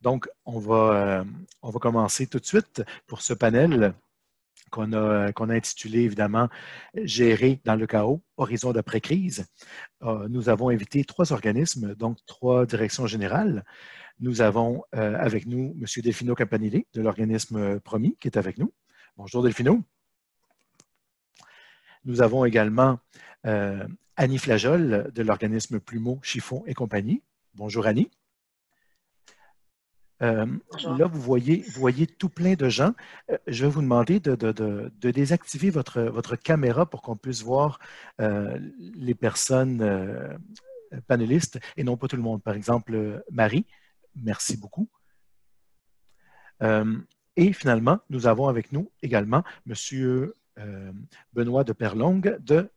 Donc, on va commencer tout de suite pour ce panel qu'on a intitulé évidemment Gérer dans le chaos, horizon d'après-crise. Nous avons invité 3 organismes, donc 3 directions générales. Nous avons avec nous M. Delfino Campanile de l'organisme Promis qui est avec nous. Bonjour Delfino. Nous avons également Annie Flajol de l'organisme Plumeau, Chiffon et compagnie. Bonjour Annie. Là, vous voyez tout plein de gens. Je vais vous demander de désactiver votre caméra pour qu'on puisse voir les personnes panélistes et non pas tout le monde. Par exemple, Marie, merci beaucoup. Et finalement, nous avons avec nous également M. Benoît de Perlongue de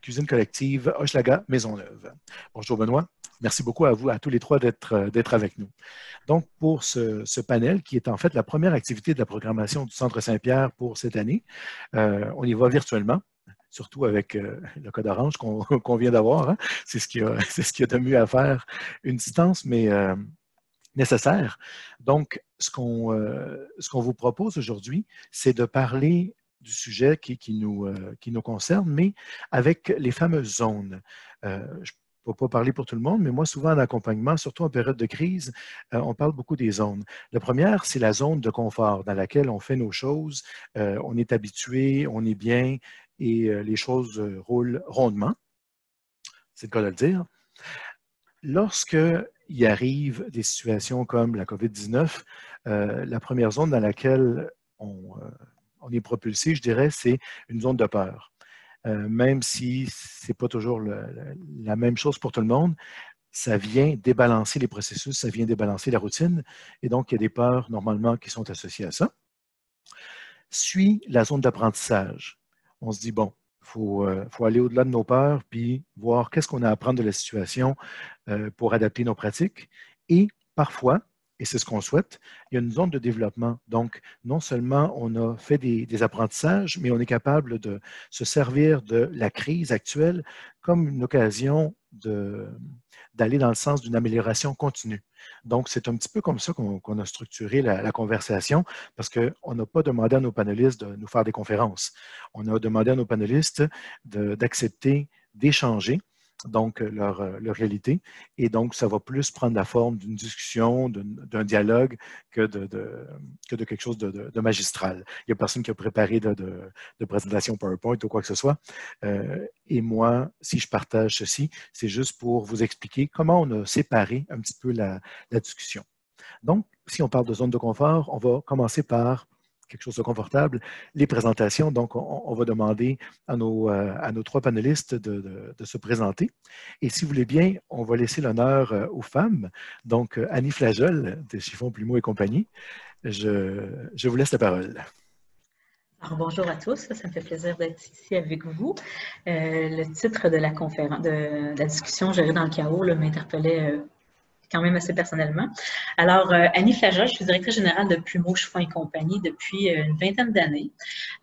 Cuisine collective Hochelaga Maisonneuve. Bonjour Benoît. Merci beaucoup à vous, à tous les 3 d'être avec nous. Donc, pour ce panel, qui est en fait la première activité de la programmation du Centre Saint-Pierre pour cette année, on y va virtuellement, surtout avec le code orange qu'on vient d'avoir. Hein. C'est ce qu'il y a de mieux à faire, une distance, mais nécessaire. Donc, ce qu'on vous propose aujourd'hui, c'est de parler du sujet qui nous concerne, mais avec les fameuses zones. Je ne peux pas parler pour tout le monde, mais moi, souvent en accompagnement, surtout en période de crise, on parle beaucoup des zones. La première, c'est la zone de confort dans laquelle on fait nos choses, on est habitué, on est bien et les choses roulent rondement. C'est le cas de le dire. Lorsqu'il arrive des situations comme la COVID-19, la première zone dans laquelle on est propulsé, je dirais, c'est une zone de peur. Même si ce n'est pas toujours la même chose pour tout le monde, ça vient débalancer les processus, ça vient débalancer la routine. Et donc, il y a des peurs normalement qui sont associées à ça. Suit la zone d'apprentissage. On se dit, bon, il faut aller au-delà de nos peurs puis voir qu'est-ce qu'on a à apprendre de la situation pour adapter nos pratiques. Et parfois, et c'est ce qu'on souhaite, il y a une zone de développement. Donc, non seulement on a fait des apprentissages, mais on est capable de se servir de la crise actuelle comme une occasion d'aller dans le sens d'une amélioration continue. Donc, c'est un petit peu comme ça qu'on a structuré la conversation, parce qu'on n'a pas demandé à nos panélistes de nous faire des conférences. On a demandé à nos panélistes d'accepter d'échanger donc leur réalité. Et donc, ça va plus prendre la forme d'une discussion, d'un dialogue que de quelque chose de magistral. Il n'y a personne qui a préparé de présentation PowerPoint ou quoi que ce soit. Et moi, si je partage ceci, c'est juste pour vous expliquer comment on a séparé un petit peu la discussion. Donc, si on parle de zone de confort, on va commencer par quelque chose de confortable, les présentations. Donc, on va demander à nos 3 panélistes de se présenter. Et si vous voulez bien, on va laisser l'honneur aux femmes. Donc, Annie Flajol de Chiffon, Plumeau et compagnie, je vous laisse la parole. Alors, bonjour à tous, ça me fait plaisir d'être ici avec vous. Le titre de la conférence, de la discussion Gérer dans le chaos m'interpellait quand même assez personnellement. Alors, Annie Flajol, je suis directrice générale de Plumeau, Chiffon et compagnie depuis une vingtaine d'années.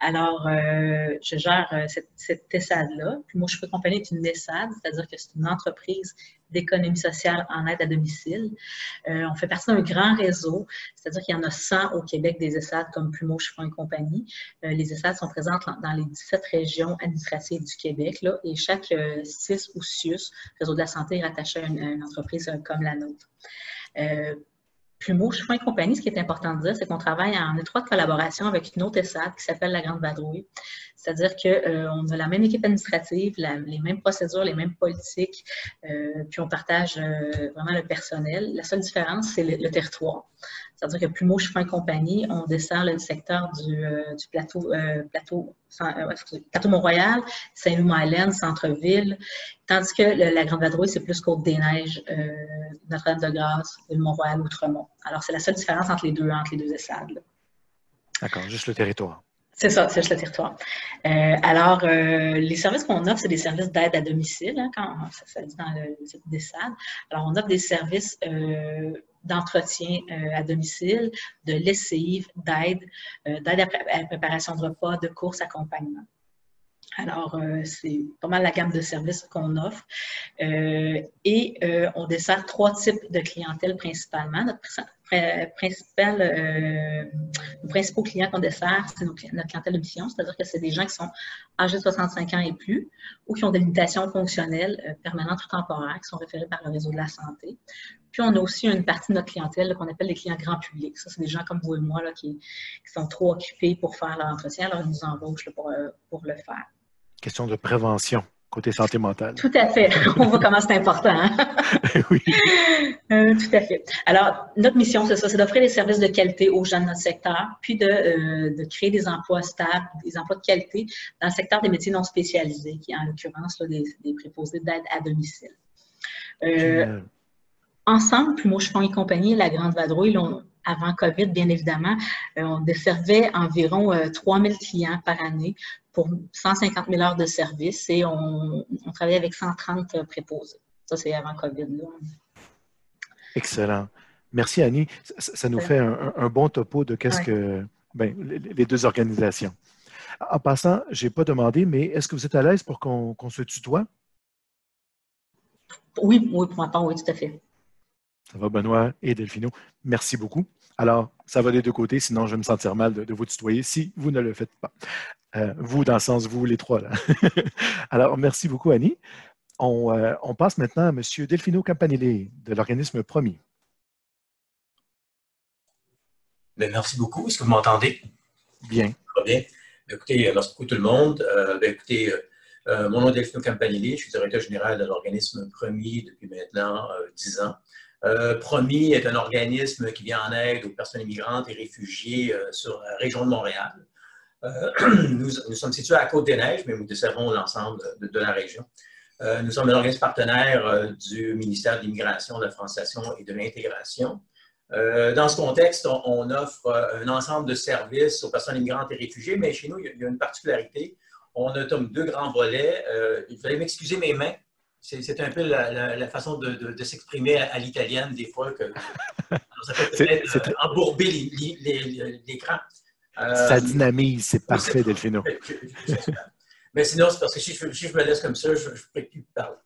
Alors, je gère cette ESSAD-là. Plumeau, Chiffon et compagnie est une ESSAD, c'est-à-dire que c'est une entreprise d'économie sociale en aide à domicile. On fait partie d'un grand réseau, c'est-à-dire qu'il y en a 100 au Québec des ESSAD comme Plumeau, Chiffon et compagnie. Les ESSAD sont présentes dans les 17 régions administratives du Québec, là, et chaque CIS ou CIUS, réseau de la santé, est rattaché à une entreprise comme la nôtre. Plumeau, Chiffon et compagnie, ce qui est important de dire, c'est qu'on travaille en étroite collaboration avec une autre ESSAD qui s'appelle la Grande Vadrouille. C'est-à-dire qu'on a la même équipe administrative, les mêmes procédures, les mêmes politiques, puis on partage vraiment le personnel. La seule différence, c'est le territoire. C'est-à-dire que Plumeau, Chiffon et compagnie, on dessert le secteur du plateau Mont-Royal, Saint-Louis-Mylène, Centre-Ville, tandis que la Grande Vadrouille, c'est plus Côte-des-Neiges, Notre-Dame-de-Grâce, Mont-Royal, Outremont. Alors, c'est la seule différence entre les deux ESSAD. D'accord, juste le territoire. C'est ça, c'est juste le territoire. Alors, les services qu'on offre, c'est des services d'aide à domicile, hein, quand ça dit dans le site d'ESSAD. Alors, on offre des services d'entretien à domicile, de lessive, d'aide à la préparation de repas, de courses, accompagnement. Alors, c'est pas mal la gamme de services qu'on offre. On dessert 3 types de clientèle principalement. Nos principaux clients qu'on dessert, c'est notre clientèle de mission, c'est-à-dire que c'est des gens qui sont âgés de 65 ans et plus ou qui ont des limitations fonctionnelles permanentes ou temporaires, qui sont référés par le réseau de la santé. Puis, on a aussi une partie de notre clientèle qu'on appelle les clients grand public. Ça, c'est des gens comme vous et moi là, qui sont trop occupés pour faire leur entretien. Alors, ils nous embauchent là, pour le faire. Question de prévention, côté santé mentale. Tout à fait. On voit comment c'est important. Hein? Oui. Tout à fait. Alors, notre mission, c'est ça, c'est d'offrir des services de qualité aux gens de notre secteur, puis de créer des emplois stables, des emplois de qualité dans le secteur des métiers non spécialisés, qui est en l'occurrence là, des préposés d'aide à domicile. Ensemble, Plumeau Chiffon et compagnie, la Grande Vadrouille, avant COVID, bien évidemment, on desservait environ 3000 clients par année pour 150 000 heures de service et on travaillait avec 130 préposés. Ça, c'est avant COVID. Là. Excellent. Merci, Annie. Ça nous fait un bon topo de qu'est-ce que les deux organisations. En passant, je n'ai pas demandé, mais est-ce que vous êtes à l'aise pour qu'on se tutoie? Oui, pour ma part, oui, tout à fait. Ça va, Benoît et Delphino? Merci beaucoup. Alors, ça va des deux côtés, sinon je vais me sentir mal de vous tutoyer si vous ne le faites pas. Vous, dans le sens vous, les trois. Là. Alors, merci beaucoup, Annie. On passe maintenant à M. Delphino Campanile de l'organisme Promis. Bien, merci beaucoup. Est-ce que vous m'entendez? Bien. Très bien. Écoutez, merci beaucoup tout le monde. Mon nom est Delphino Campanile, je suis directeur général de l'organisme Promis depuis maintenant 10 ans. Promis est un organisme qui vient en aide aux personnes immigrantes et réfugiées sur la région de Montréal. Nous sommes situés à Côte-des-Neiges, mais nous desservons l'ensemble de la région. Nous sommes un organisme partenaire du ministère de l'Immigration, de la Francisation et de l'Intégration. Dans ce contexte, on offre un ensemble de services aux personnes immigrantes et réfugiées, mais chez nous, il y a une particularité. On a comme 2 grands volets. Il fallait m'excuser mes mains. C'est un peu la façon de s'exprimer à l'italienne des fois. Ça peut peut-être embourber l'écran. Ça dynamise, c'est parfait, Delphino. Mais sinon, c'est parce que si je me laisse comme ça, je ne pourrais plus parler.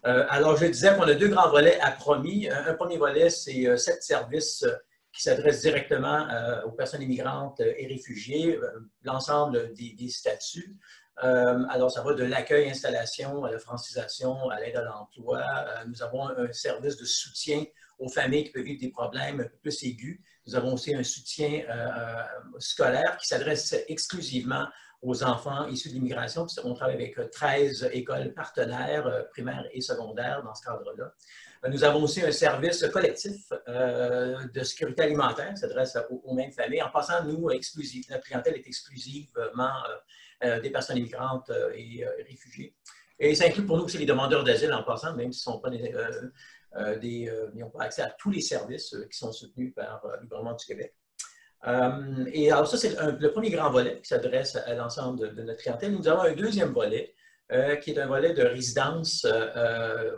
Alors, je disais qu'on a 2 grands volets à Promis. Un premier volet, c'est 7 services qui s'adressent directement aux personnes immigrantes et réfugiées, l'ensemble des statuts. Alors, ça va de l'accueil, installation, à la francisation, à l'aide à l'emploi. Nous avons un service de soutien aux familles qui peuvent vivre des problèmes un peu plus aigus. Nous avons aussi un soutien scolaire qui s'adresse exclusivement aux enfants issus de l'immigration. On travaille avec 13 écoles partenaires, primaires et secondaires dans ce cadre-là. Nous avons aussi un service collectif de sécurité alimentaire qui s'adresse aux mêmes familles. En passant, nous, notre clientèle est exclusivement des personnes immigrantes et réfugiés. Et ça inclut pour nous aussi les demandeurs d'asile en passant, même s'ils n'ont pas n'ont pas accès à tous les services qui sont soutenus par le gouvernement du Québec. Et alors ça, c'est le premier grand volet qui s'adresse à l'ensemble de notre clientèle. Nous avons un deuxième volet qui est un volet de résidence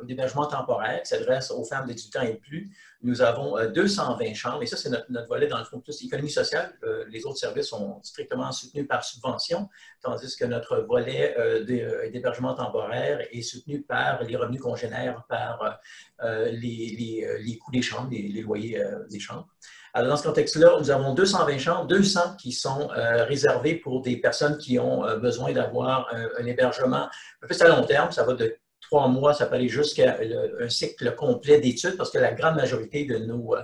d'hébergement temporaire qui s'adresse aux femmes de 18 ans et plus. Nous avons 220 chambres et ça, c'est notre volet dans le fond plus économie sociale. Les autres services sont strictement soutenus par subvention, tandis que notre volet d'hébergement temporaire est soutenu par les revenus qu'on génère par les coûts des chambres, les loyers des chambres. Alors, dans ce contexte-là, nous avons 220 chambres, 200 qui sont réservées pour des personnes qui ont besoin d'avoir un hébergement un peu plus à long terme. Ça va de 3 mois, ça peut aller jusqu'à un cycle complet d'études parce que la grande majorité de nos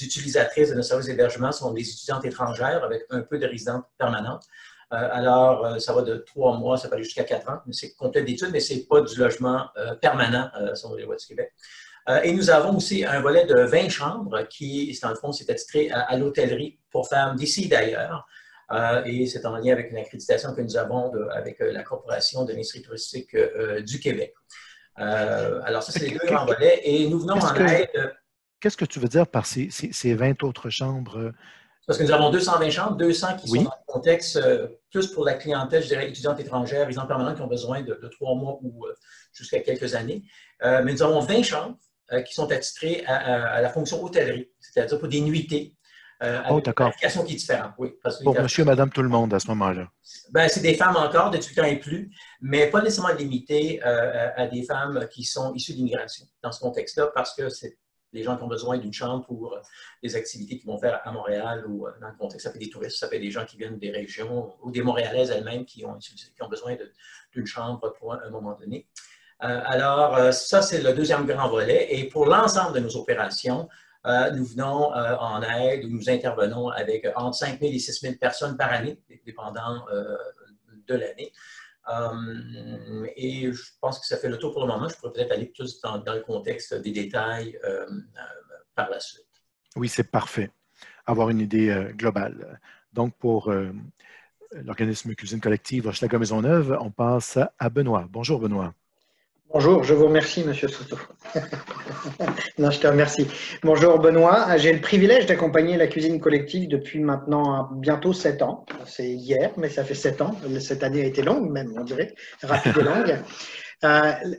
utilisatrices de nos services d'hébergement sont des étudiantes étrangères avec un peu de résidentes permanentes. Alors, ça va de 3 mois, ça peut aller jusqu'à 4 ans. C'est complet d'études, mais ce n'est pas du logement permanent sur les voies du Québec. Et nous avons aussi un volet de 20 chambres qui, dans le fond, c'est attitré à l'hôtellerie pour femmes d'ici et d'ailleurs. Et c'est en lien avec une accréditation que nous avons avec la Corporation de l'industrie touristique du Québec. Alors ça, c'est les 2 grands volets. Et nous venons en aide... Qu'est-ce que tu veux dire par ces 20 autres chambres? Parce que nous avons 220 chambres, 200 qui sont dans le contexte plus pour la clientèle, je dirais, étudiante étrangère, résidents permanents qui ont besoin de 3 mois ou jusqu'à quelques années. Mais nous avons 20 chambres qui sont attitrées à la fonction hôtellerie, c'est-à-dire pour des nuitées. avec une qualification qui est différente. Oui, pour monsieur et madame tout le monde à ce moment-là. Ben, c'est des femmes encore de 18 ans et plus, mais pas nécessairement limitées à des femmes qui sont issues d'immigration dans ce contexte-là, parce que c'est des gens qui ont besoin d'une chambre pour des activités qu'ils vont faire à Montréal ou dans le contexte. Ça fait des touristes, ça fait des gens qui viennent des régions ou des Montréalaises elles-mêmes qui ont besoin d'une chambre pour un moment donné. Alors, ça, c'est le deuxième grand volet. Et pour l'ensemble de nos opérations, nous venons en aide ou nous intervenons avec entre 5 000 et 6 000 personnes par année, dépendant de l'année. Et je pense que ça fait le tour pour le moment. Je pourrais peut-être aller plus dans le contexte des détails par la suite. Oui, c'est parfait. Avoir une idée globale. Donc, pour l'organisme Cuisine Collective Hochelaga-Maisonneuve, on passe à Benoît. Bonjour, Benoît. Bonjour, je vous remercie, Monsieur Soto. Non, je te remercie. Bonjour, Benoît. J'ai le privilège d'accompagner la cuisine collective depuis maintenant bientôt 7 ans. C'est hier, mais ça fait 7 ans. Cette année a été longue, même, on dirait, rapide et longue.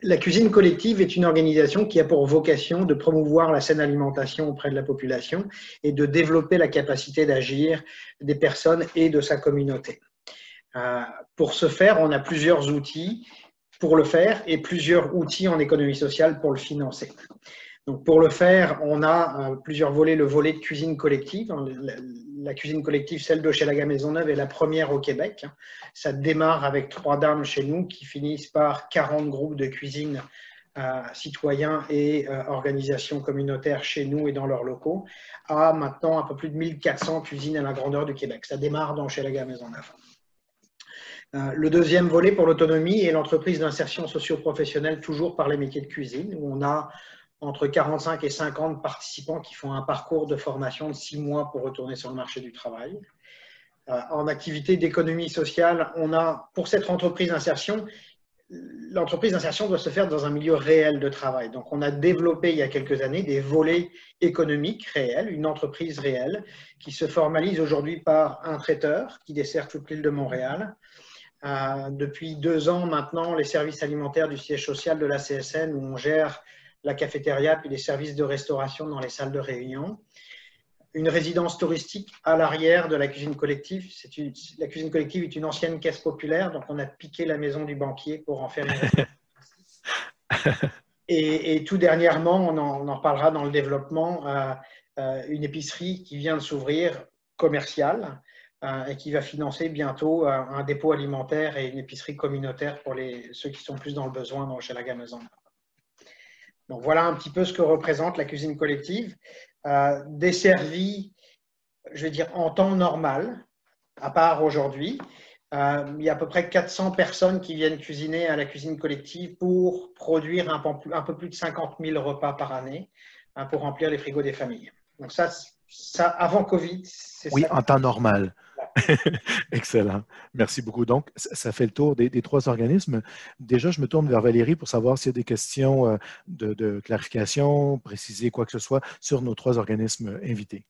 La cuisine collective est une organisation qui a pour vocation de promouvoir la saine alimentation auprès de la population et de développer la capacité d'agir des personnes et de sa communauté. Pour ce faire, on a plusieurs outils pour le faire et plusieurs outils en économie sociale pour le financer. Donc pour le faire, on a plusieurs volets. Le volet de cuisine collective. La cuisine collective, celle d'Hochelaga-Maisonneuve, est la première au Québec. Ça démarre avec 3 dames chez nous qui finissent par 40 groupes de cuisine citoyens et organisations communautaires chez nous et dans leurs locaux, à maintenant un peu plus de 1400 cuisines à la grandeur du Québec. Ça démarre dans Hochelaga-Maisonneuve. Le deuxième volet pour l'autonomie est l'entreprise d'insertion socio-professionnelle, toujours par les métiers de cuisine, où on a entre 45 et 50 participants qui font un parcours de formation de 6 mois pour retourner sur le marché du travail. En activité d'économie sociale, on a, pour cette entreprise d'insertion, l'entreprise d'insertion doit se faire dans un milieu réel de travail. Donc, on a développé il y a quelques années des volets économiques réels, une entreprise réelle qui se formalise aujourd'hui par un traiteur qui dessert toute l'île de Montréal. Depuis 2 ans maintenant, les services alimentaires du siège social de la CSN, où on gère la cafétéria puis les services de restauration dans les salles de réunion. Une résidence touristique à l'arrière de la cuisine collective. La cuisine collective est une ancienne caisse populaire, donc on a piqué la maison du banquier pour en faire une résidence. Et tout dernièrement, on en parlera dans le développement, une épicerie qui vient de s'ouvrir commerciale, et qui va financer bientôt un dépôt alimentaire et une épicerie communautaire pour ceux qui sont plus dans le besoin dans Hochelaga-Maisonneuve. Donc voilà un petit peu ce que représente la cuisine collective, desservie, je vais dire, en temps normal, à part aujourd'hui. Il y a à peu près 400 personnes qui viennent cuisiner à la cuisine collective pour produire un peu plus de 50 000 repas par année, pour remplir les frigos des familles. Donc ça avant Covid, c'est ça. Oui, en temps normal. Excellent. Merci beaucoup. Donc, ça fait le tour des 3 organismes. Déjà, je me tourne vers Valérie pour savoir s'il y a des questions de clarification, préciser quoi que ce soit sur nos 3 organismes invités.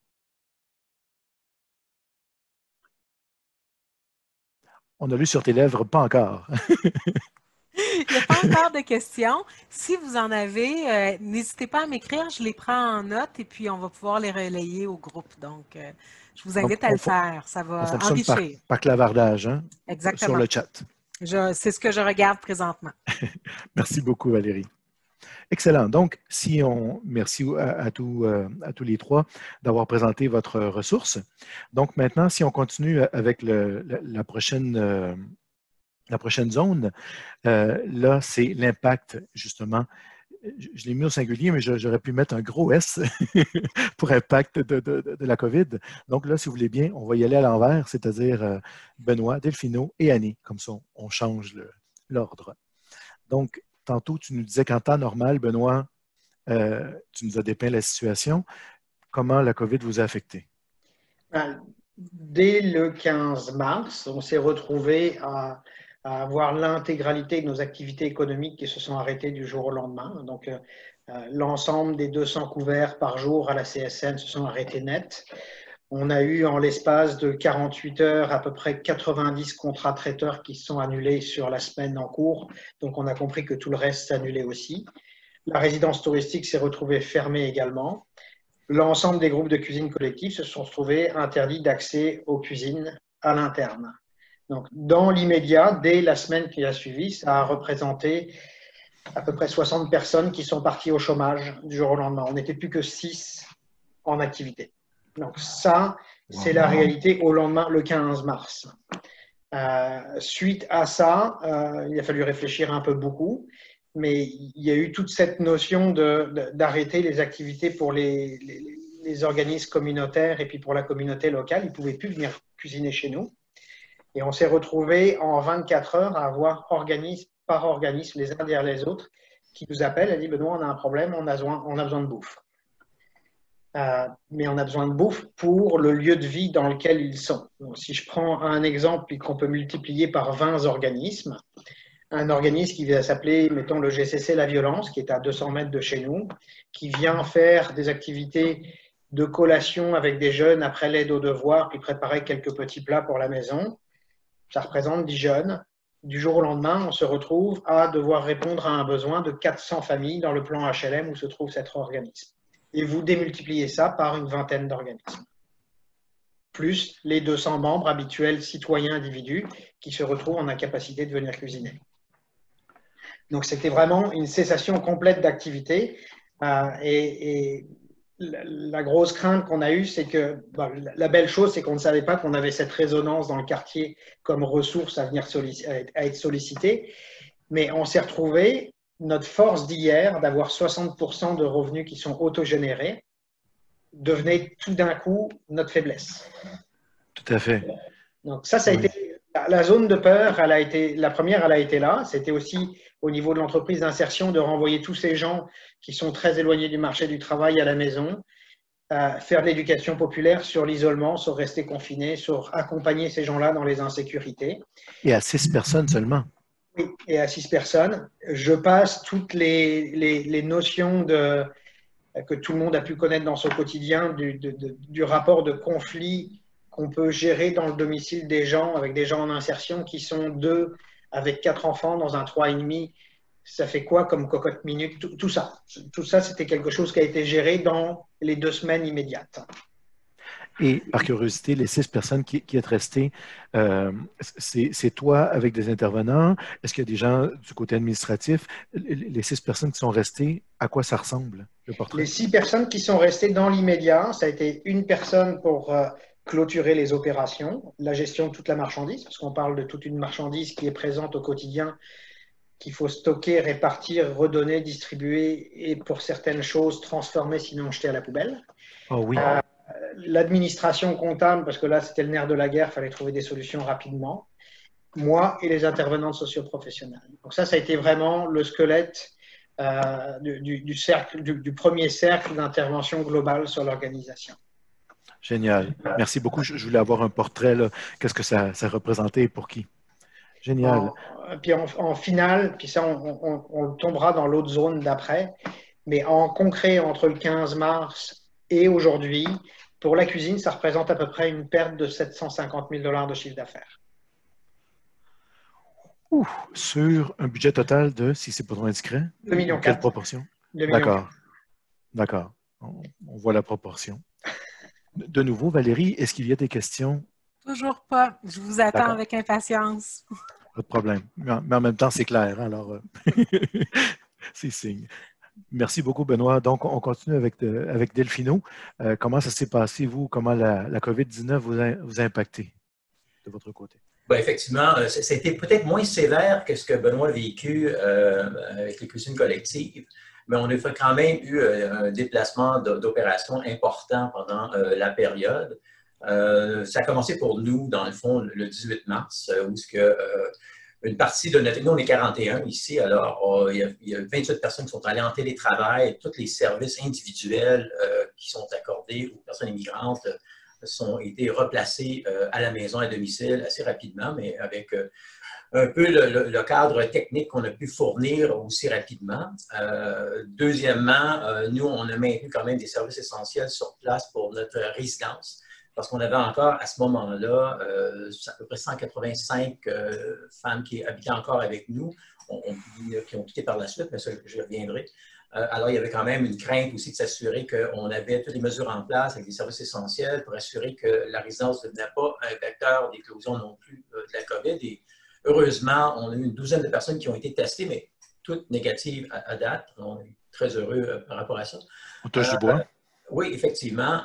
On a lu sur tes lèvres, pas encore. Il n'y a pas encore de questions. Si vous en avez, n'hésitez pas à m'écrire, je les prends en note et puis on va pouvoir les relayer au groupe. Donc, je vous invite à le faire. Ça va enrichir. Par clavardage, hein? Exactement. Sur le chat. C'est ce que je regarde présentement. Merci beaucoup, Valérie. Excellent. Donc, merci à tous les 3 d'avoir présenté votre ressource. Donc, maintenant, si on continue avec la prochaine zone, là, c'est l'impact, justement. Je l'ai mis au singulier, mais j'aurais pu mettre un gros S pour impact de la COVID. Donc là, si vous voulez bien, on va y aller à l'envers, c'est-à-dire Benoît, Delphino et Annie. Comme ça, on change l'ordre. Donc, tantôt, tu nous disais qu'en temps normal, Benoît, tu nous as dépeint la situation. Comment la COVID vous a affecté? Dès le 15 mars, on s'est retrouvé à avoir l'intégralité de nos activités économiques qui se sont arrêtées du jour au lendemain. Donc, l'ensemble des 200 couverts par jour à la CSN se sont arrêtés net. On a eu en l'espace de 48 heures à peu près 90 contrats traiteurs qui se sont annulés sur la semaine en cours. Donc, on a compris que tout le reste s'annulait aussi. La résidence touristique s'est retrouvée fermée également. l'ensemble des groupes de cuisine collective se sont trouvés interdits d'accès aux cuisines à l'interne. Donc, dans l'immédiat, dès la semaine qui a suivi, ça a représenté à peu près 60 personnes qui sont parties au chômage du jour au lendemain. On n'était plus que 6 en activité. Donc ça, c'est la réalité au lendemain, le 15 mars. Suite à ça, il a fallu réfléchir un peu beaucoup, mais il y a eu toute cette notion d'arrêter les activités pour les organismes communautaires et puis pour la communauté locale. Ils ne pouvaient plus venir cuisiner chez nous. Et on s'est retrouvés en 24 heures à avoir organisme par organisme, les uns derrière les autres, qui nous appellent et disent « Benoît, on a un problème, on a besoin de bouffe. » Mais on a besoin de bouffe pour le lieu de vie dans lequel ils sont. Donc, si je prends un exemple et qu'on peut multiplier par 20 organismes, un organisme qui va s'appeler, mettons, le GCC La Violence, qui est à 200 mètres de chez nous, qui vient faire des activités de collation avec des jeunes après l'aide aux devoirs, puis préparer quelques petits plats pour la maison. Ça représente 10 jeunes. Du jour au lendemain, on se retrouve à devoir répondre à un besoin de 400 familles dans le plan HLM où se trouve cet organisme. Et vous démultipliez ça par une vingtaine d'organismes. Plus les 200 membres habituels, citoyens, individus, qui se retrouvent en incapacité de venir cuisiner. Donc, c'était vraiment une cessation complète d'activité. Et la grosse crainte qu'on a eue, c'est que la belle chose, c'est qu'on ne savait pas qu'on avait cette résonance dans le quartier comme ressource à venir à être sollicité. Mais on s'est retrouvé, notre force d'hier, d'avoir 60% de revenus qui sont autogénérés, devenait tout d'un coup notre faiblesse. Tout à fait. Donc ça a été la zone de peur. La première, elle a été là. C'était aussi au niveau de l'entreprise d'insertion de renvoyer tous ces gens qui sont très éloignés du marché du travail à la maison, faire de l'éducation populaire sur l'isolement, sur rester confiné, sur accompagner ces gens-là dans les insécurités. Et à 6 personnes seulement. Oui, et à 6 personnes. Je passe toutes les notions que tout le monde a pu connaître dans son quotidien, du rapport de conflit qu'on peut gérer dans le domicile des gens, avec des gens en insertion qui sont 2 avec 4 enfants dans un 3,5. Ça fait quoi comme cocotte minute? Tout ça, c'était quelque chose qui a été géré dans les 2 semaines immédiates. Et par curiosité, les 6 personnes qui êtes restées, c'est toi avec des intervenants? Est-ce qu'il y a des gens du côté administratif? Les 6 personnes qui sont restées, à quoi ça ressemble, le portrait? Les 6 personnes qui sont restées dans l'immédiat, ça a été une personne pour clôturer les opérations, la gestion de toute la marchandise, parce qu'on parle de toute une marchandise qui est présente au quotidien, qu'il faut stocker, répartir, redonner, distribuer et pour certaines choses transformer, sinon jeter à la poubelle. Oh oui. L'administration comptable, parce que là c'était le nerf de la guerre, il fallait trouver des solutions rapidement. Moi et les intervenantes socioprofessionnelles. Donc ça a été vraiment le squelette du premier cercle d'intervention globale sur l'organisation. Génial. Merci beaucoup. Je voulais avoir un portrait. Qu'est-ce que ça représentait et pour qui? Génial. Puis en finale, puis ça, on tombera dans l'autre zone d'après, mais en concret, entre le 15 mars et aujourd'hui, pour la cuisine, ça représente à peu près une perte de 750 000 $ de chiffre d'affaires. Sur un budget total de, si c'est pas trop indiscret, 2,4 millions. Quelle proportion? D'accord. D'accord. On voit la proportion. De nouveau, Valérie, est-ce qu'il y a des questions? Toujours pas. Je vous attends avec impatience. Pas de problème. Mais en même temps, c'est clair. Alors, c'est signe. Merci beaucoup, Benoît. Donc, on continue avec Delphino. Comment ça s'est passé, vous? Comment la COVID-19 vous a impacté de votre côté? Ben, effectivement, ça a été peut-être moins sévère que ce que Benoît a vécu avec les cuisines collectives, mais on a quand même eu un déplacement d'opérations important pendant la période. Ça a commencé pour nous, dans le fond, le 18 mars, où une partie de notre... Nous, on est 41 ici, alors il y a 28 personnes qui sont allées en télétravail. Tous les services individuels qui sont accordés aux personnes immigrantes ont été replacés à la maison, à domicile, assez rapidement, mais avec un peu le cadre technique qu'on a pu fournir aussi rapidement. Deuxièmement, nous, on a maintenu quand même des services essentiels sur place pour notre résidence, parce qu'on avait encore, à ce moment-là, à peu près 185 femmes qui habitaient encore avec nous, qui ont quitté par la suite, mais ça, j'y reviendrai. Alors, il y avait quand même une crainte aussi de s'assurer qu'on avait toutes les mesures en place avec des services essentiels pour assurer que la résidence ne devenait pas un vecteur d'éclosion non plus de la COVID. Et heureusement, on a eu une douzaine de personnes qui ont été testées, mais toutes négatives à date. On est très heureux par rapport à ça. On touche du bois. Oui, effectivement.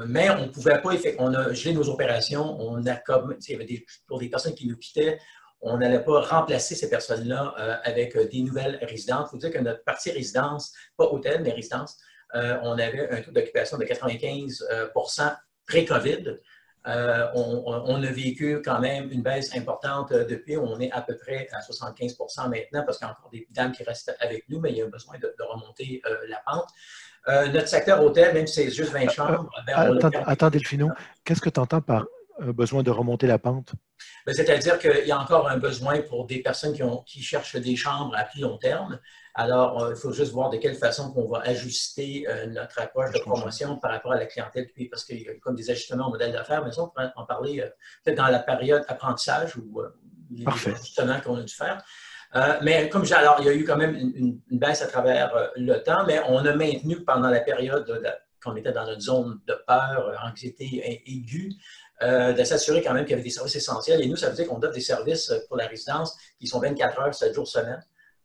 Mais on ne pouvait pas, on a gelé nos opérations. Il y avait pour des personnes qui nous quittaient, on n'allait pas remplacer ces personnes-là avec des nouvelles résidences. Il faut dire que notre partie résidence, pas hôtel, mais résidence, on avait un taux d'occupation de 95% pré-COVID. On a vécu quand même une baisse importante depuis. On est à peu près à 75% maintenant parce qu'il y a encore des dames qui restent avec nous, mais il y a besoin de remonter la pente. Notre secteur hôtel, même si c'est juste 20 chambres... Attends, Delphino, qu'est-ce que tu entends par besoin de remonter la pente? C'est-à-dire qu'il y a encore un besoin pour des personnes qui cherchent des chambres à plus long terme. Alors, il faut juste voir de quelle façon on va ajuster notre approche de promotion par rapport à la clientèle, parce qu'il y a comme des ajustements au modèle d'affaires, mais ça, on pourrait en parler peut-être dans la période apprentissage ou les ajustements qu'on a dû faire. Mais comme alors, il y a eu quand même une baisse à travers le temps, mais on a maintenu pendant la période qu'on était dans notre zone de peur, anxiété aiguë, de s'assurer quand même qu'il y avait des services essentiels. Et nous, ça veut dire qu'on donne des services pour la résidence qui sont 24 heures, 7 jours semaine,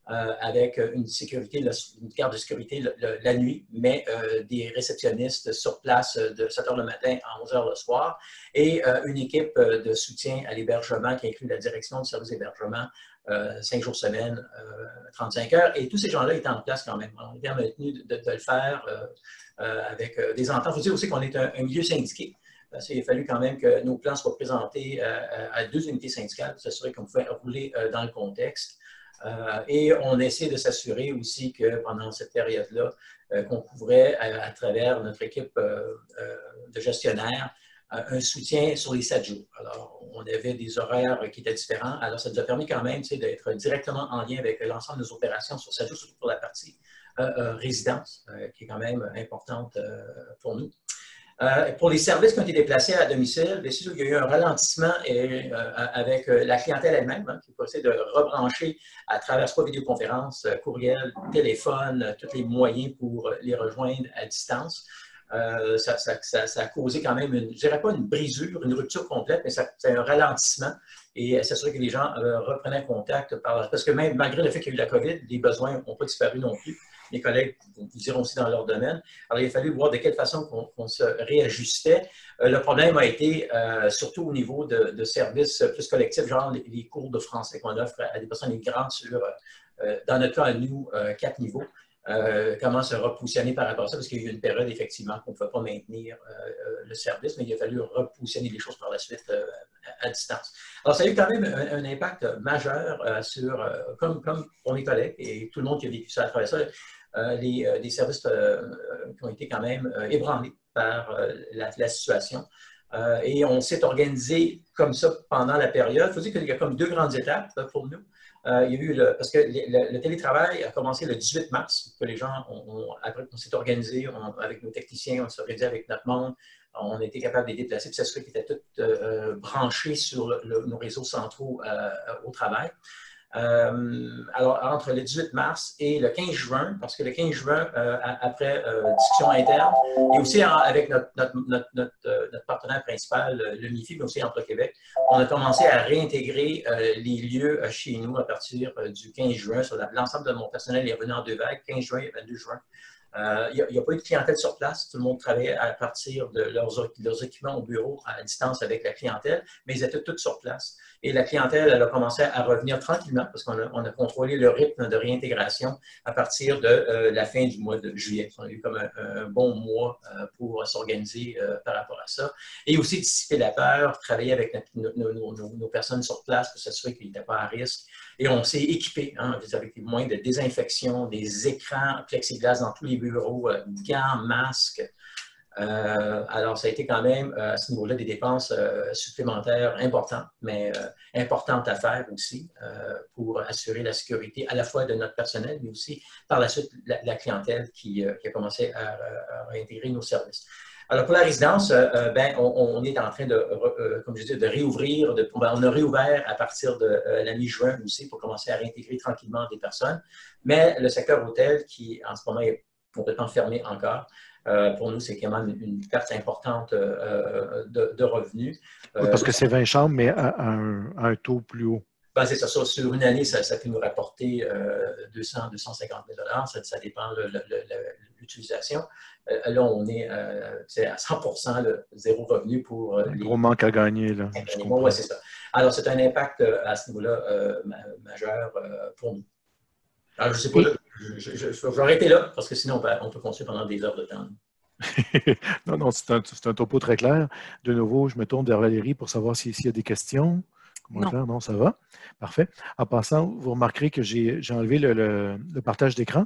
avec une sécurité, une garde de sécurité la nuit, mais des réceptionnistes sur place de 7 heures le matin à 11 heures le soir, et une équipe de soutien à l'hébergement qui inclut la direction du service d'hébergement 5 jours semaine, 35 heures. Et tous ces gens-là étaient en place quand même. On était maintenus de le faire avec des ententes. Il faut dire aussi qu'on est un milieu syndiqué. Il a fallu quand même que nos plans soient présentés à 2 unités syndicales pour s'assurer qu'on pouvait rouler dans le contexte. Et on essaie de s'assurer aussi que pendant cette période-là, qu'on couvrait à travers notre équipe de gestionnaires un soutien sur les 7 jours. Alors, on avait des horaires qui étaient différents. Alors, ça nous a permis quand même d'être directement en lien avec l'ensemble de nos opérations sur 7 jours, surtout pour la partie résidence, qui est quand même importante pour nous. Pour les services qui ont été déplacés à domicile, bien sûr, il y a eu un ralentissement avec la clientèle elle-même, qui faut essayer de rebrancher à travers soit vidéoconférence, courriel, téléphone, tous les moyens pour les rejoindre à distance. Ça a causé quand même, je ne dirais pas une brisure, une rupture complète, mais c'est un ralentissement et s'assurer que les gens reprenaient contact. Parce que même malgré le fait qu'il y a eu la COVID, les besoins n'ont pas disparu non plus. Les collègues vous diront aussi dans leur domaine. Alors, il a fallu voir de quelle façon qu'on se réajustait. Le problème a été surtout au niveau de services plus collectifs, genre les cours de français qu'on offre à des personnes immigrantes sur, dans notre cas à nous, 4 niveaux. Comment se repositionner par rapport à ça, parce qu'il y a eu une période, effectivement, qu'on ne pouvait pas maintenir le service, mais il a fallu repositionner les choses par la suite à distance. Alors, ça a eu quand même un impact majeur comme pour mes collègues et tout le monde qui a vécu ça à travers ça, des services qui ont été quand même ébranlés par la situation. Et on s'est organisé comme ça pendant la période. Il faut dire qu'il y a comme 2 grandes étapes pour nous. Il y a eu parce que le télétravail a commencé le 18 mars, que les gens après on s'est organisé avec nos techniciens, on s'est organisé avec notre monde, on a été capable de les déplacer, puis s'assurer qu'ils étaient tous branchés sur nos réseaux centraux au travail. Alors, entre le 18 mars et le 15 juin, parce que le 15 juin, après discussion interne, et aussi avec notre partenaire principal, le MIFI, mais aussi Emploi-Québec, on a commencé à réintégrer les lieux chez nous à partir du 15 juin. Sur l'ensemble de mon personnel est revenu en 2 vagues, 15 juin et 22 juin. Il n'y a pas eu de clientèle sur place. Tout le monde travaillait à partir de leurs équipements au bureau à distance avec la clientèle, mais ils étaient tous sur place. Et la clientèle, elle a commencé à revenir tranquillement parce qu'on a contrôlé le rythme de réintégration à partir de la fin du mois de juillet. On a eu comme un bon mois pour s'organiser par rapport à ça. Et aussi dissiper la peur, travailler avec nos personnes sur place pour s'assurer qu'ils n'étaient pas à risque. Et on s'est équipé avec des moyens de désinfection, des écrans plexiglas dans tous les bureaux, gants, masques. Alors, ça a été quand même, à ce niveau-là, des dépenses supplémentaires importantes, mais importantes à faire aussi pour assurer la sécurité à la fois de notre personnel, mais aussi par la suite la clientèle qui a commencé à réintégrer nos services. Alors, pour la résidence, on est en train de, comme je dis, de réouvrir. On a réouvert à partir de la mi-juin aussi pour commencer à réintégrer tranquillement des personnes. Mais le secteur hôtel, qui en ce moment est complètement fermé encore, pour nous, c'est quand même une perte importante de revenus. Oui, parce que c'est 20 chambres, mais à un taux plus haut. Ben, c'est ça. Sur une année, ça peut nous rapporter 200 250 000 $. Ça dépend de l'utilisation. Là, on est à 100% zéro revenu pour un gros manque à gagner. Là, oui, c'est ça. Alors, c'est un impact à ce niveau-là majeur pour nous. Alors, je ne sais pas, je vais arrêter là parce que sinon, on peut continuer pendant des heures de temps. Non, c'est un topo très clair. De nouveau, je me tourne vers Valérie pour savoir s'il y a des questions. Non, ça va. Parfait. En passant, vous remarquerez que j'ai enlevé le partage d'écran.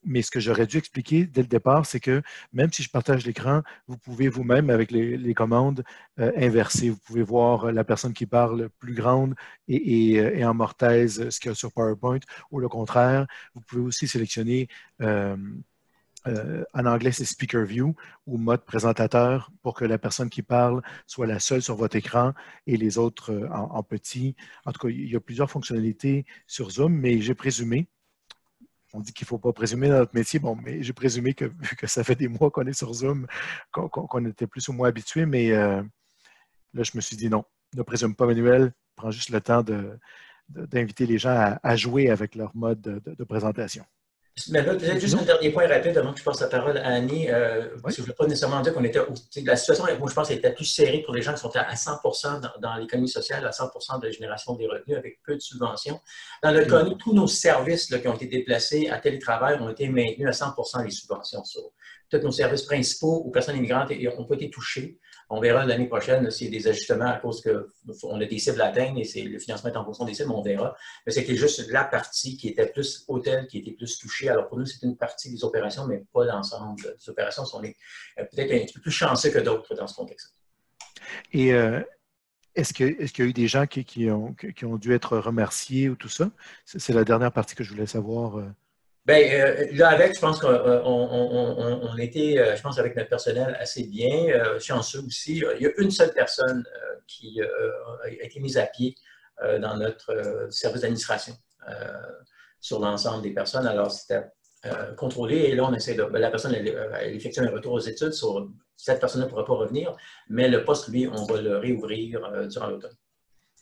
Mais ce que j'aurais dû expliquer dès le départ, c'est que même si je partage l'écran, vous pouvez vous-même, avec les commandes, inverser. Vous pouvez voir la personne qui parle plus grande et en mortaise ce qu'il y a sur PowerPoint, ou le contraire. Vous pouvez aussi sélectionner en anglais, c'est Speaker View ou mode présentateur pour que la personne qui parle soit la seule sur votre écran et les autres en petit. En tout cas, il y a plusieurs fonctionnalités sur Zoom, mais j'ai présumé, on dit qu'il ne faut pas présumer dans notre métier, bon, mais j'ai présumé que vu que ça fait des mois qu'on est sur Zoom, qu'on était plus ou moins habitué, mais là, je me suis dit non, ne présume pas, Manuel, prends juste le temps d'inviter les gens à jouer avec leur mode de présentation. Mais là, peut-être juste un dernier point rapide avant que je passe la parole à Annie. Parce que je ne veux pas nécessairement dire qu'on était. La situation, moi, je pense, était plus serrée pour les gens qui sont à 100% dans l'économie sociale, à 100% de la génération des revenus avec peu de subventions. Dans notre cas, tous nos services qui ont été déplacés à télétravail ont été maintenus à 100% les subventions. Tous nos services principaux aux personnes immigrantes n'ont pas été touchés. On verra l'année prochaine s'il y a des ajustements à cause qu'on a des cibles à atteindre et le financement est en fonction des cibles, on verra. Mais c'était juste la partie qui était plus hôtel, qui était plus touchée. Alors pour nous, c'est une partie des opérations, mais pas l'ensemble des opérations. On est peut-être un petit peu plus chanceux que d'autres dans ce contexte. Et est-ce qu'il y a eu des gens qui ont dû être remerciés ou tout ça? C'est la dernière partie que je voulais savoir. Bien, là, avec, je pense qu'on était, je pense, avec notre personnel assez bien, chanceux aussi. Il y a une seule personne qui a été mise à pied dans notre service d'administration sur l'ensemble des personnes. Alors, c'était contrôlé et là, on essaie la personne, elle effectue un retour aux études. Cette personne-là ne pourra pas revenir, mais le poste, lui, on va le réouvrir durant l'automne.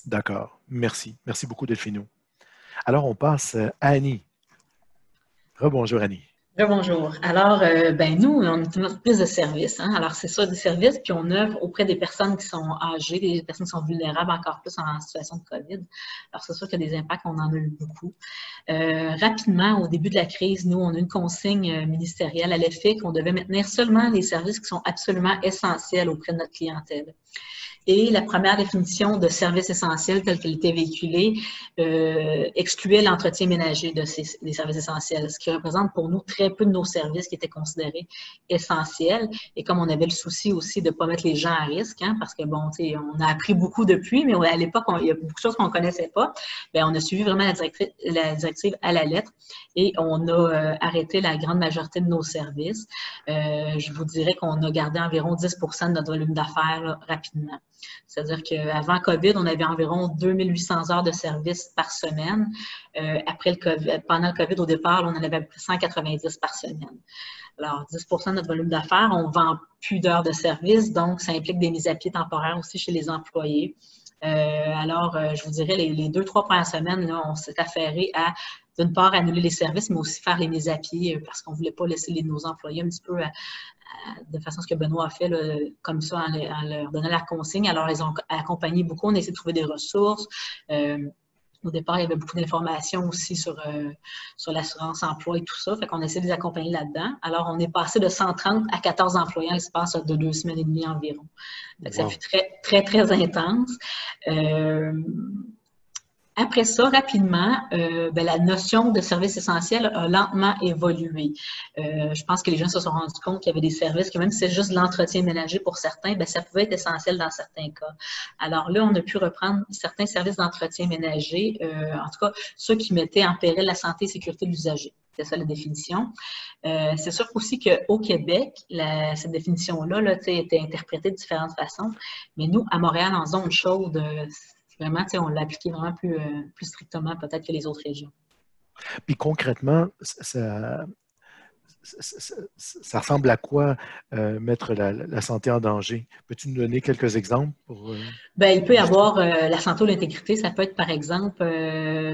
D'accord. Merci. Merci beaucoup, Delphino. Alors, on passe à Annie. Rebonjour, Annie. Rebonjour. Alors, nous, on est une entreprise de services. Alors, c'est ça, des services, puis on œuvre auprès des personnes qui sont âgées, des personnes qui sont vulnérables encore plus en situation de COVID. Alors, c'est sûr qu'il y a des impacts, on en a eu beaucoup. Rapidement, au début de la crise, nous, on a une consigne ministérielle à l'effet qu'on devait maintenir seulement les services qui sont absolument essentiels auprès de notre clientèle. Et la première définition de service essentiel telle qu'elle était véhiculée excluait l'entretien ménager des services essentiels, ce qui représente pour nous très peu de nos services qui étaient considérés essentiels. Et comme on avait le souci aussi de ne pas mettre les gens à risque, parce que bon, on a appris beaucoup depuis, mais à l'époque, il y a beaucoup de choses qu'on ne connaissait pas. Bien, on a suivi vraiment la directive à la lettre et on a arrêté la grande majorité de nos services. Je vous dirais qu'on a gardé environ 10% de notre volume d'affaires rapidement. C'est-à-dire qu'avant COVID, on avait environ 2800 heures de service par semaine. Après le COVID, pendant le COVID, au départ, on en avait à peu près 190 par semaine. Alors, 10% de notre volume d'affaires, on ne vend plus d'heures de service, donc ça implique des mises à pied temporaires aussi chez les employés. Je vous dirais, les 2-3 premières semaines, là, on s'est affairé à, d'une part, annuler les services, mais aussi faire les mises à pied parce qu'on ne voulait pas laisser nos employés un petit peu de façon à ce que Benoît a fait là, comme ça en leur donnant la consigne. Alors, ils ont accompagné beaucoup. On a essayé de trouver des ressources. Au départ, il y avait beaucoup d'informations aussi sur l'assurance emploi et tout ça. Fait qu'on essaie de les accompagner là-dedans. Alors, on est passé de 130 à 14 employés en l'espace de 2 semaines et demie environ. Wow. Ça fut très, très, très intense. Après ça, rapidement, la notion de service essentiel a lentement évolué. Je pense que les gens se sont rendus compte qu'il y avait des services que même si c'est juste l'entretien ménager pour certains, ça pouvait être essentiel dans certains cas. Alors là, on a pu reprendre certains services d'entretien ménager, en tout cas ceux qui mettaient en péril la santé et la sécurité de l'usager. C'est ça la définition. C'est sûr aussi qu'au Québec, cette définition-là là, a été interprétée de différentes façons. Mais nous, à Montréal, en zone chaude, vraiment, on l'a appliqué vraiment plus strictement peut-être que les autres régions. Puis concrètement, ça ressemble à quoi mettre la santé en danger? Peux-tu nous donner quelques exemples pour... Bien, il peut y avoir la santé ou l'intégrité. Ça peut être, par exemple,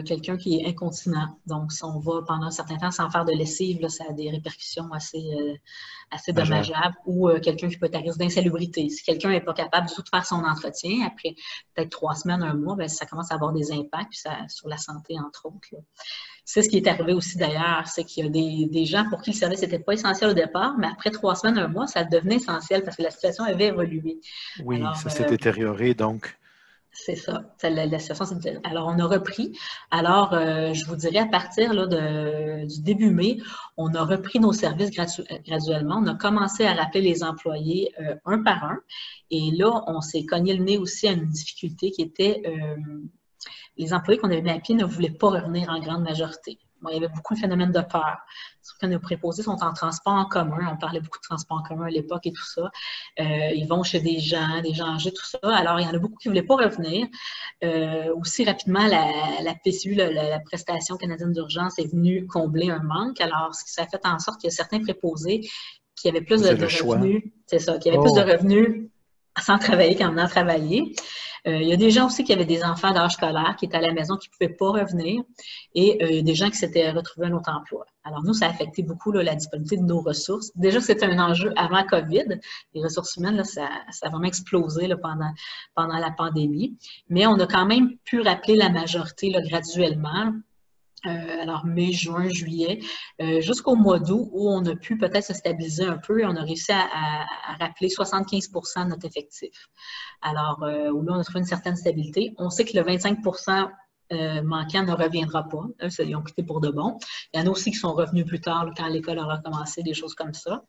quelqu'un qui est incontinent. Donc, si on va pendant un certain temps sans faire de lessive, là, ça a des répercussions assez dommageables. Ou quelqu'un qui peut être à risque d'insalubrité. Si quelqu'un n'est pas capable du tout de faire son entretien, après peut-être 3 semaines, 1 mois, bien, ça commence à avoir des impacts sur la santé, entre autres. Là. C'est ce qui est arrivé aussi d'ailleurs, c'est qu'il y a des gens pour qui le service n'était pas essentiel au départ, mais après 3 semaines, 1 mois, ça devenait essentiel parce que la situation avait évolué. Oui, alors, ça s'est détérioré, donc. C'est ça. La situation s'est détériorée. Alors, on a repris. Alors, je vous dirais, à partir là, du début mai, on a repris nos services graduellement. On a commencé à rappeler les employés un par un. Et là, on s'est cogné le nez aussi à une difficulté qui était... les employés qu'on avait mis à pied ne voulaient pas revenir en grande majorité. Bon, il y avait beaucoup de phénomènes de peur. Sauf que nos préposés sont en transport en commun. On parlait beaucoup de transport en commun à l'époque et tout ça. Ils vont chez des gens âgés, tout ça. Alors, il y en a beaucoup qui ne voulaient pas revenir. Aussi rapidement, la PCU, la prestation canadienne d'urgence, est venue combler un manque. Alors, ce qui ça a fait en sorte qu'il y a certains préposés qui avaient plus de revenus. C'est ça, qui avaient plus de revenus sans travailler qu'en venant travailler. Il y a des gens aussi qui avaient des enfants d'âge scolaire qui étaient à la maison, qui ne pouvaient pas revenir, et des gens qui s'étaient retrouvés un autre emploi. Alors nous, ça a affecté beaucoup là, la disponibilité de nos ressources. Déjà, c'était un enjeu avant COVID. Les ressources humaines, là, ça a vraiment explosé là, pendant la pandémie. Mais on a quand même pu rappeler la majorité là, graduellement. Alors, mai, juin, juillet, jusqu'au mois d'août, où on a pu peut-être se stabiliser un peu et on a réussi à rappeler 75% de notre effectif. Alors, où là, on a trouvé une certaine stabilité. On sait que le 25% manquant ne reviendra pas. Ils ont quitté pour de bon. Il y en a aussi qui sont revenus plus tard, là, quand l'école aura commencé, des choses comme ça.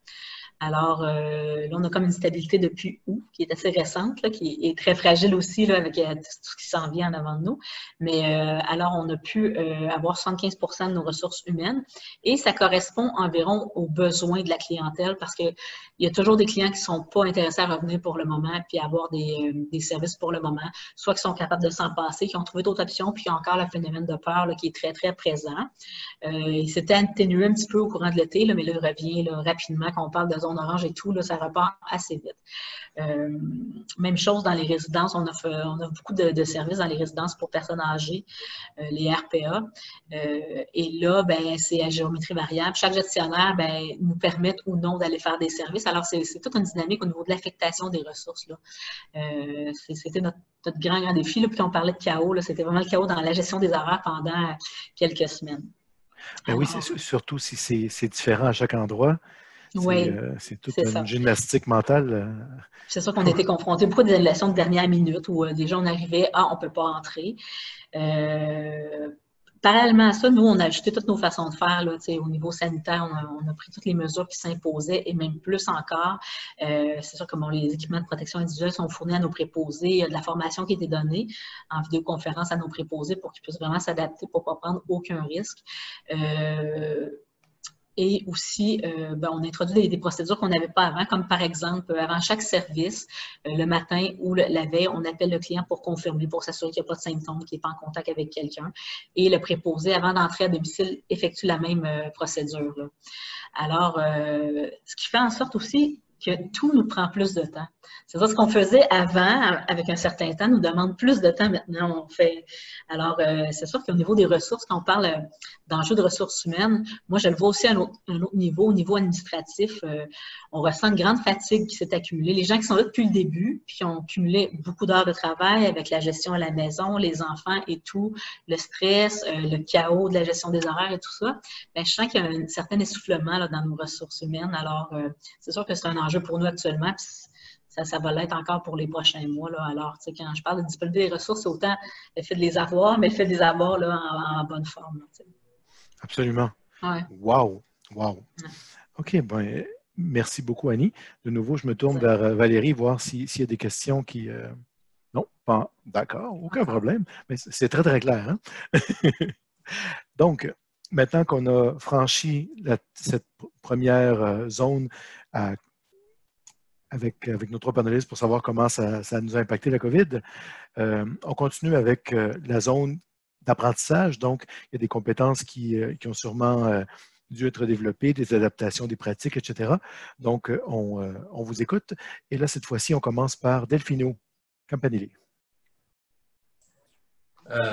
Alors, là, on a comme une stabilité depuis août, qui est assez récente, là, qui est très fragile aussi, là, avec tout ce qui s'en vient en avant de nous. Mais alors, on a pu avoir 75% de nos ressources humaines et ça correspond environ aux besoins de la clientèle parce qu'il y a toujours des clients qui ne sont pas intéressés à revenir pour le moment puis à avoir des services pour le moment, soit qui sont capables de s'en passer, qui ont trouvé d'autres options, puis qui ont encore le phénomène de peur là, qui est très, très présent. Il s'était atténué un petit peu au courant de l'été, mais là, il revient là, rapidement quand on parle de zone orange et tout, là, ça repart assez vite. Même chose dans les résidences, on a beaucoup de services dans les résidences pour personnes âgées, les RPA. Et là, ben, c'est à géométrie variable. Chaque gestionnaire nous permet ou non d'aller faire des services. Alors, c'est toute une dynamique au niveau de l'affectation des ressources. C'était notre grand défi. Là, puis on parlait de chaos. C'était vraiment le chaos dans la gestion des horaires pendant quelques semaines. Ben oui, surtout si c'est différent à chaque endroit. Oui, c'est toute une gymnastique mentale. C'est sûr qu'on a été confrontés beaucoup des annulations de dernière minute où déjà on arrivait, on ne peut pas entrer. Parallèlement à ça, nous, on a ajusté toutes nos façons de faire. Là, au niveau sanitaire, on a pris toutes les mesures qui s'imposaient et même plus encore. C'est sûr que les équipements de protection individuelle sont fournis à nos préposés. Il y a de la formation qui a été donnée en vidéoconférence à nos préposés pour qu'ils puissent vraiment s'adapter pour ne pas prendre aucun risque. Et aussi, on introduit des procédures qu'on n'avait pas avant, comme par exemple, avant chaque service, le matin ou la veille, on appelle le client pour confirmer, pour s'assurer qu'il n'y a pas de symptômes, qu'il n'est pas en contact avec quelqu'un. Et le préposé, avant d'entrer à domicile, effectue la même procédure. Là. Alors, ce qui fait en sorte aussi que tout nous prend plus de temps. C'est-à-dire ce qu'on faisait avant, avec un certain temps, nous demande plus de temps maintenant. Alors, c'est sûr qu'au niveau des ressources, quand on parle d'enjeux de ressources humaines, moi, je le vois aussi à un autre niveau, au niveau administratif. On ressent une grande fatigue qui s'est accumulée. Les gens qui sont là depuis le début, puis qui ont cumulé beaucoup d'heures de travail avec la gestion à la maison, les enfants et tout, le stress, le chaos de la gestion des horaires et tout ça, je sens qu'il y a un certain essoufflement là, dans nos ressources humaines. Alors, c'est sûr que c'est un enjeu pour nous actuellement, puis ça va l'être encore pour les prochains mois. Là. Alors, quand je parle de disponibilité des ressources, c'est autant le fait de les avoir, mais le fait de les avoir là, en bonne forme. Là, absolument. Ouais. Wow! Ouais. OK, merci beaucoup, Annie. De nouveau, je me tourne vers Valérie, voir s'il y a des questions qui... Non, pas d'accord, aucun problème. Mais c'est très, très clair. Hein? Donc, maintenant qu'on a franchi cette première zone avec nos trois panélistes pour savoir comment ça nous a impacté la COVID, on continue avec la zone d'apprentissage. Donc, il y a des compétences qui ont sûrement dû être développées, des adaptations, des pratiques, etc. Donc, on vous écoute. Et là, cette fois-ci, on commence par Delphino Campanelli.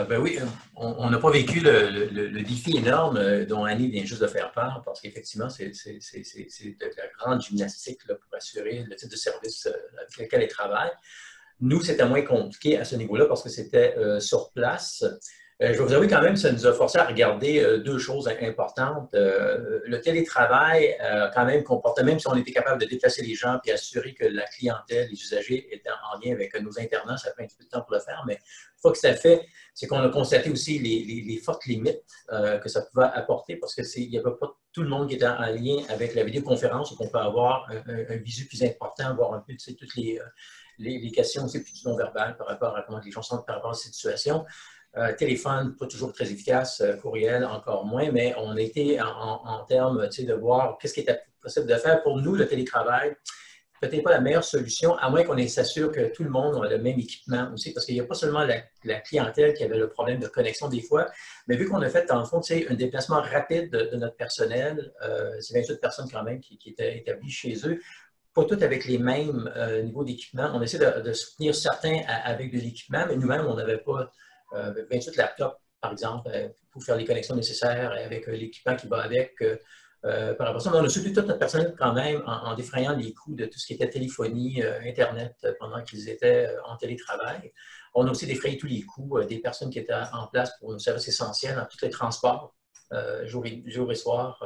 Ben oui, on n'a pas vécu le défi énorme dont Annie vient juste de faire part, parce qu'effectivement, c'est de la grande gymnastique là, pour assurer le type de service avec lequel elle travaille. Nous, c'était moins compliqué à ce niveau-là parce que c'était sur place. Je vais vous avouer quand même, ça nous a forcé à regarder deux choses importantes. Le télétravail, quand même, comportait, même si on était capable de déplacer les gens et assurer que la clientèle, les usagers étaient en lien avec nos internats, ça a pris un petit peu de temps pour le faire, mais une fois que c'était fait, c'est qu'on a constaté aussi les fortes limites que ça pouvait apporter parce qu'il n'y avait pas tout le monde qui était en lien avec la vidéoconférence, donc on peut avoir un visu plus important, voir un peu toutes les questions aussi plus non-verbales par rapport à comment les gens sont par rapport à cette situation. Téléphone, pas toujours très efficace, courriel, encore moins, mais on était en termes de voir qu'est-ce qui était possible de faire. Pour nous, le télétravail, peut-être pas la meilleure solution, à moins qu'on s'assure que tout le monde a le même équipement aussi, parce qu'il n'y a pas seulement la clientèle qui avait le problème de connexion des fois, mais vu qu'on a fait, dans le fond, un déplacement rapide de notre personnel, c'est 28 personnes quand même qui étaient établies chez eux, pas toutes avec les mêmes niveaux d'équipement. On essaie de soutenir certains avec de l'équipement, mais nous-mêmes, on n'avait pas 28 laptops, par exemple, pour faire les connexions nécessaires avec l'équipement qui va avec. Par rapport à ça, mais on a soutenu tout notre personnel quand même en défrayant les coûts de tout ce qui était téléphonie, Internet pendant qu'ils étaient en télétravail. On a aussi défrayé tous les coûts des personnes qui étaient en place pour nos services essentiels dans tous les transports, jour et soir,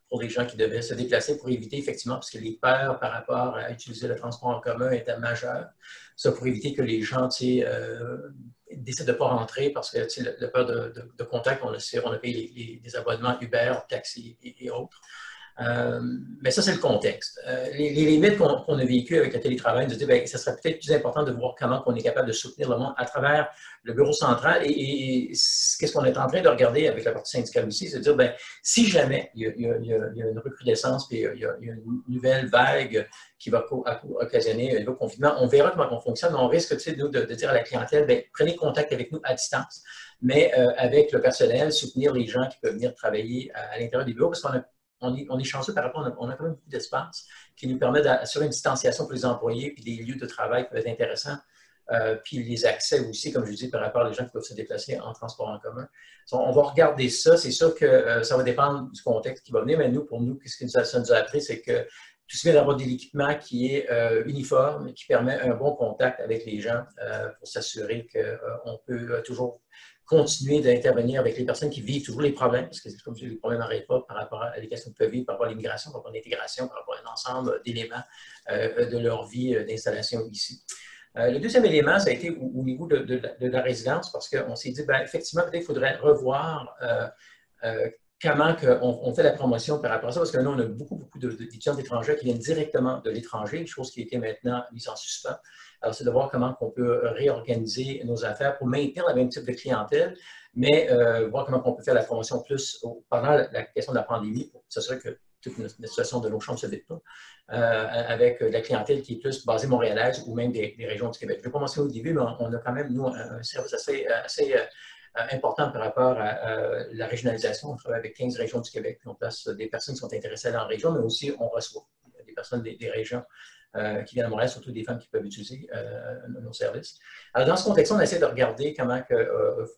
pour les gens qui devaient se déplacer pour éviter effectivement, parce que les peurs par rapport à utiliser le transport en commun étaient majeures. Ça pour éviter que les gens décident de ne pas rentrer parce que le peur de contact, on a payé des abonnements Uber, taxi et autres. Mais ça, c'est le contexte. Les limites qu'on a vécues avec le télétravail, nous dit ça serait peut-être plus important de voir comment on est capable de soutenir le monde à travers le bureau central. Et qu'est-ce qu'on est en train de regarder avec la partie syndicale aussi, c'est de dire, si jamais il y a une recrudescence et il y a une nouvelle vague qui va occasionner un nouveau confinement, on verra comment on fonctionne, mais on risque de dire à la clientèle, prenez contact avec nous à distance, mais avec le personnel, soutenir les gens qui peuvent venir travailler à l'intérieur des bureaux, parce qu'on est chanceux par rapport, on a quand même beaucoup d'espace qui nous permet d'assurer une distanciation pour les employés, puis des lieux de travail qui peuvent être intéressants, puis les accès aussi, comme je dis, par rapport aux gens qui peuvent se déplacer en transport en commun. On va regarder ça. C'est sûr que ça va dépendre du contexte qui va venir, mais pour nous, ce que ça nous a appris, c'est que tout ce qui est d'avoir de l'équipement qui est uniforme, qui permet un bon contact avec les gens pour s'assurer qu'on peut toujours continuer d'intervenir avec les personnes qui vivent toujours les problèmes, parce que comme je dis, les problèmes n'arrêtent pas par rapport à les questions qu'ils peuvent vivre, par rapport à l'immigration, par rapport à l'intégration, par rapport à un ensemble d'éléments de leur vie d'installation ici. Le deuxième élément, ça a été au niveau de la résidence, parce qu'on s'est dit, effectivement, peut-être qu'il faudrait revoir comment on fait la promotion par rapport à ça, parce que là, on a beaucoup d'étudiants étrangers qui viennent directement de l'étranger, chose qui a été maintenant mise en suspens. Alors, c'est de voir comment on peut réorganiser nos affaires pour maintenir le même type de clientèle, mais voir comment on peut faire la promotion plus pendant la question de la pandémie pour s'assurer que toute notre situation de nos chambres se vide pas, avec la clientèle qui est plus basée montréalaise ou même des régions du Québec. Je vais pas mentionner au début, mais on a quand même, nous, un service assez important par rapport à la régionalisation. On travaille avec 15 régions du Québec, puis on place des personnes qui sont intéressées dans la région, mais aussi on reçoit des personnes des régions qui viennent à Montréal, surtout des femmes qui peuvent utiliser nos services. Alors, dans ce contexte-là, on essaie de regarder comment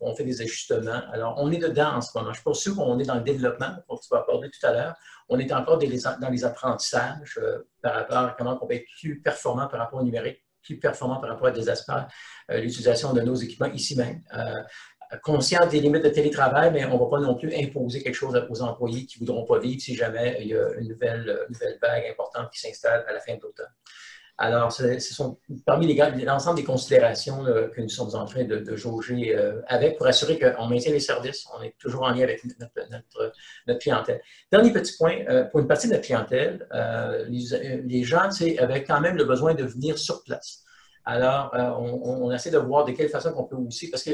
on fait des ajustements. Alors, on est dedans en ce moment. Je ne suis pas sûr qu'on est dans le développement, comme tu vas aborder tout à l'heure. On est encore dans les apprentissages par rapport à comment on peut être plus performant par rapport au numérique, plus performant par rapport à des aspects, l'utilisation de nos équipements ici même. Conscient des limites de télétravail, mais on ne va pas non plus imposer quelque chose aux employés qui ne voudront pas vivre si jamais il y a une nouvelle vague importante qui s'installe à la fin de l'automne. Alors, ce sont parmi l'ensemble des considérations que nous sommes en train de jauger avec pour assurer qu'on maintient les services, on est toujours en lien avec notre clientèle. Dernier petit point, pour une partie de notre clientèle, les gens avaient quand même le besoin de venir sur place. Alors, on essaie de voir de quelle façon on peut aussi, parce que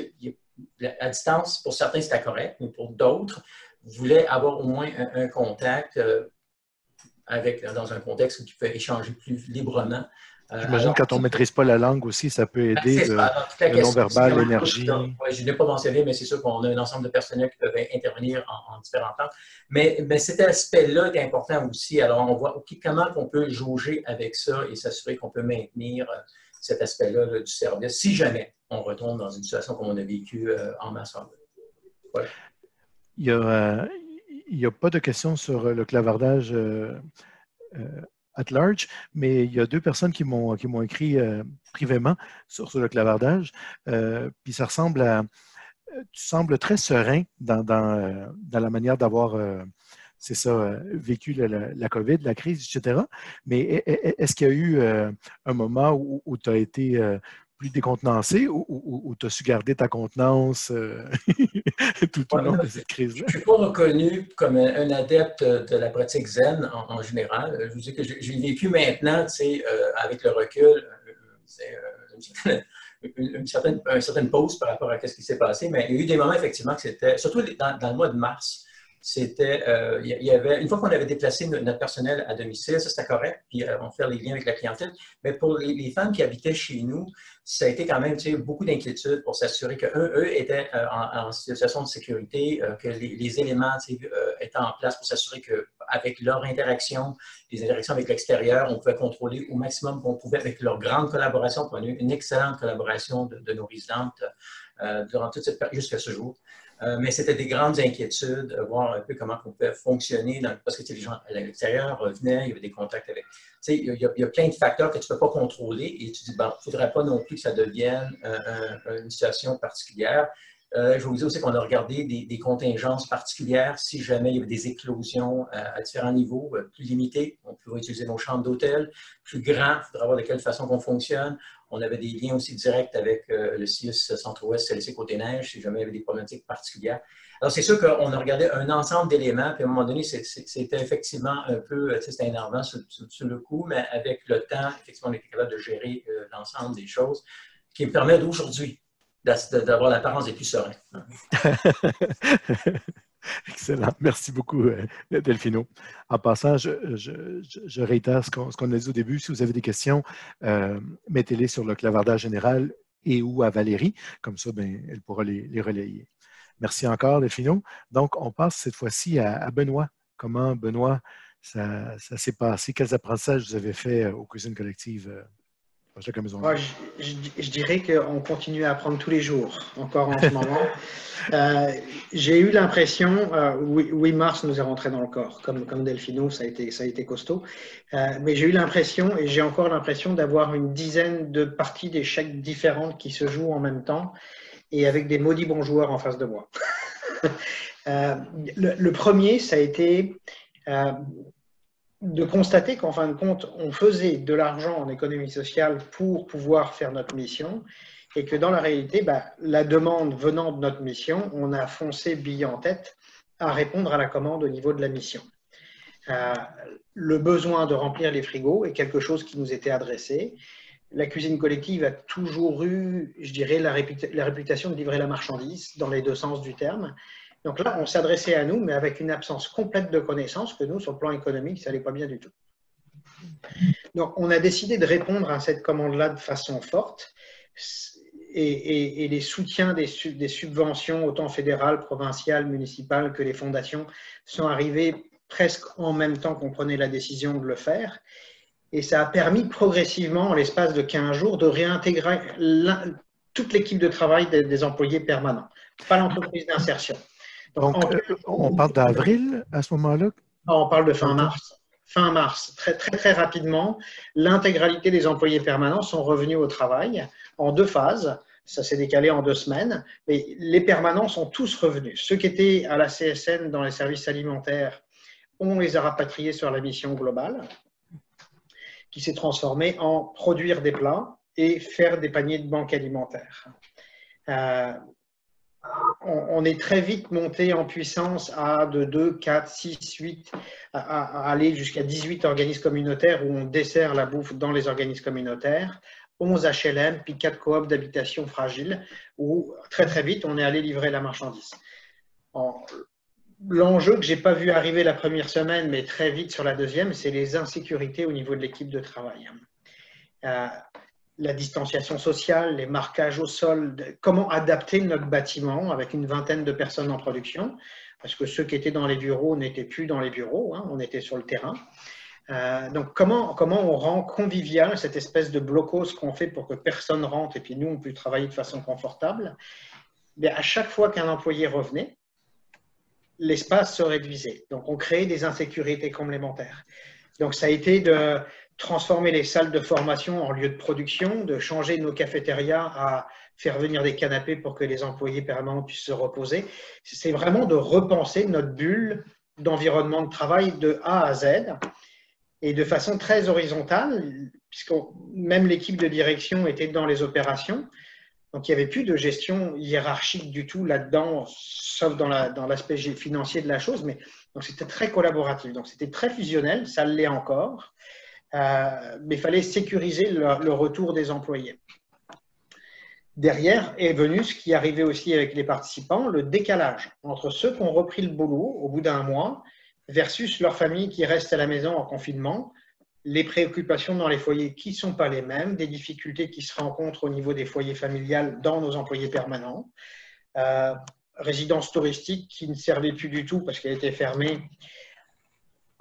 à distance, pour certains, c'était correct, mais pour d'autres, voulaient avoir au moins un contact dans un contexte où tu peux échanger plus librement. J'imagine quand on ne maîtrise pas la langue aussi, ça peut aider le non-verbal, l'énergie. Oui, je ne l'ai pas mentionné, mais c'est sûr qu'on a un ensemble de personnels qui peuvent intervenir en différents temps. Mais cet aspect-là est important aussi. Alors, on voit comment on peut jauger avec ça et s'assurer qu'on peut maintenir cet aspect-là du service si jamais on retombe dans une situation comme on a vécu en masse. Voilà. Il n'y a pas de questions sur le clavardage at large, mais il y a 2 personnes qui m'ont écrit privément sur le clavardage. Puis ça ressemble à... Tu sembles très serein dans la manière d'avoir, c'est ça, vécu la COVID, la crise, etc. Mais est-ce qu'il y a eu un moment où tu as été plus décontenancé ou tu as su garder ta contenance tout au long de cette crise-là? Je ne suis pas reconnu comme un adepte de la pratique zen en général. Je vous dis que j'ai vécu maintenant, tu sais, avec le recul, une certaine pause par rapport à ce qui s'est passé, mais il y a eu des moments effectivement que c'était, surtout dans le mois de mars, c'était, il y avait, une fois qu'on avait déplacé notre personnel à domicile, ça c'était correct, puis on fait les liens avec la clientèle, mais pour les femmes qui habitaient chez nous, ça a été quand même beaucoup d'inquiétude pour s'assurer qu'eux étaient en situation de sécurité, que les éléments étaient en place pour s'assurer qu'avec leur interaction, les interactions avec l'extérieur, on pouvait contrôler au maximum qu'on pouvait avec leur grande collaboration. On a eu une excellente collaboration de nos résidentes durant toute cette période jusqu'à ce jour. Mais c'était des grandes inquiétudes, voir un peu comment on pouvait fonctionner, parce que les gens à l'extérieur revenaient, il y avait des contacts avec... Il y a plein de facteurs que tu ne peux pas contrôler et tu dis, bon, il ne faudrait pas non plus que ça devienne une situation particulière. Je vais vous dire aussi qu'on a regardé des contingences particulières si jamais il y avait des éclosions à différents niveaux, plus limités. On pourrait utiliser nos chambres d'hôtel, plus grands, il faudra voir de quelle façon qu'on fonctionne. On avait des liens aussi directs avec le CIUS Centre-Ouest, CLC Côte-des-Neiges, si jamais il y avait des problématiques particulières. Alors, c'est sûr qu'on a regardé un ensemble d'éléments, puis à un moment donné, c'était effectivement un peu, c'était énervant sur le coup, mais avec le temps, effectivement, on était capable de gérer l'ensemble des choses, qui me permet d'aujourd'hui d'avoir l'apparence des plus sereins. Excellent. Merci beaucoup, Delphino. En passant, je réitère ce qu'on a dit au début. Si vous avez des questions, mettez-les sur le clavardage général et ou à Valérie. Comme ça, elle pourra les relayer. Merci encore, Delphino. Donc, on passe cette fois-ci à Benoît. Comment, Benoît, ça s'est passé? Quels apprentissages vous avez faits aux cuisines collectives? Moi, je dirais qu'on continue à apprendre tous les jours, encore en ce moment. J'ai eu l'impression, 8 mars nous est rentré dans le corps, comme Delphino, ça a été costaud. Mais j'ai eu l'impression, et j'ai encore l'impression d'avoir une dizaine de parties d'échecs différentes qui se jouent en même temps et avec des maudits bons joueurs en face de moi. Le premier, ça a été de constater qu'en fin de compte, on faisait de l'argent en économie sociale pour pouvoir faire notre mission et que dans la réalité, la demande venant de notre mission, on a foncé billet en tête à répondre à la commande au niveau de la mission. Le besoin de remplir les frigos est quelque chose qui nous était adressé. La cuisine collective a toujours eu, je dirais, la réputation de livrer la marchandise dans les 2 sens du terme. Donc là, on s'adressait à nous, mais avec une absence complète de connaissances que nous, sur le plan économique, ça n'allait pas bien du tout. Donc, on a décidé de répondre à cette commande-là de façon forte et les soutiens des subventions, autant fédérales, provinciales, municipales que les fondations, sont arrivés presque en même temps qu'on prenait la décision de le faire. Et ça a permis progressivement, en l'espace de 15 jours, de réintégrer toute l'équipe de travail des employés permanents, pas l'entreprise d'insertion. Donc, on parle d'avril à ce moment-là? On parle de fin mars. Fin mars, très, très, très rapidement, l'intégralité des employés permanents sont revenus au travail en 2 phases. Ça s'est décalé en 2 semaines, mais les permanents sont tous revenus. Ceux qui étaient à la CSN dans les services alimentaires, on les a rapatriés sur la mission globale, qui s'est transformée en produire des plats et faire des paniers de banque alimentaire. On est très vite monté en puissance à de 2, 4, 6, 8, à aller jusqu'à 18 organismes communautaires où on dessert la bouffe dans les organismes communautaires, 11 HLM, puis 4 coops d'habitation fragiles où très très vite on est allé livrer la marchandise. l'enjeu que je n'ai pas vu arriver la première semaine, mais très vite sur la deuxième, c'est les insécurités au niveau de l'équipe de travail. La distanciation sociale, les marquages au sol, comment adapter notre bâtiment avec une vingtaine de personnes en production, parce que ceux qui étaient dans les bureaux n'étaient plus dans les bureaux, hein, on était sur le terrain. Donc, comment on rend convivial cette espèce de blocos qu'on fait pour que personne rentre et puis nous, on peut travailler de façon confortable. Mais à chaque fois qu'un employé revenait, l'espace se réduisait. Donc, on créait des insécurités complémentaires. Donc, ça a été de transformer les salles de formation en lieu de production, de changer nos cafétérias à faire venir des canapés pour que les employés permanents puissent se reposer. C'est vraiment de repenser notre bulle d'environnement de travail de A à Z et de façon très horizontale, puisque même l'équipe de direction était dans les opérations. Donc, il n'y avait plus de gestion hiérarchique du tout là-dedans, sauf dans l'aspect financier de la chose. Mais donc, c'était très collaboratif. Donc, c'était très fusionnel, ça l'est encore. Mais il fallait sécuriser le retour des employés. Derrière est venu ce qui arrivait aussi avec les participants, le décalage entre ceux qui ont repris le boulot au bout d'un mois versus leurs familles qui restent à la maison en confinement, les préoccupations dans les foyers qui ne sont pas les mêmes, des difficultés qui se rencontrent au niveau des foyers familiales dans nos employés permanents, résidence touristique qui ne servait plus du tout parce qu'elle était fermée,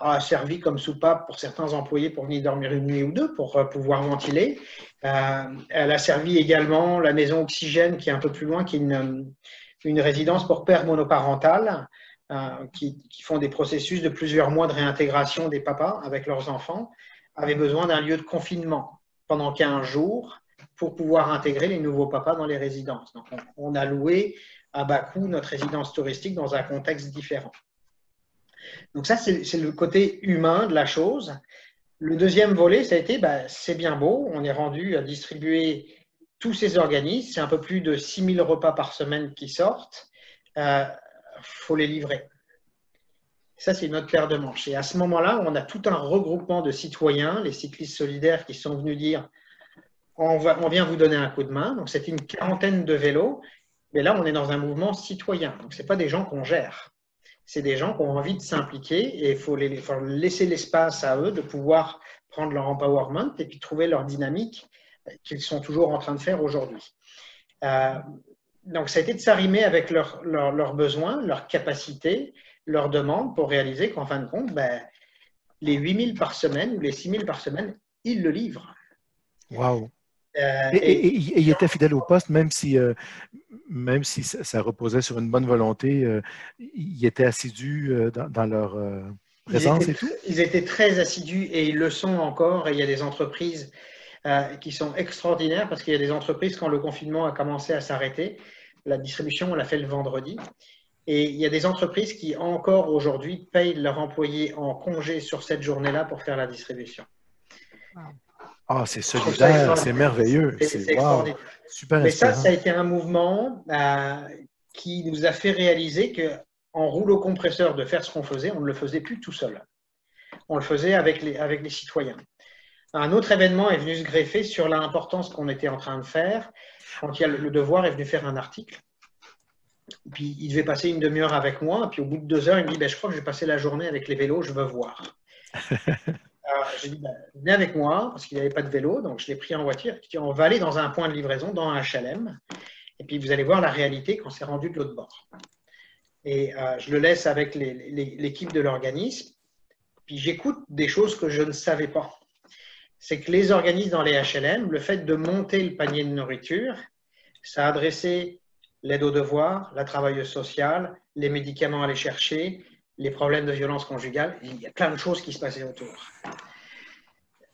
a servi comme soupape pour certains employés pour venir dormir une nuit ou deux pour pouvoir ventiler. Elle a servi également la maison Oxygène qui est un peu plus loin, qui est une résidence pour pères monoparentales qui font des processus de plusieurs mois de réintégration des papas avec leurs enfants, avaient besoin d'un lieu de confinement pendant 15 jours pour pouvoir intégrer les nouveaux papas dans les résidences. Donc, on a loué à bas coût notre résidence touristique dans un contexte différent. Donc ça, c'est le côté humain de la chose. Le deuxième volet, ça a été, c'est bien beau, on est rendu à distribuer tous ces organismes, c'est un peu plus de 6000 repas par semaine qui sortent, faut les livrer. Ça, c'est notre paire de manches. Et à ce moment-là, on a tout un regroupement de citoyens, les cyclistes solidaires qui sont venus dire on vient vous donner un coup de main. Donc, c'est une quarantaine de vélos, mais là, on est dans un mouvement citoyen. Donc, ce n'est pas des gens qu'on gère. C'est des gens qui ont envie de s'impliquer et il faut laisser l'espace à eux de pouvoir prendre leur empowerment et puis trouver leur dynamique qu'ils sont toujours en train de faire aujourd'hui. Donc, ça a été de s'arrimer avec leurs besoins, leurs capacités, leurs demandes pour réaliser qu'en fin de compte, les 8000 par semaine ou les 6000 par semaine, ils le livrent. Wow! Et ils étaient fidèles au poste, même si ça reposait sur une bonne volonté, ils étaient assidus dans leur présence et tout? Ils étaient très assidus et ils le sont encore. Et il y a des entreprises qui sont extraordinaires parce qu'il y a des entreprises, quand le confinement a commencé à s'arrêter, la distribution, on l'a fait le vendredi. Et il y a des entreprises qui, encore aujourd'hui, payent leurs employés en congé sur cette journée-là pour faire la distribution. Ah, c'est solidaire, c'est merveilleux. C'est extraordinaire. Super inspirant. Mais ça a été un mouvement qui nous a fait réaliser qu'en rouleau compresseur de faire ce qu'on faisait, on ne le faisait plus tout seul. On le faisait avec les citoyens. Un autre événement est venu se greffer sur l'importance qu'on était en train de faire. Quand il y a le Devoir est venu faire un article. Puis il devait passer une demi-heure avec moi. Puis au bout de 2 heures, il me dit je crois que je vais passer la journée avec les vélos, je veux voir. J'ai dit venez avec moi, parce qu'il n'y avait pas de vélo. Donc je l'ai pris en voiture. Puis on va aller dans un point de livraison, dans un HLM. Et puis vous allez voir la réalité quand c'est rendu de l'autre bord. Et je le laisse avec l'équipe de l'organisme. Puis j'écoute des choses que je ne savais pas. C'est que les organismes dans les HLM, le fait de monter le panier de nourriture, ça a adressé l'aide aux devoirs, la travailleuse sociale, les médicaments à aller chercher, les problèmes de violence conjugale. Il y a plein de choses qui se passaient autour.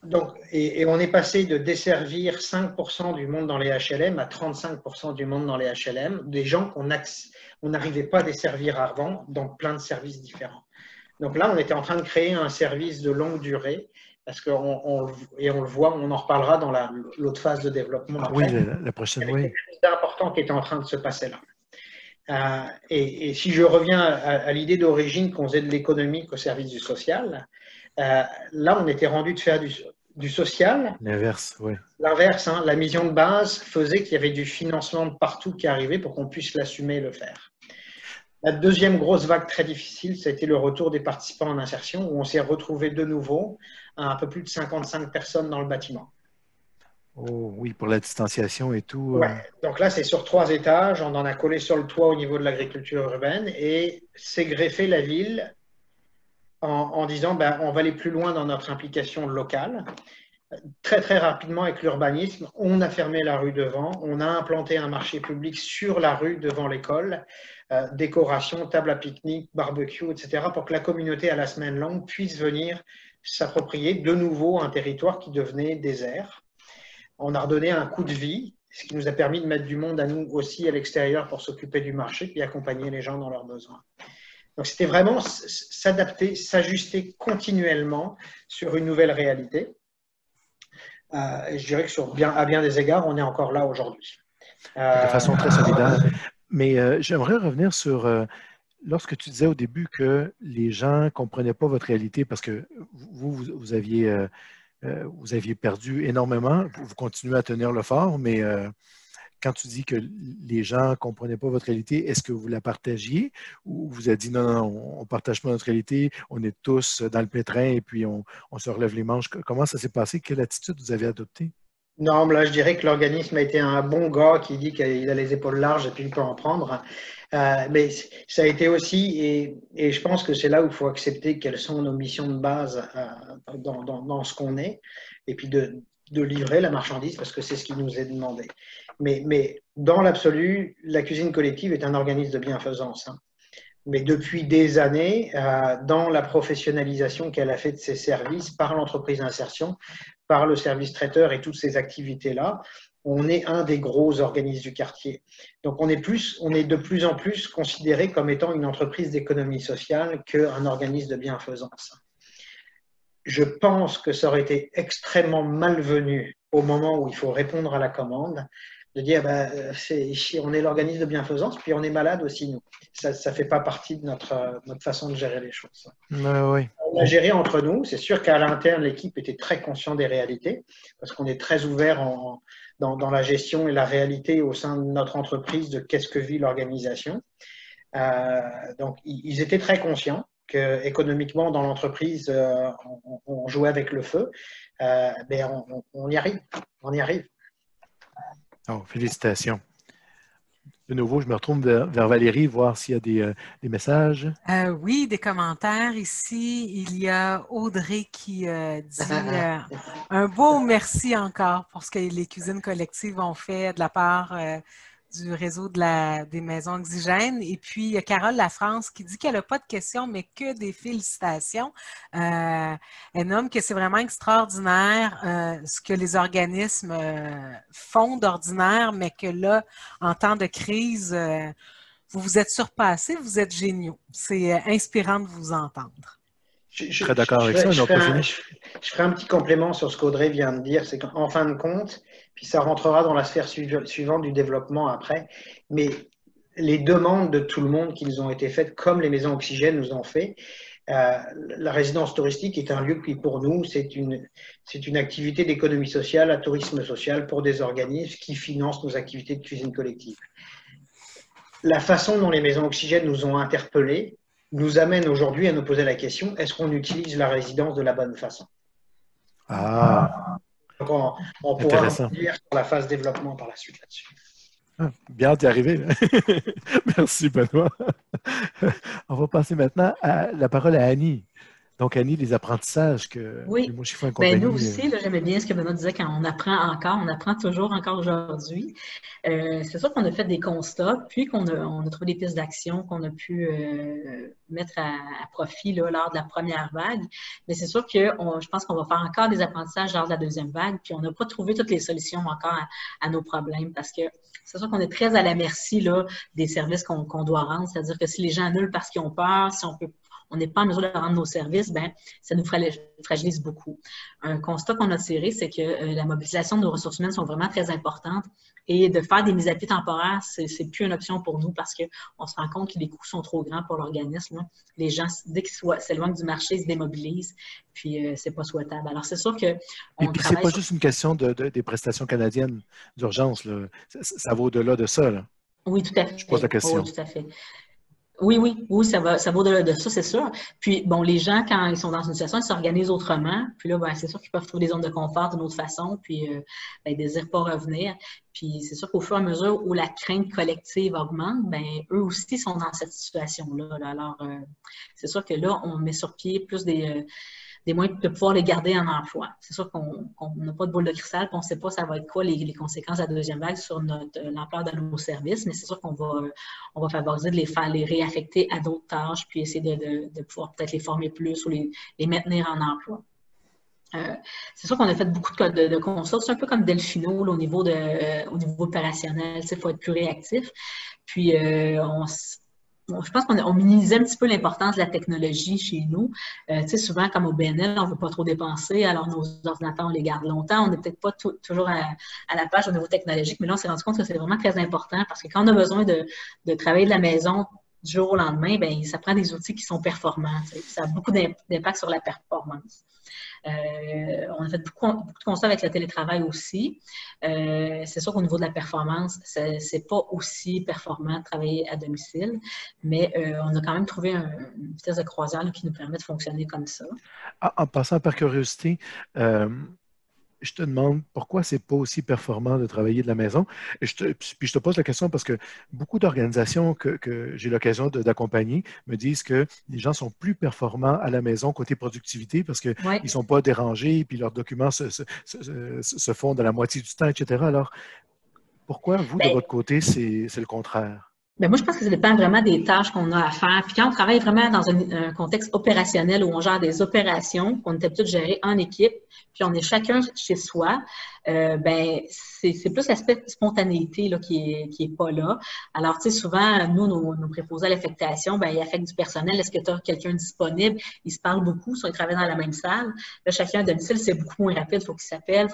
Donc, et on est passé de desservir 5% du monde dans les HLM à 35% du monde dans les HLM, des gens qu'on n'arrivait pas à desservir avant dans plein de services différents. Donc là, on était en train de créer un service de longue durée parce qu'on le voit, on en reparlera dans l'autre phase de développement. Après. Oui, la prochaine, oui. Il y a quelque chose d'important qui était en train de se passer là. Et si je reviens à l'idée d'origine qu'on faisait de l'économie qu'au service du social, là, on était rendu de faire du social. L'inverse, oui. L'inverse, hein, la mission de base faisait qu'il y avait du financement de partout qui arrivait pour qu'on puisse l'assumer et le faire. La deuxième grosse vague très difficile, ça a été le retour des participants en insertion, où on s'est retrouvé de nouveau à un peu plus de 55 personnes dans le bâtiment. Oh oui, pour la distanciation et tout. Ouais. Donc là, c'est sur 3 étages. On en a collé sur le toit au niveau de l'agriculture urbaine et c'est greffé la ville en disant ben, on va aller plus loin dans notre implication locale. Très, très rapidement, avec l'urbanisme, on a fermé la rue devant, on a implanté un marché public sur la rue devant l'école, décoration, table à pique-nique, barbecue, etc., pour que la communauté à la semaine longue puisse venir s'approprier de nouveau un territoire qui devenait désert. On a redonné un coup de vie, ce qui nous a permis de mettre du monde à nous aussi à l'extérieur pour s'occuper du marché puis accompagner les gens dans leurs besoins. Donc, c'était vraiment s'adapter, s'ajuster continuellement sur une nouvelle réalité. Et je dirais que à bien des égards, on est encore là aujourd'hui. De façon très solidaire. Mais j'aimerais revenir sur lorsque tu disais au début que les gens ne comprenaient pas votre réalité parce que vous aviez perdu énormément. Vous continuez à tenir le fort, mais quand tu dis que les gens ne comprenaient pas votre réalité, est-ce que vous la partagiez ou vous avez dit non, on ne partage pas notre réalité, on est tous dans le pétrin et puis on se relève les manches? Comment ça s'est passé? Quelle attitude vous avez adoptée? Non, là, je dirais que l'organisme a été un bon gars qui dit qu'il a les épaules larges et puis il peut en prendre. Mais ça a été aussi, et je pense que c'est là où il faut accepter quelles sont nos missions de base dans ce qu'on est, et puis de livrer la marchandise parce que c'est ce qui nous est demandé. Mais dans l'absolu, la cuisine collective est un organisme de bienfaisance. Mais depuis des années, dans la professionnalisation qu'elle a fait de ses services par l'entreprise d'insertion, par le service traiteur et toutes ces activités-là, on est un des gros organismes du quartier. Donc, on est de plus en plus considéré comme étant une entreprise d'économie sociale qu'un organisme de bienfaisance. Je pense que ça aurait été extrêmement malvenu au moment où il faut répondre à la commande, de dire on est l'organisme de bienfaisance, puis on est malade aussi, nous. Ça ne fait pas partie de notre façon de gérer les choses. Oui. On a géré entre nous. C'est sûr qu'à l'interne, l'équipe était très consciente des réalités, parce qu'on est très ouvert dans la gestion et la réalité au sein de notre entreprise de qu'est-ce que vit l'organisation. Donc, ils étaient très conscients qu'économiquement, dans l'entreprise, on jouait avec le feu. Mais on y arrive. On y arrive. Oh, félicitations. De nouveau, je me retourne vers Valérie, voir s'il y a des messages. Oui, des commentaires ici. Il y a Audrey qui dit un beau merci encore pour ce que les cuisines collectives ont fait de la part du réseau des maisons oxygènes. Et puis, il y a Carole Lafrance qui dit qu'elle n'a pas de questions, mais que des félicitations. Elle nomme que c'est vraiment extraordinaire ce que les organismes font d'ordinaire, mais que là, en temps de crise, vous vous êtes surpassés, vous êtes géniaux. C'est inspirant de vous entendre. Je suis très d'accord avec ça. Je ferai un petit complément sur ce qu'Audrey vient de dire. C'est qu'en fin de compte, puis ça rentrera dans la sphère suivante du développement après, mais les demandes de tout le monde qui nous ont été faites, comme les maisons oxygènes nous ont fait, la résidence touristique est un lieu qui, pour nous, c'est une activité d'économie sociale, à tourisme social pour des organismes qui financent nos activités de cuisine collective. La façon dont les maisons oxygènes nous ont interpellés nous amène aujourd'hui à nous poser la question, est-ce qu'on utilise la résidence de la bonne façon? Donc on pourra dire sur la phase développement par la suite là-dessus. Bien d'y arriver. Merci Benoît. On va passer maintenant la parole à Annie. Donc, Annie, les apprentissages que oui. moi, je fais en compagnie. Nous aussi, j'aimais bien ce que Benoît disait quand on apprend toujours encore aujourd'hui. C'est sûr qu'on a fait des constats, puis qu'on a trouvé des pistes d'action qu'on a pu mettre à profit là, lors de la première vague. Mais c'est sûr que je pense qu'on va faire encore des apprentissages lors de la deuxième vague, puis on n'a pas trouvé toutes les solutions encore à nos problèmes, parce que c'est sûr qu'on est très à la merci là, des services qu'on doit rendre. C'est-à-dire que si les gens annulent parce qu'ils ont peur, si on n'est pas en mesure de rendre nos services, ça nous fragilise beaucoup. Un constat qu'on a tiré, c'est que la mobilisation de nos ressources humaines sont vraiment très importantes et de faire des mises à pied temporaires, c'est plus une option pour nous parce qu'on se rend compte que les coûts sont trop grands pour l'organisme. Les gens, dès qu'ils s'éloignent du marché, ils se démobilisent, puis c'est pas souhaitable. Alors, c'est sûr que Et puis, c'est pas juste une question des prestations canadiennes d'urgence. Ça va au-delà de ça. Là. Oui, tout à fait. Je pose la question. Oui, tout à fait. Oui, ça va au-delà de ça, c'est sûr. Puis, bon, les gens, quand ils sont dans une situation, ils s'organisent autrement. Puis là, ben, c'est sûr qu'ils peuvent trouver des zones de confort d'une autre façon, puis ben, ils désirent pas revenir. Puis, c'est sûr qu'au fur et à mesure où la crainte collective augmente, ben, eux aussi sont dans cette situation-là. Là. Alors, c'est sûr que là, on met sur pied plus des moyens de pouvoir les garder en emploi. C'est sûr qu'on n'a pas de boule de cristal, qu'on ne sait pas ça va être quoi les conséquences de la deuxième vague sur l'ampleur de nos services, mais c'est sûr qu'on va favoriser de les réaffecter à d'autres tâches, puis essayer de pouvoir peut-être les former plus ou les maintenir en emploi. C'est sûr qu'on a fait beaucoup de constats. C'est un peu comme Delphino là, au niveau opérationnel. Il faut être plus réactif. Puis, je pense qu'on minimisait un petit peu l'importance de la technologie chez nous. Souvent, comme au BNL, on ne veut pas trop dépenser, alors nos ordinateurs, on les garde longtemps. On n'est peut-être pas toujours à la page au niveau technologique, mais là, on s'est rendu compte que c'est vraiment très important parce que quand on a besoin de travailler de la maison du jour au lendemain, bien, ça prend des outils qui sont performants. Ça a beaucoup d'impact sur la performance. On a fait beaucoup de constats avec le télétravail aussi. C'est sûr qu'au niveau de la performance, c'est pas aussi performant de travailler à domicile, mais on a quand même trouvé une vitesse de croisière là, qui nous permet de fonctionner comme ça. En passant par curiosité, je te demande pourquoi c'est pas aussi performant de travailler de la maison. Puis je te pose la question parce que beaucoup d'organisations que j'ai l'occasion d'accompagner me disent que les gens sont plus performants à la maison côté productivité parce qu'ils ne sont pas dérangés puis leurs documents se font de la moitié du temps, etc. Alors, pourquoi vous, de votre côté, c'est le contraire? Bien, moi, je pense que ça dépend vraiment des tâches qu'on a à faire. Puis quand on travaille vraiment dans un contexte opérationnel où on gère des opérations, qu'on est habitué de gérer en équipe, puis on est chacun chez soi, ben c'est plus l'aspect spontanéité là, qui est pas là. Alors, tu sais, souvent, nous, nos préposés à l'affectation, ben ils affectent du personnel. Est-ce que tu as quelqu'un disponible? Ils se parlent beaucoup, ils travaillent dans la même salle. Là, chacun à domicile, c'est beaucoup moins rapide. Il faut qu'il s'appelle,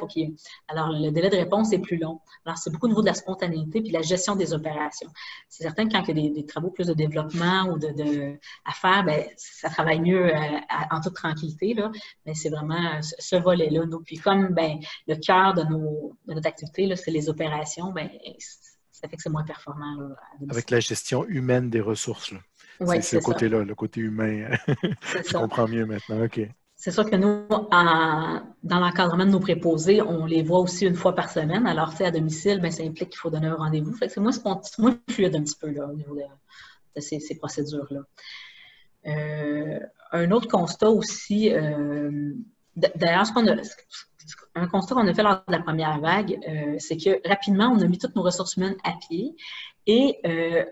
Alors, le délai de réponse est plus long. Alors, c'est beaucoup au niveau de la spontanéité puis la gestion des opérations. C'est certain que quand il y a des travaux plus de développement ou à faire, ben ça travaille mieux en toute tranquillité, là. Mais c'est vraiment ce volet-là. Puis comme ben, le cœur de notre activité, c'est les opérations, ben, ça fait que c'est moins performant. Là, avec la gestion humaine des ressources. Oui, c'est ce côté-là, le côté humain. Je comprends mieux maintenant. OK. C'est sûr que nous, dans l'encadrement de nos préposés, on les voit aussi une fois par semaine. Alors, tu sais, à domicile, ben, ça implique qu'il faut donner un rendez-vous. Fait que c'est moins fluide un petit peu là, au niveau de ces procédures-là. Un autre constat aussi, d'ailleurs, un constat qu'on a fait lors de la première vague, c'est que rapidement, on a mis toutes nos ressources humaines à pied. Et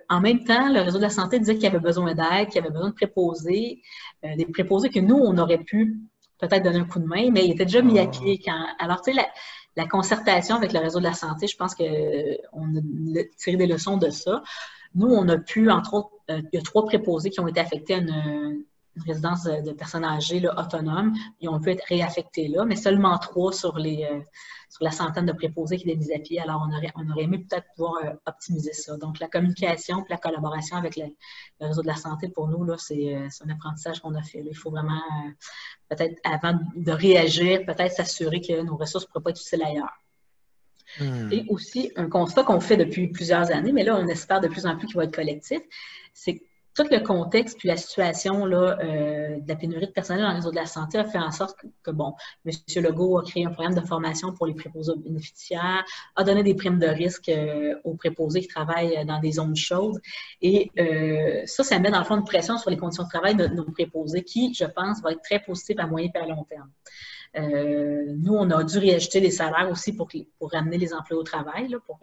en même temps, le réseau de la santé disait qu'il y avait besoin d'aide, qu'il y avait besoin de préposés, des préposés que nous, on aurait pu peut-être donner un coup de main, mais ils étaient déjà mis à pied. Alors, tu sais, la concertation avec le réseau de la santé, je pense qu'on a tiré des leçons de ça. Nous, on a pu, entre autres, il y a 3 préposés qui ont été affectés à une résidence de personnes âgées là, autonomes. Ils ont pu être réaffectés là, mais seulement 3 sur la centaine de préposés qui étaient mis à pied. Alors, on aurait aimé peut-être pouvoir optimiser ça. Donc, la communication et la collaboration avec le réseau de la santé, pour nous, là, c'est un apprentissage qu'on a fait. Là. Il faut vraiment, peut-être, avant de réagir, peut-être s'assurer que nos ressources ne pourraient pas être utiles ailleurs. Et aussi, un constat qu'on fait depuis plusieurs années, mais là, on espère de plus en plus qu'il va être collectif, c'est que tout le contexte puis la situation là, de la pénurie de personnel dans le réseau de la santé a fait en sorte que bon, M. Legault a créé un programme de formation pour les préposés bénéficiaires, a donné des primes de risque aux préposés qui travaillent dans des zones chaudes. Et ça met dans le fond une pression sur les conditions de travail de nos préposés qui, je pense, va être très positive à moyen et à long terme. Nous, on a dû réajuster les salaires aussi pour ramener les emplois au travail, là, pour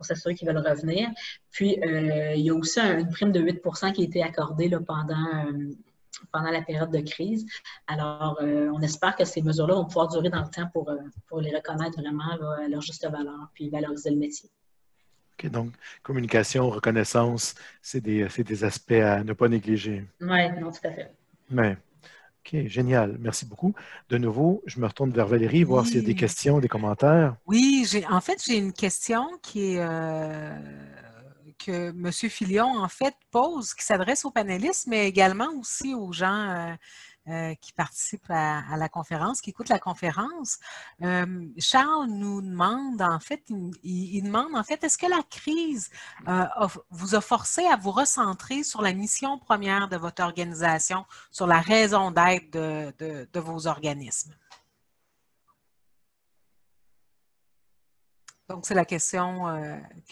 s'assurer qu'ils veulent revenir. Puis, il y a aussi une prime de 8 % qui a été accordée là, pendant la période de crise. Alors, on espère que ces mesures-là vont pouvoir durer dans le temps pour les reconnaître vraiment là, à leur juste valeur puis valoriser le métier. OK, donc, communication, reconnaissance, c'est des aspects à ne pas négliger. Oui, non, tout à fait. Mais, OK, génial. Merci beaucoup. De nouveau, je me retourne vers Valérie, voir s'il y a des questions, des commentaires. Oui, j'ai une question qui est que M. Filion, en fait, pose, qui s'adresse aux panélistes, mais également aussi aux gens qui participent à la conférence, qui écoutent la conférence. Charles nous demande, en fait, il demande, en fait, est-ce que la crise vous a forcé à vous recentrer sur la mission première de votre organisation, sur la raison d'être de vos organismes? Donc, c'est la question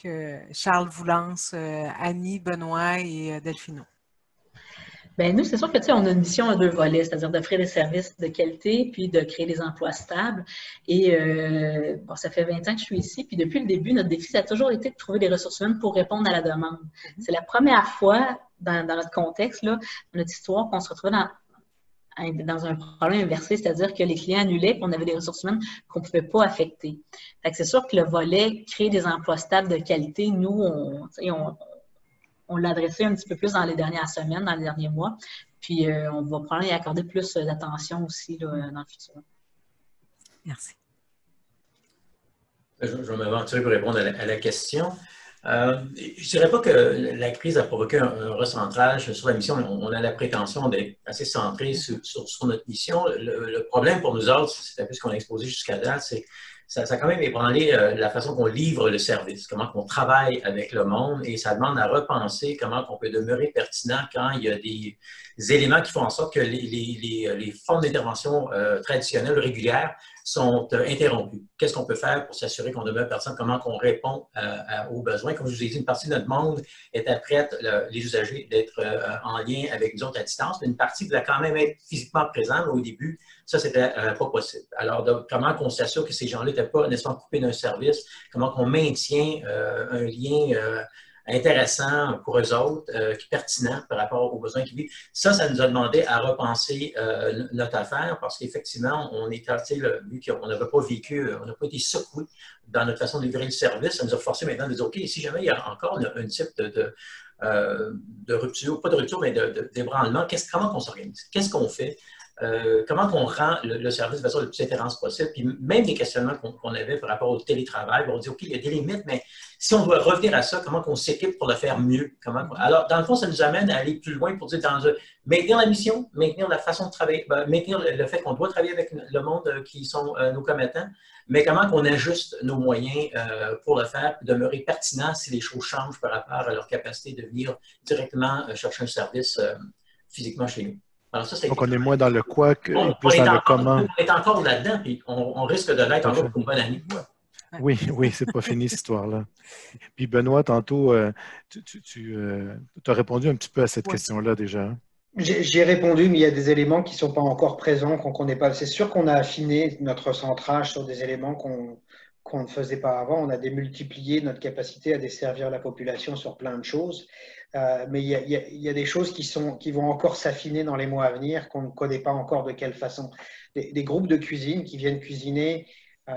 que Charles vous lance, Annie, Benoît et Delphino. Bien, nous, c'est sûr que, tu sais, on a une mission à deux volets, c'est-à-dire d'offrir des services de qualité puis de créer des emplois stables. Et bon, ça fait 20 ans que je suis ici, puis depuis le début, notre défi, ça a toujours été de trouver des ressources humaines pour répondre à la demande. C'est la première fois dans notre contexte, là, dans notre histoire, qu'on se retrouvait dans un problème inversé, c'est-à-dire que les clients annulaient, qu'on avait des ressources humaines qu'on ne pouvait pas affecter. Fait que c'est sûr que le volet créer des emplois stables de qualité, nous, on l'a adressé un petit peu plus dans les dernières semaines, dans les derniers mois. Puis, on va probablement y accorder plus d'attention aussi là, dans le futur. Merci. Je vais m'aventurer pour répondre à la question. Je ne dirais pas que la crise a provoqué un recentrage sur la mission. On a la prétention d'être assez centré sur notre mission. Le problème pour nous autres, c'est un peu ce qu'on a exposé jusqu'à date, c'est ça a quand même ébranlé la façon qu'on livre le service, comment on travaille avec le monde, et ça demande à repenser comment on peut demeurer pertinent quand il y a des éléments qui font en sorte que les formes d'intervention traditionnelles, régulières, sont interrompues. Qu'est-ce qu'on peut faire pour s'assurer qu'on demeure pertinent, comment on répond aux besoins. Comme je vous ai dit, une partie de notre monde était prête, les usagers, d'être en lien avec nous autres à distance, mais une partie devait quand même être physiquement présente au début. Ça, c'était pas possible. Alors, comment on s'assure que ces gens-là n'étaient pas nécessairement coupés d'un service, comment on maintient un lien intéressant pour eux autres, qui est pertinent par rapport aux besoins qu'ils vivent. Ça nous a demandé à repenser notre affaire parce qu'effectivement, on est vu qu'on n'avait pas vécu, on n'a pas été secoué dans notre façon de livrer le service. Ça nous a forcé maintenant de dire, OK, si jamais il y a encore un type de rupture, pas de rupture, mais d'ébranlement, comment on s'organise? Qu'est-ce qu'on fait? Comment on rend le service de façon la plus intéressante possible. Puis même des questionnements qu'on avait par rapport au télétravail, on dit, OK, il y a des limites, mais si on doit revenir à ça, comment on s'équipe pour le faire mieux? Alors, dans le fond, ça nous amène à aller plus loin pour dire, maintenir la mission, maintenir la façon de travailler, maintenir le fait qu'on doit travailler avec le monde qui sont nos commettants, mais comment on ajuste nos moyens pour le faire, puis demeurer pertinent si les choses changent par rapport à leur capacité de venir directement chercher un service physiquement chez nous. Alors ça, donc, on est moins dans le quoi que plus dans le comment. On est encore là-dedans, puis on risque de l'être encore pour une bonne année. Oui, c'est pas fini cette histoire-là. Puis Benoît, tantôt, tu as répondu un petit peu à cette question-là déjà. J'ai répondu, mais il y a des éléments qui ne sont pas encore présents, qu'on ne connaît pas. C'est sûr qu'on a affiné notre centrage sur des éléments qu'on ne faisait pas avant. On a démultiplié notre capacité à desservir la population sur plein de choses. Mais il y a des choses qui vont encore s'affiner dans les mois à venir, qu'on ne connaît pas encore de quelle façon. Des groupes de cuisine qui viennent cuisiner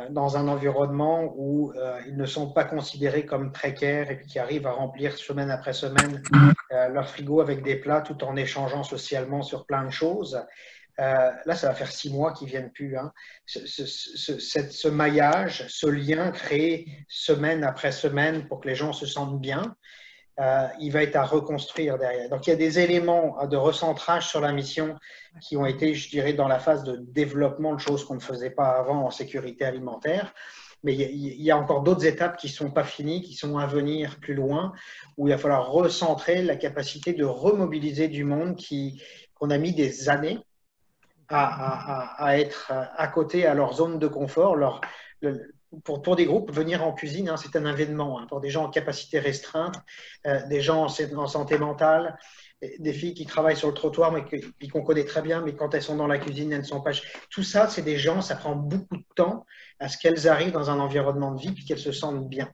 dans un environnement où ils ne sont pas considérés comme précaires et puis qui arrivent à remplir semaine après semaine leur frigo avec des plats tout en échangeant socialement sur plein de choses. Là, ça va faire 6 mois qu'ils ne viennent plus. Hein. Ce maillage, ce lien créé semaine après semaine pour que les gens se sentent bien, il va être à reconstruire derrière. Donc, il y a des éléments de recentrage sur la mission qui ont été, je dirais, dans la phase de développement de choses qu'on ne faisait pas avant en sécurité alimentaire. Mais il y a encore d'autres étapes qui ne sont pas finies, qui sont à venir plus loin, où il va falloir recentrer la capacité de remobiliser du monde qu'on a mis des années à être à côté, à leur zone de confort. Pour des groupes, venir en cuisine, c'est un événement. Pour des gens en capacité restreinte, des gens en santé mentale, des filles qui travaillent sur le trottoir, mais qu'on connaît très bien, mais quand elles sont dans la cuisine, elles ne sont pas... Tout ça, c'est des gens, ça prend beaucoup de temps à ce qu'elles arrivent dans un environnement de vie et qu'elles se sentent bien.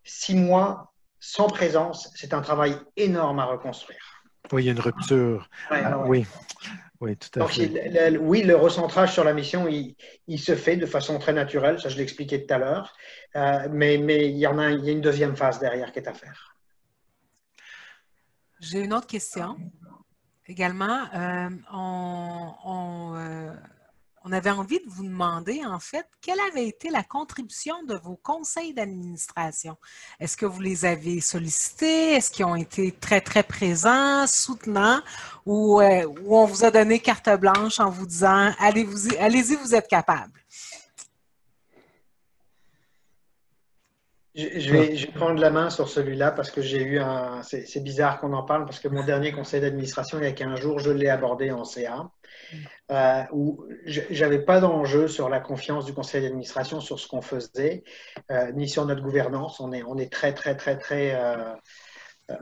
6 mois sans présence, c'est un travail énorme à reconstruire. Oui, il y a une rupture. Oui. Oui, tout à fait. Donc, le recentrage sur la mission, il se fait de façon très naturelle, ça je l'expliquais tout à l'heure, mais il y a une deuxième phase derrière qui est à faire. J'ai une autre question également. on avait envie de vous demander, en fait, quelle avait été la contribution de vos conseils d'administration? Est-ce que vous les avez sollicités? Est-ce qu'ils ont été très, très présents, soutenants, ou on vous a donné carte blanche en vous disant « Allez-y, vous êtes capable ». Je vais prendre la main sur celui-là parce que j'ai eu c'est bizarre qu'on en parle parce que mon dernier conseil d'administration, il y a 15 jours, je l'ai abordé en CA, où j'avais pas d'enjeu sur la confiance du conseil d'administration, sur ce qu'on faisait, ni sur notre gouvernance. On est très, très, très, très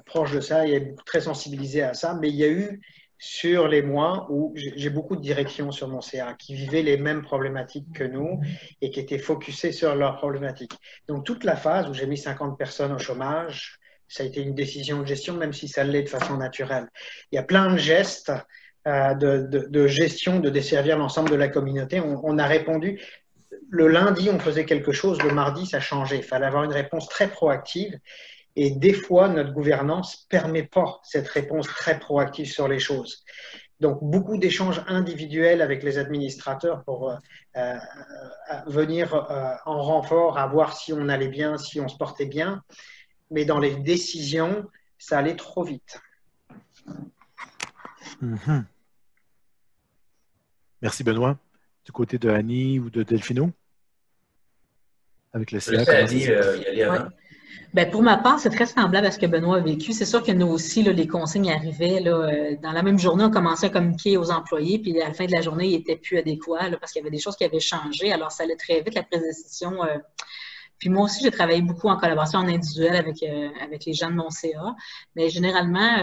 proche de ça, il est très sensibilisé à ça, mais il y a eu sur les mois où j'ai beaucoup de directions sur mon CA qui vivaient les mêmes problématiques que nous et qui étaient focusées sur leurs problématiques. Donc, toute la phase où j'ai mis 50 personnes au chômage, ça a été une décision de gestion, même si ça l'est de façon naturelle. Il y a plein de gestes de gestion, de desservir l'ensemble de la communauté. On a répondu. Le lundi, on faisait quelque chose. Le mardi, ça changeait. Il fallait avoir une réponse très proactive. Et des fois, notre gouvernance ne permet pas cette réponse très proactive sur les choses. Donc, beaucoup d'échanges individuels avec les administrateurs pour venir en renfort, à voir si on allait bien, si on se portait bien. Mais dans les décisions, ça allait trop vite. Mm-hmm. Merci, Benoît. Du côté de Annie ou de Delphino? Avec le CA, comment Annie, y aller avant. Bien, pour ma part, c'est très semblable à ce que Benoît a vécu. C'est sûr que nous aussi, là, les consignes arrivaient. Là, dans la même journée, on commençait à communiquer aux employés, puis à la fin de la journée, ils n'étaient plus adéquats là, parce qu'il y avait des choses qui avaient changé. Alors, ça allait très vite, la prise de décision. Puis moi aussi, j'ai travaillé beaucoup en collaboration en individuel avec les gens de mon CA. Mais généralement,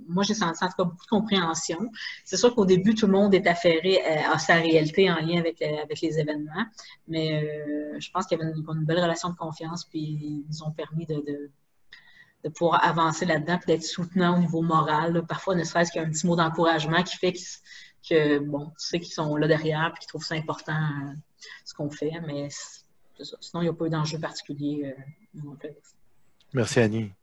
moi, j'ai senti en tout cas beaucoup de compréhension. C'est sûr qu'au début, tout le monde est affairé à sa réalité en lien avec les événements. Mais je pense qu'il y avait une belle relation de confiance, puis ils nous ont permis de pouvoir avancer là-dedans, puis d'être soutenants au niveau moral. Là. Parfois, ne serait-ce qu'un petit mot d'encouragement qui fait que bon, tu sais qu'ils sont là derrière, puis qu'ils trouvent ça important, ce qu'on fait. Mais sinon, il n'y a pas eu d'enjeu particulier non plus. Merci, Annie.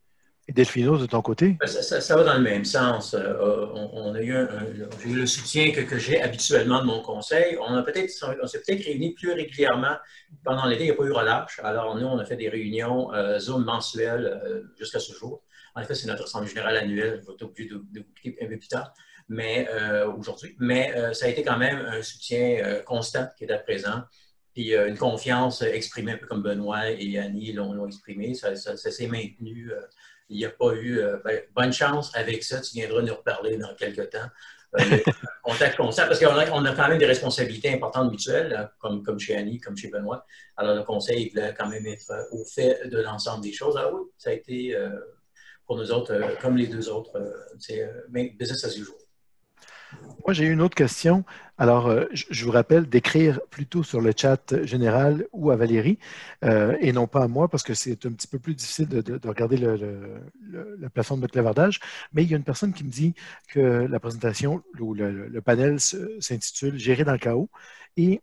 Et Delphino, de ton côté? Ça va dans le même sens. J'ai eu le soutien que j'ai habituellement de mon conseil. On s'est peut-être réunis plus régulièrement pendant l'été. Il n'y a pas eu relâche. Alors, nous, on a fait des réunions Zoom mensuelles jusqu'à ce jour. En effet, c'est notre assemblée générale annuelle. Je vais être obligé de vous quitter un peu plus tard, mais aujourd'hui. Mais ça a été quand même un soutien constant qui est à présent. Puis une confiance exprimée, un peu comme Benoît et Annie l'ont exprimé. Ça s'est maintenu. Il n'y a pas eu bonne chance avec ça. Tu viendras nous reparler dans quelques temps. Contact constant, parce qu'on a quand même des responsabilités importantes mutuelles, comme chez Annie, comme chez Benoît. Alors, le conseil voulait quand même être au fait de l'ensemble des choses. Alors oui, ça a été pour nous autres, comme les deux autres, c'est business as usual. Moi, j'ai une autre question. Alors, je vous rappelle d'écrire plutôt sur le chat général ou à Valérie et non pas à moi parce que c'est un petit peu plus difficile de regarder la plateforme de clavardage. Mais il y a une personne qui me dit que la présentation ou le panel s'intitule « Gérer dans le chaos » et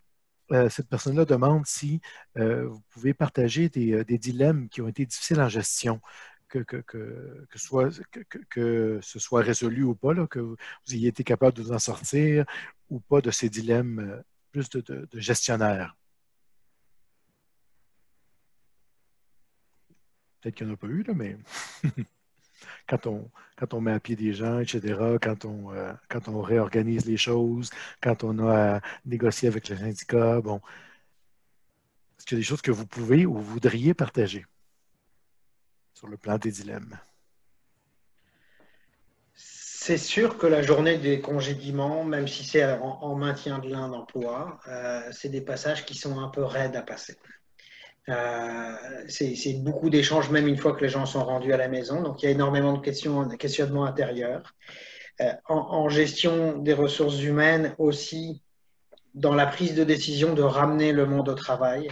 cette personne-là demande si vous pouvez partager des dilemmes qui ont été difficiles en gestion. Que ce soit résolu ou pas, là, que vous ayez été capable de vous en sortir ou pas de ces dilemmes plus de gestionnaire. Peut-être qu'il n'y en a pas eu, là, mais quand on met à pied des gens, etc., quand on réorganise les choses, quand on a à négocier avec le syndicat, bon, est-ce qu'il y a des choses que vous pouvez ou vous voudriez partager sur le plan des dilemmes? C'est sûr que la journée des congédiements, même si c'est en maintien de l'un d'emploi, c'est des passages qui sont un peu raides à passer. C'est beaucoup d'échanges, même une fois que les gens sont rendus à la maison. Donc, il y a énormément de questionnements intérieurs. En gestion des ressources humaines aussi, dans la prise de décision de ramener le monde au travail.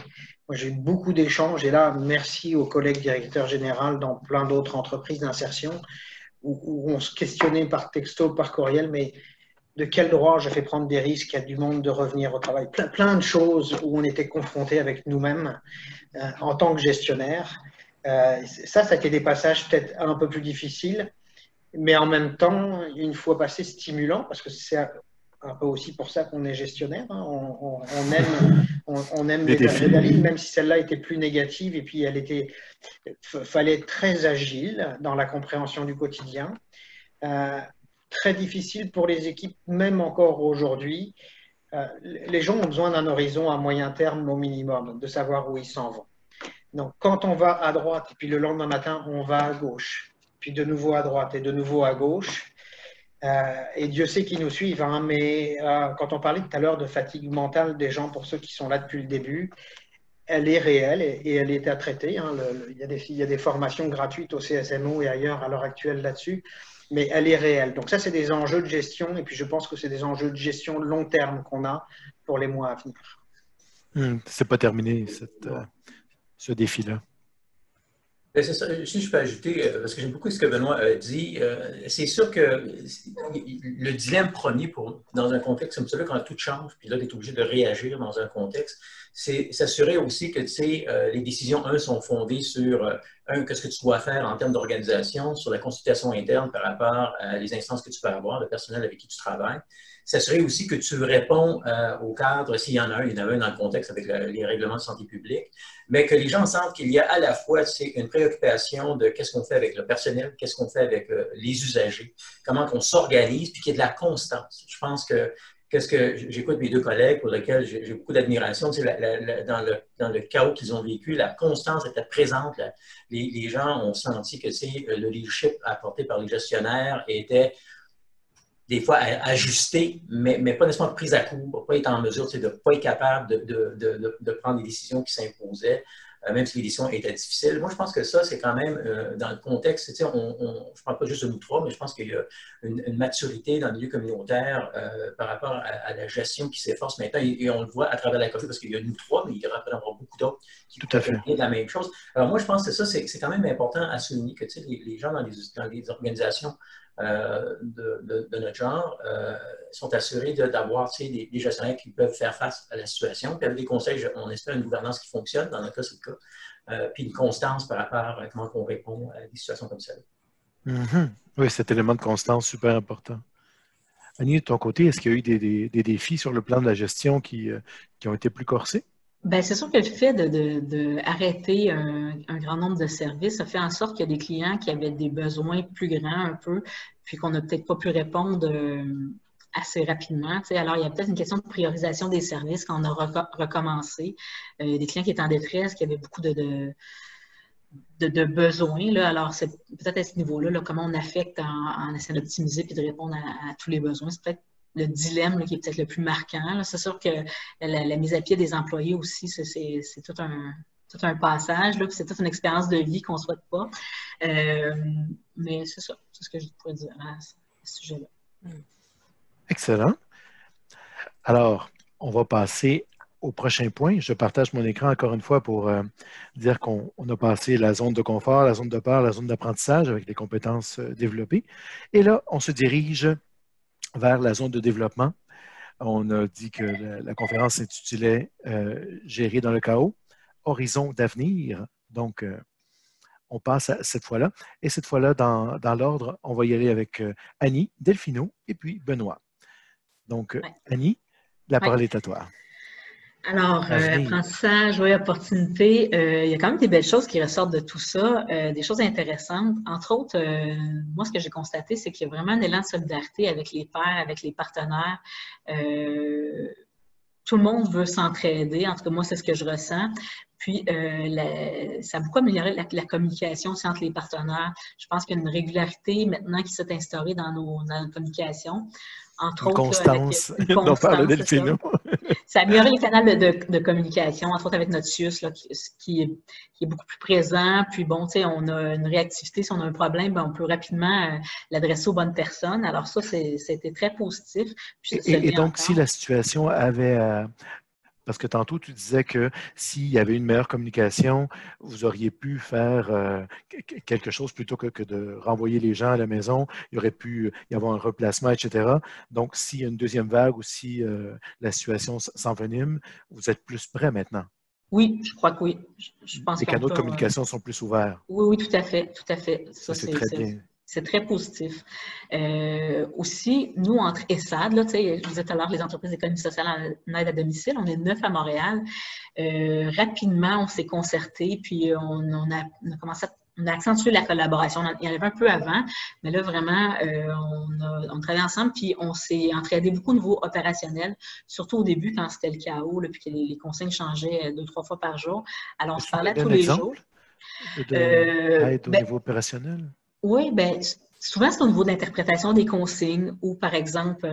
Moi, j'ai eu beaucoup d'échanges et là, merci aux collègues directeurs généraux dans plein d'autres entreprises d'insertion où on se questionnait par texto, par courriel, mais de quel droit je fais prendre des risques à du monde de revenir au travail. Plein de choses où on était confronté avec nous-mêmes en tant que gestionnaire. Ça a été des passages peut-être un peu plus difficiles, mais en même temps, une fois passé, stimulant, parce que un peu aussi pour ça qu'on est gestionnaire. Hein. On aime les adrénaline, même si celle-là était plus négative et puis fallait être très agile dans la compréhension du quotidien. Très difficile pour les équipes, même encore aujourd'hui. Les gens ont besoin d'un horizon à moyen terme au minimum, de savoir où ils s'en vont. Donc, quand on va à droite, et puis le lendemain matin, on va à gauche, puis de nouveau à droite et de nouveau à gauche, et Dieu sait qu'ils nous suivent, hein, mais quand on parlait tout à l'heure de fatigue mentale des gens, pour ceux qui sont là depuis le début, elle est réelle et elle est à traiter. Hein. Il y a des formations gratuites au CSMO et ailleurs à l'heure actuelle là-dessus, mais elle est réelle. Donc ça, c'est des enjeux de gestion, et puis je pense que c'est des enjeux de gestion long terme qu'on a pour les mois à venir. C'est pas terminé, ce défi-là. C'est ça. Si je peux ajouter, parce que j'aime beaucoup ce que Benoît a dit, c'est sûr que le dilemme premier dans un contexte comme celui quand tout change, puis là, tu es obligé de réagir dans un contexte, c'est s'assurer aussi que les décisions, sont fondées sur, qu'est-ce que tu dois faire en termes d'organisation, sur la consultation interne par rapport à les instances que tu peux avoir, le personnel avec qui tu travailles. S'assurer aussi que tu réponds au cadre, s'il y en a un, il y en a un dans le contexte avec les règlements de santé publique, mais que les gens sentent qu'il y a à la fois une préoccupation de qu'est-ce qu'on fait avec le personnel, qu'est-ce qu'on fait avec les usagers, comment on s'organise, puis qu'il y ait de la constance. Je pense que qu'est-ce que j'écoute mes deux collègues pour lesquels j'ai beaucoup d'admiration, dans le chaos qu'ils ont vécu, la constance était présente. Les gens ont senti que le leadership apporté par les gestionnaires était des fois ajusté, mais pas nécessairement prise à court, pas être en mesure de ne pas être capable de prendre des décisions qui s'imposaient, même si les décisions étaient difficiles. Moi, je pense que ça, c'est quand même, dans le contexte, je ne parle pas juste de nous trois, mais je pense qu'il y a une maturité dans le milieu communautaire par rapport à la gestion qui s'efforce maintenant, et on le voit à travers la COVID, parce qu'il y a nous trois, mais il y aura peut-être beaucoup d'autres qui peuvent faire la même chose. Alors moi, je pense que ça, c'est quand même important à souligner que les gens dans les organisations de notre genre sont assurés d'avoir des gestionnaires qui peuvent faire face à la situation. Puis avec des conseils, on espère une gouvernance qui fonctionne, dans notre cas, c'est le cas, puis une constance par rapport à comment on répond à des situations comme celle-là. Oui, cet élément de constance, super important. Annie, de ton côté, est-ce qu'il y a eu des défis sur le plan de la gestion qui ont été plus corsés? Bien, c'est sûr que le fait d'arrêter un grand nombre de services a fait en sorte qu'il y a des clients qui avaient des besoins plus grands un peu, puis qu'on n'a peut-être pas pu répondre assez rapidement. Alors, il y a peut-être une question de priorisation des services quand on a recommencé. Il y a des clients qui étaient en détresse, qui avaient beaucoup de besoins. Là. Alors, c'est peut-être à ce niveau-là, comment on affecte en essayant d'optimiser puis de répondre à tous les besoins. C'est peut-être le dilemme là, qui est peut-être le plus marquant. C'est sûr que la mise à pied des employés aussi, c'est tout un passage, c'est toute une expérience de vie qu'on ne souhaite pas. Mais c'est ça, c'est ce que je pourrais dire à ce sujet-là. Excellent. Alors, on va passer au prochain point. Je partage mon écran encore une fois pour dire qu'on a passé la zone de confort, la zone de peur, la zone d'apprentissage avec les compétences développées. Et là, on se dirige vers la zone de développement. On a dit que la conférence s'intitulait « Gérer dans le chaos, horizon d'avenir ». Donc, on passe à cette fois-là. Et cette fois-là, dans l'ordre, on va y aller avec Annie, Delphino et puis Benoît. Donc, ouais. Annie, la parole est à toi. Alors, apprentissage, oui, opportunité. Il y a quand même des belles choses qui ressortent de tout ça, des choses intéressantes. Entre autres, moi, ce que j'ai constaté, c'est qu'il y a vraiment un élan de solidarité avec les pairs, avec les partenaires. Tout le monde veut s'entraider. En tout cas, moi, c'est ce que je ressens. Puis, ça a beaucoup amélioré la communication aussi entre les partenaires. Je pense qu'il y a une régularité maintenant qui s'est instaurée dans nos communications. Entre autres, constance, dont parle Delphino. Ça a amélioré les canaux de communication, entre autres avec notre CIUS, là, qui est beaucoup plus présent. Puis bon, tu sais, on a une réactivité. Si on a un problème, ben, on peut rapidement l'adresser aux bonnes personnes. Alors ça, c'était très positif. Puis, et donc, si la situation avait... Parce que tantôt, tu disais que s'il y avait une meilleure communication, vous auriez pu faire quelque chose plutôt que de renvoyer les gens à la maison. Il aurait pu y avoir un replacement, etc. Donc, s'il y a une deuxième vague ou si la situation s'envenime, vous êtes plus prêts maintenant. Oui, je crois que oui. Je pense les canaux de communication sont plus ouverts. Oui, tout à fait. Tout à fait. Ça c'est très bien. C'est très positif. Aussi, nous, entre ESSAD, là, je vous disais tout à l'heure, les entreprises d'économie sociale en aide à domicile, on est 9 à Montréal. Rapidement, on s'est concerté, puis on a commencé on a accentué la collaboration. Il y en avait un peu avant, mais là, vraiment, on travaillait ensemble, puis on s'est entraidé beaucoup au niveau opérationnel, surtout au début, quand c'était le chaos, là, puis que les consignes changeaient 2-3 fois par jour. Alors, on se parlait tous les jours. D'aide au niveau opérationnel? Oui, bien, souvent, c'est au niveau de l'interprétation des consignes où, par exemple,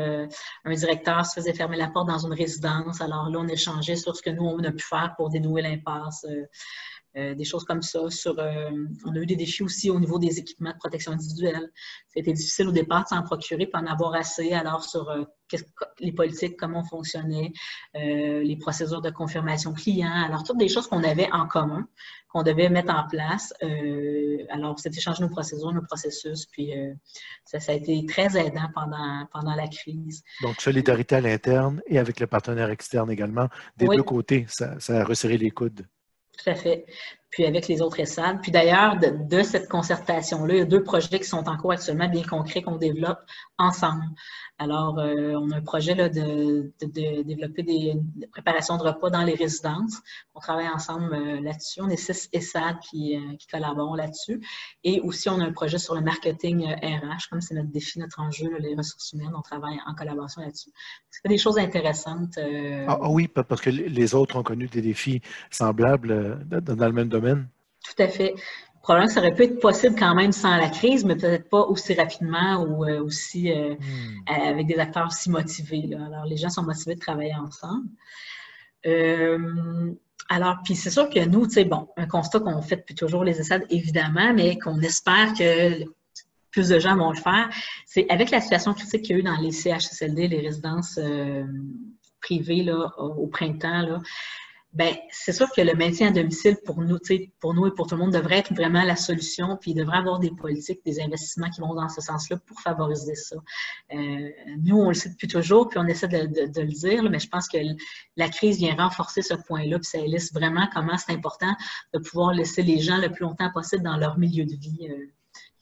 un directeur se faisait fermer la porte dans une résidence. Alors là, on échangeait sur ce que nous, on a pu faire pour dénouer l'impasse. Des choses comme ça. On a eu des défis aussi au niveau des équipements de protection individuelle. C'était difficile au départ de s'en procurer et en avoir assez. Alors, sur les politiques, comment on fonctionnait, les procédures de confirmation client. Alors, toutes des choses qu'on avait en commun, qu'on devait mettre en place. Alors, c'était changer nos procédures, nos processus. Puis, ça a été très aidant pendant la crise. Donc, solidarité à l'interne et avec le partenaire externe également. Des deux côtés, ça a resserré les coudes. Tout à fait. Puis avec les autres ESSAD. Puis d'ailleurs, de cette concertation-là, il y a 2 projets qui sont en cours actuellement, bien concrets, qu'on développe ensemble. Alors, on a un projet là, de développer des préparations de repas dans les résidences. On travaille ensemble là-dessus. On est 6 ESSAD qui collaborent là-dessus. Et aussi, on a un projet sur le marketing RH, comme c'est notre défi, notre enjeu, là, les ressources humaines. On travaille en collaboration là-dessus. C'est des choses intéressantes. Ah oui, parce que les autres ont connu des défis semblables dans le même domaine. Tout à fait. Probablement que ça aurait pu être possible quand même sans la crise, mais peut-être pas aussi rapidement ou aussi avec des acteurs aussi motivés. Là. Alors, les gens sont motivés de travailler ensemble. Alors, puis c'est sûr que nous, tu sais, bon, un constat qu'on fait depuis toujours les ESSAD, évidemment, mais qu'on espère que plus de gens vont le faire, c'est avec la situation critique qu'il y a eu dans les CHSLD, les résidences privées là, au printemps, là, bien, c'est sûr que le maintien à domicile pour nous et pour tout le monde devrait être vraiment la solution, puis il devrait y avoir des politiques, des investissements qui vont dans ce sens-là pour favoriser ça. Nous, on le sait depuis toujours, puis on essaie de le dire, là, mais je pense que la crise vient renforcer ce point-là, puis ça illustre vraiment comment c'est important de pouvoir laisser les gens le plus longtemps possible dans leur milieu de vie. Il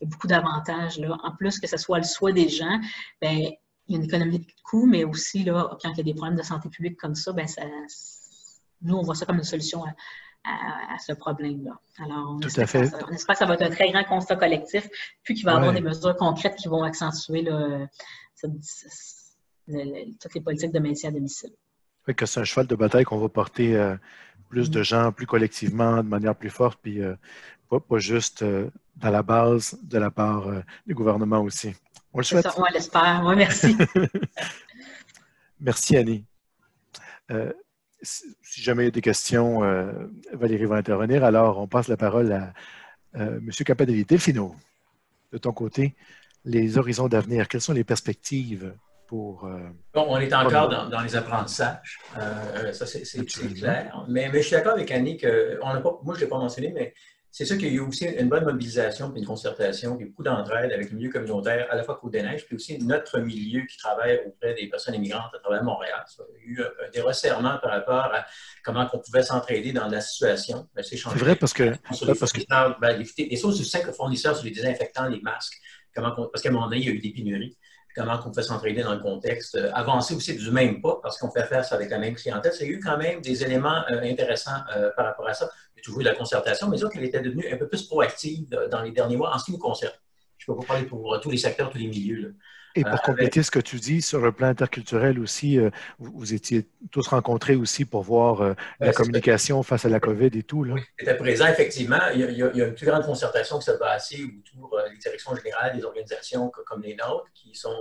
y a beaucoup d'avantages, là. En plus que ce soit le souhait des gens, bien, il y a une économie de coûts, mais aussi, là, quand il y a des problèmes de santé publique comme ça, bien, nous, on voit ça comme une solution à ce problème-là. Alors, on espère que ça va être un très grand constat collectif, puis qu'il va y avoir des mesures concrètes qui vont accentuer là, toutes les politiques de maintien à domicile. Oui, que c'est un cheval de bataille qu'on va porter plus de gens, plus collectivement, de manière plus forte, puis pas juste dans la base de la part du gouvernement aussi. On le souhaite. Ça, on l'espère. Oui, merci. Merci, Annie. Si jamais il y a des questions, Valérie va intervenir. Alors, on passe la parole à M. Capadelli. Delphino, de ton côté, les horizons d'avenir, quelles sont les perspectives pour... Bon, on est encore dans les apprentissages, ça c'est clair. Mais je suis d'accord avec Annie que, moi je ne l'ai pas mentionné, mais c'est sûr qu'il y a aussi une bonne mobilisation puis une concertation, puis beaucoup d'entraide avec le milieu communautaire, à la fois Côte-des-Neiges, puis aussi notre milieu qui travaille auprès des personnes immigrantes à travers Montréal. Ça, il y a eu des resserrements par rapport à comment on pouvait s'entraider dans la situation. C'est vrai parce que... les choses du simple fournisseurs sur les désinfectants, les masques, parce qu'à un moment donné, il y a eu des pénuries. Comment on fait s'entraider dans le contexte, avancer aussi du même pas parce qu'on fait face avec la même clientèle. Il y a eu quand même des éléments intéressants par rapport à ça. Il y a toujours eu de la concertation, mais disons qu'elle était devenue un peu plus proactive dans les derniers mois en ce qui nous concerne. Je ne peux pas parler pour tous les secteurs, tous les milieux. Là. Et pour compléter ce que tu dis, sur le plan interculturel aussi, vous étiez tous rencontrés aussi pour voir la communication face à la COVID et tout. Là. Oui, c'était présent, effectivement. Il y a une plus grande concertation qui s'est passée autour des directions générales des organisations comme les nôtres, qui sont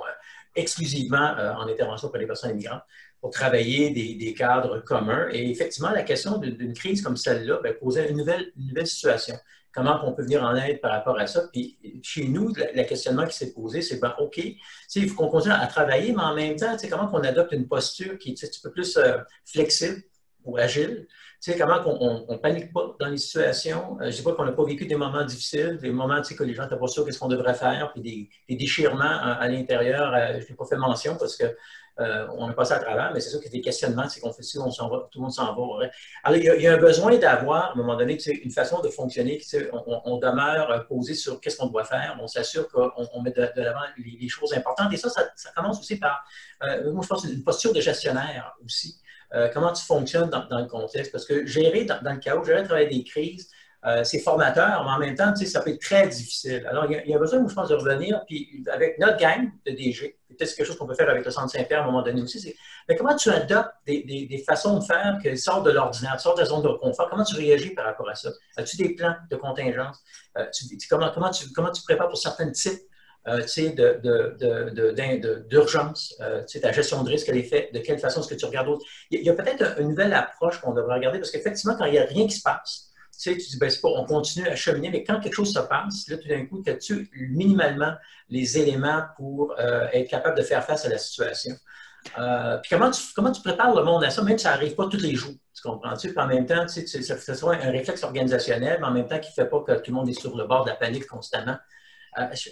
exclusivement en intervention pour les personnes immigrantes, pour travailler des cadres communs. Et effectivement, la question d'une crise comme celle-là posait une nouvelle situation. Comment on peut venir en aide par rapport à ça. Puis chez nous, le questionnement qui s'est posé, c'est OK, il faut qu'on continue à travailler, mais en même temps, comment on adopte une posture qui est un petit peu plus flexible ou agile. Comment on ne panique pas dans les situations. Je ne dis pas qu'on n'a pas vécu des moments difficiles, des moments que les gens n'étaient pas sûrs qu'est-ce qu'on devrait faire, puis des déchirements à l'intérieur. Je n'ai pas fait mention parce que on a passé à travers, mais c'est sûr qu'il y a des questionnements, c'est qu'on fait ci, on s'en va, tout le monde s'en va. Alors, il y a un besoin d'avoir, à un moment donné, une façon de fonctionner, on demeure posé sur qu'est-ce qu'on doit faire, on s'assure qu'on met de l'avant les choses importantes. Et ça commence aussi par, moi je pense, une posture de gestionnaire aussi. Comment tu fonctionnes dans le contexte. Parce que gérer dans le chaos, gérer travailler des crises, c'est formateur, mais en même temps, ça peut être très difficile. Alors, il y a besoin, moi, je pense, de revenir, puis avec notre gang de DG, peut-être c'est quelque chose qu'on peut faire avec le Centre Saint-Pierre à un moment donné aussi, c'est mais comment tu adoptes des façons de faire qui sortent de l'ordinaire, sortent de la zone de confort, comment tu réagis par rapport à ça? As-tu des plans de contingence? Comment tu prépares pour certains types d'urgence, ta gestion de risque, elle est faite, de quelle façon est-ce que tu regardes d'autres? Il y a peut-être une nouvelle approche qu'on devrait regarder, parce qu'effectivement, quand il n'y a rien qui se passe, tu dis, ben, c'est pas, on continue à cheminer, mais quand quelque chose se passe, là, tout d'un coup, as-tu minimalement les éléments pour être capable de faire face à la situation? Puis comment tu prépares le monde à ça, même si ça n'arrive pas tous les jours, tu comprends-tu? Puis en même temps, ça soit un réflexe organisationnel, mais en même temps qui ne fait pas que tout le monde est sur le bord de la panique constamment.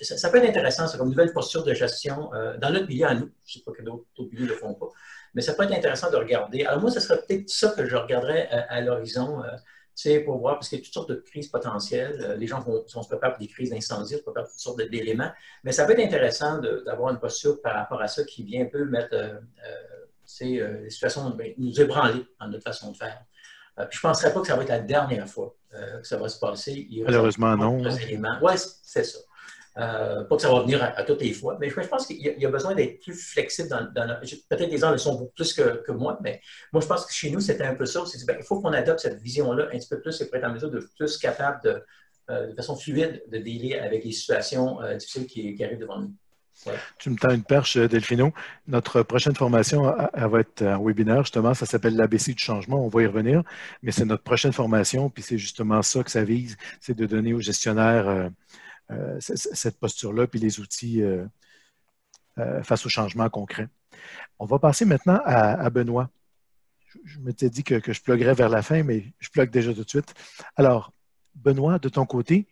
Ça peut être intéressant, ça, comme nouvelle posture de gestion dans notre milieu à nous. Je ne sais pas que d'autres milieux ne le font pas, mais ça peut être intéressant de regarder. Alors moi, ce serait peut-être ça que je regarderais à l'horizon, pour voir, parce qu'il y a toutes sortes de crises potentielles. Les gens se préparent pour des crises d'incendie, se préparent pour toutes sortes d'éléments, mais ça peut être intéressant d'avoir une posture par rapport à ça qui vient un peu mettre les situations, nous ébranler dans notre façon de faire. Je ne penserais pas que ça va être la dernière fois que ça va se passer. Malheureusement, non. Oui, c'est ça. Pas que ça va venir à toutes les fois, mais je pense qu'il y a besoin d'être plus flexible peut-être les gens le sont beaucoup plus que moi, mais moi, je pense que chez nous, c'était un peu ça. Il faut qu'on adopte cette vision-là un petit peu plus et pour être en mesure de plus capable de façon fluide de dealer avec les situations difficiles qui arrivent devant nous. Ouais. Tu me tends une perche, Delphino. Notre prochaine formation, elle va être un webinaire, justement, ça s'appelle l'ABC du changement, on va y revenir, mais c'est notre prochaine formation, puis c'est justement ça que ça vise, c'est de donner aux gestionnaires cette posture-là, puis les outils face au changement concret. On va passer maintenant à Benoît. Je m'étais dit que je pluguerais vers la fin, mais je plugue déjà tout de suite. Alors, Benoît, de ton côté,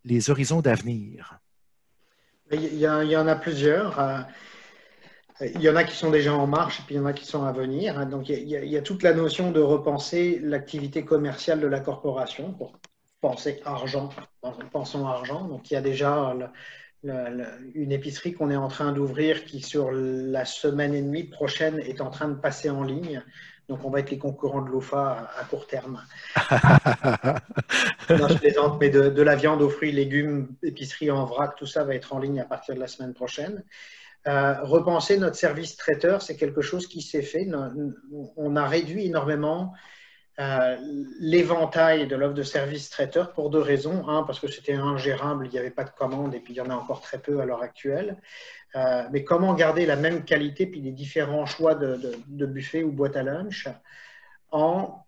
les horizons d'avenir. Il y en a plusieurs. Il y en a qui sont déjà en marche et puis il y en a qui sont à venir. Donc, il y a toute la notion de repenser l'activité commerciale de la corporation pour penser argent, pensons argent. Donc, il y a déjà une épicerie qu'on est en train d'ouvrir qui, sur la semaine et demie prochaine, est en train de passer en ligne. Donc, on va être les concurrents de l'OFA à court terme. Non, je plaisante, mais de la viande aux fruits, légumes, épicerie en vrac, tout ça va être en ligne à partir de la semaine prochaine. Repenser notre service traiteur, c'est quelque chose qui s'est fait. On a réduit énormément l'éventail de l'offre de service traiteur pour deux raisons. Un, parce que c'était ingérable, il n'y avait pas de commandes et puis il y en a encore très peu à l'heure actuelle. Mais comment garder la même qualité puis les différents choix de buffet ou boîte à lunch en